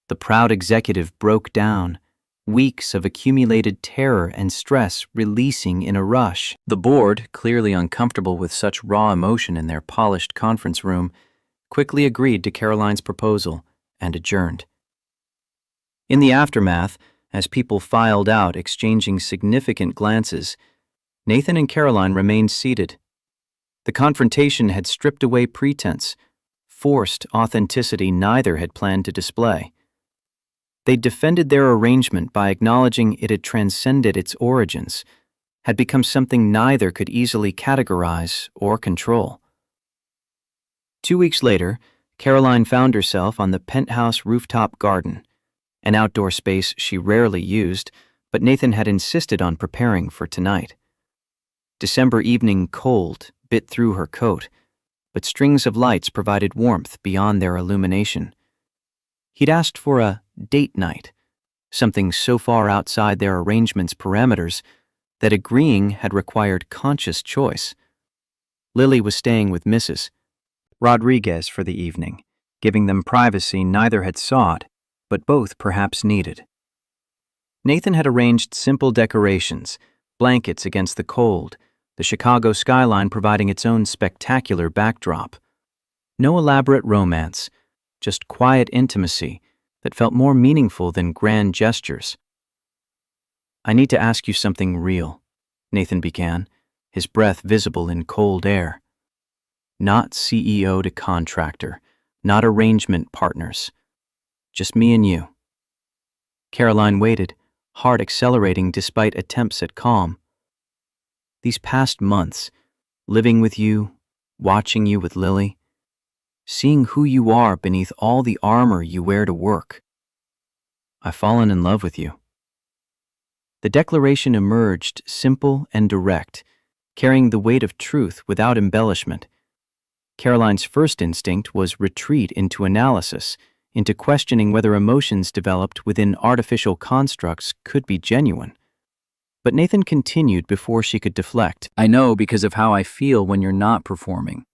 The proud executive broke down, weeks of accumulated terror and stress releasing in a rush. The board, clearly uncomfortable with such raw emotion in their polished conference room, quickly agreed to Caroline's proposal and adjourned. In the aftermath, as people filed out exchanging significant glances, Nathan and Caroline remained seated. The confrontation had stripped away pretense, forced authenticity neither had planned to display. They defended their arrangement by acknowledging it had transcended its origins, had become something neither could easily categorize or control. 2 weeks later, Caroline found herself on the penthouse rooftop garden, an outdoor space she rarely used, but Nathan had insisted on preparing for tonight. December evening cold bit through her coat, but strings of lights provided warmth beyond their illumination. He'd asked for a date night, something so far outside their arrangement's parameters that agreeing had required conscious choice. Lily was staying with Mrs. Rodriguez for the evening, giving them privacy neither had sought, but both perhaps needed. Nathan had arranged simple decorations, blankets against the cold, the Chicago skyline providing its own spectacular backdrop. No elaborate romance, just quiet intimacy that felt more meaningful than grand gestures. "I need to ask you something real," Nathan began, his breath visible in cold air. "Not CEO to contractor, not arrangement partners. Just me and you." Caroline waited, heart accelerating despite attempts at calm. "These past months, living with you, watching you with Lily, seeing who you are beneath all the armor you wear to work. I've fallen in love with you." The declaration emerged simple and direct, carrying the weight of truth without embellishment. Caroline's first instinct was retreat into analysis, into questioning whether emotions developed within artificial constructs could be genuine. But Nathan continued before she could deflect. "I know because of how I feel when you're not performing.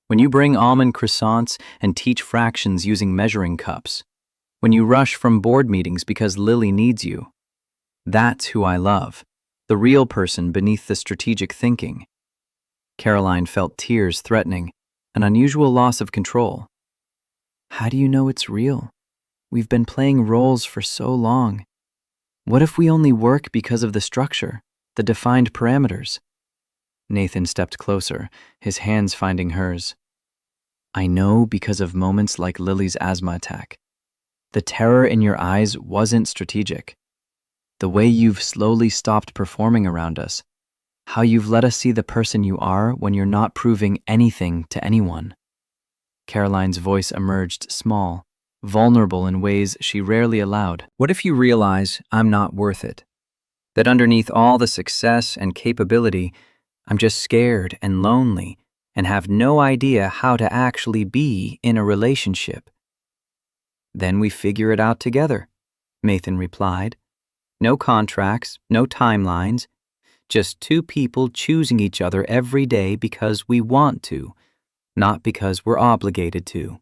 When you bring almond croissants and teach fractions using measuring cups. When you rush from board meetings because Lily needs you. That's who I love. the real person beneath the strategic thinking. Caroline felt tears threatening, an unusual loss of control. How do you know it's real? We've been playing roles for so long. What if we only work because of the structure, the defined parameters? Nathan stepped closer, his hands finding hers. I know because of moments like Lily's asthma attack. The terror in your eyes wasn't strategic. The way you've slowly stopped performing around us, how you've let us see the person you are when you're not proving anything to anyone. Caroline's voice emerged small, vulnerable in ways she rarely allowed. What if you realize I'm not worth it? That underneath all the success and capability, I'm just scared and lonely and have no idea how to actually be in a relationship. Then we figure it out together, Nathan replied. No contracts, no timelines, just two people choosing each other every day because we want to, not because we're obligated to.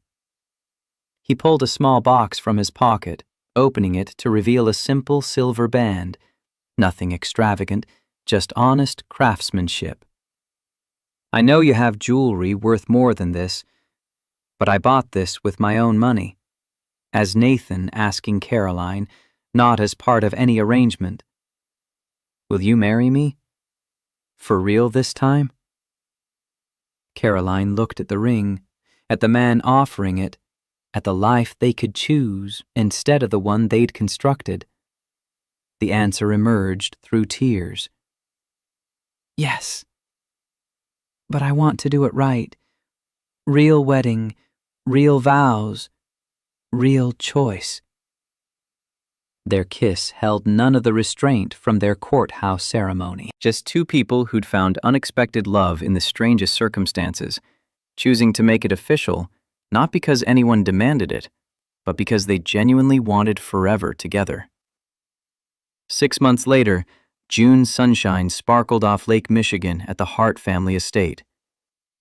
He pulled a small box from his pocket, opening it to reveal a simple silver band. Nothing extravagant, just honest craftsmanship. I know you have jewelry worth more than this, but I bought this with my own money. As Nathan asking Caroline, not as part of any arrangement. Will you marry me? For real this time? Caroline looked at the ring, at the man offering it, at the life they could choose instead of the one they'd constructed. The answer emerged through tears. Yes. But I want to do it right. Real wedding, real vows, real choice. Their kiss held none of the restraint from their courthouse ceremony. Just two people who'd found unexpected love in the strangest circumstances, choosing to make it official, not because anyone demanded it, but because they genuinely wanted forever together. 6 months later, June sunshine sparkled off Lake Michigan at the Hart family estate.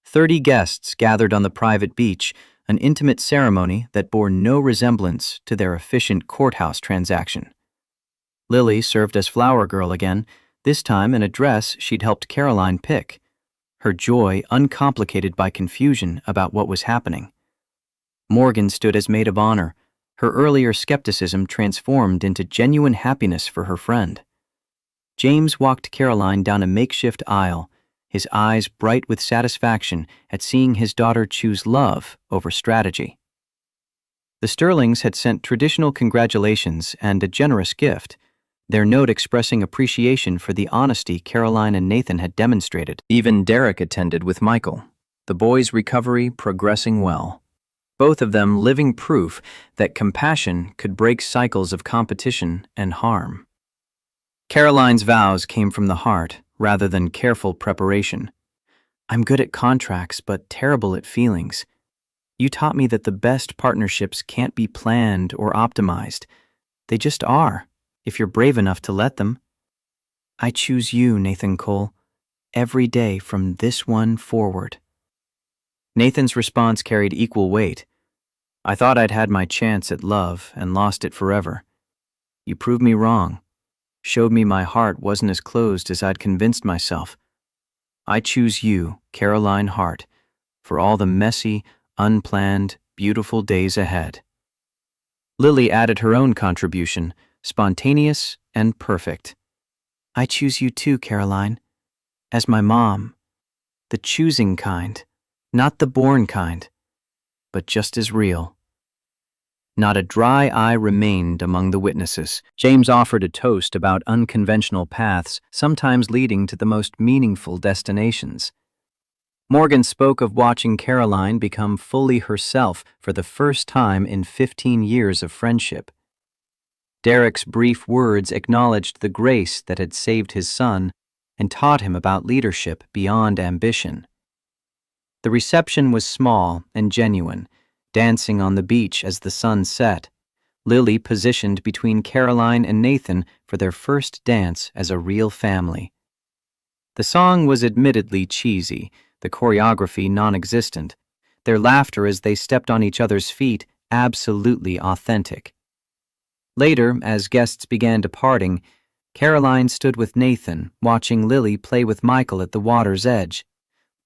30 guests gathered on the private beach, an intimate ceremony that bore no resemblance to their efficient courthouse transaction. Lily served as flower girl again, this time in a dress she'd helped Caroline pick, her joy uncomplicated by confusion about what was happening. Morgan stood as maid of honor, her earlier skepticism transformed into genuine happiness for her friend. James walked Caroline down a makeshift aisle, his eyes bright with satisfaction at seeing his daughter choose love over strategy. The Sterlings had sent traditional congratulations and a generous gift, their note expressing appreciation for the honesty Caroline and Nathan had demonstrated. Even Derek attended with Michael, the boy's recovery progressing well. Both of them living proof that compassion could break cycles of competition and harm. Caroline's vows came from the heart, rather than careful preparation. I'm good at contracts, but terrible at feelings. You taught me that the best partnerships can't be planned or optimized. They just are, if you're brave enough to let them. I choose you, Nathan Cole, every day from this one forward. Nathan's response carried equal weight. I thought I'd had my chance at love and lost it forever. You proved me wrong. Showed me my heart wasn't as closed as I'd convinced myself. I choose you, Caroline Hart, for all the messy, unplanned, beautiful days ahead. Lily added her own contribution, spontaneous and perfect. I choose you too, Caroline, as my mom, the choosing kind, not the born kind, but just as real. Not a dry eye remained among the witnesses. James offered a toast about unconventional paths, sometimes leading to the most meaningful destinations. Morgan spoke of watching Caroline become fully herself for the first time in 15 years of friendship. Derek's brief words acknowledged the grace that had saved his son and taught him about leadership beyond ambition. The reception was small and genuine, dancing on the beach as the sun set, Lily positioned between Caroline and Nathan for their first dance as a real family. The song was admittedly cheesy, the choreography non-existent, their laughter as they stepped on each other's feet absolutely authentic. Later, as guests began departing, Caroline stood with Nathan, watching Lily play with Michael at the water's edge,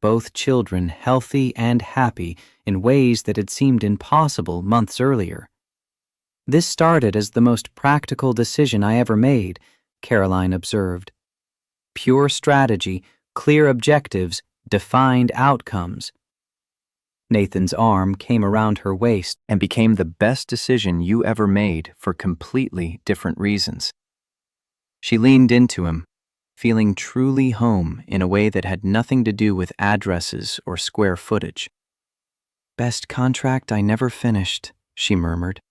both children healthy and happy in ways that had seemed impossible months earlier. This started as the most practical decision I ever made, Caroline observed. Pure strategy, clear objectives, defined outcomes. Nathan's arm came around her waist and became the best decision you ever made for completely different reasons. She leaned into him, feeling truly home in a way that had nothing to do with addresses or square footage. "Best contract I never finished," she murmured.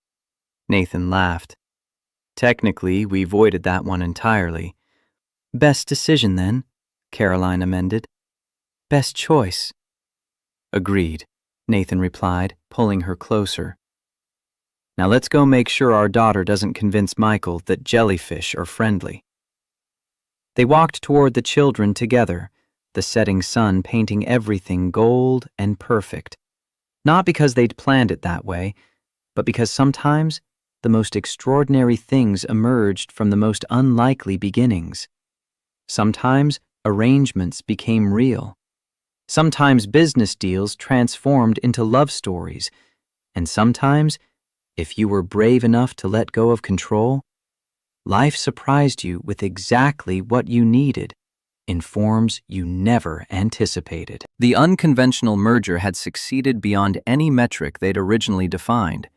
Nathan laughed. "Technically, we voided that one entirely." "Best decision, then," Caroline amended. "Best choice." "Agreed," Nathan replied, pulling her closer. "Now let's go make sure our daughter doesn't convince Michael that jellyfish are friendly." They walked toward the children together, the setting sun painting everything gold and perfect. Not because they'd planned it that way, but because sometimes the most extraordinary things emerged from the most unlikely beginnings. Sometimes arrangements became real. Sometimes business deals transformed into love stories. And sometimes, if you were brave enough to let go of control, life surprised you with exactly what you needed in forms you never anticipated. The unconventional merger had succeeded beyond any metric they'd originally defined.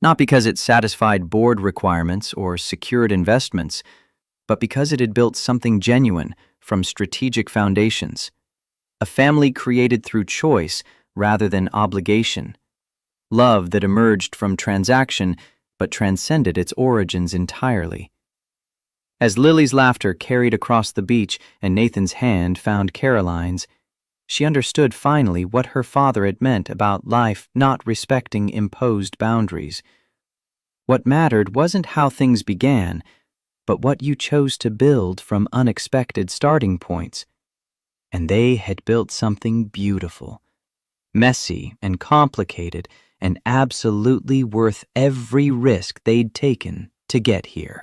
Not because it satisfied board requirements or secured investments, but because it had built something genuine from strategic foundations. A family created through choice rather than obligation. Love that emerged from transaction but transcended its origins entirely. As Lily's laughter carried across the beach and Nathan's hand found Caroline's, she understood finally what her father had meant about life not respecting imposed boundaries. What mattered wasn't how things began, but what you chose to build from unexpected starting points. And they had built something beautiful, messy and complicated, and absolutely worth every risk they'd taken to get here.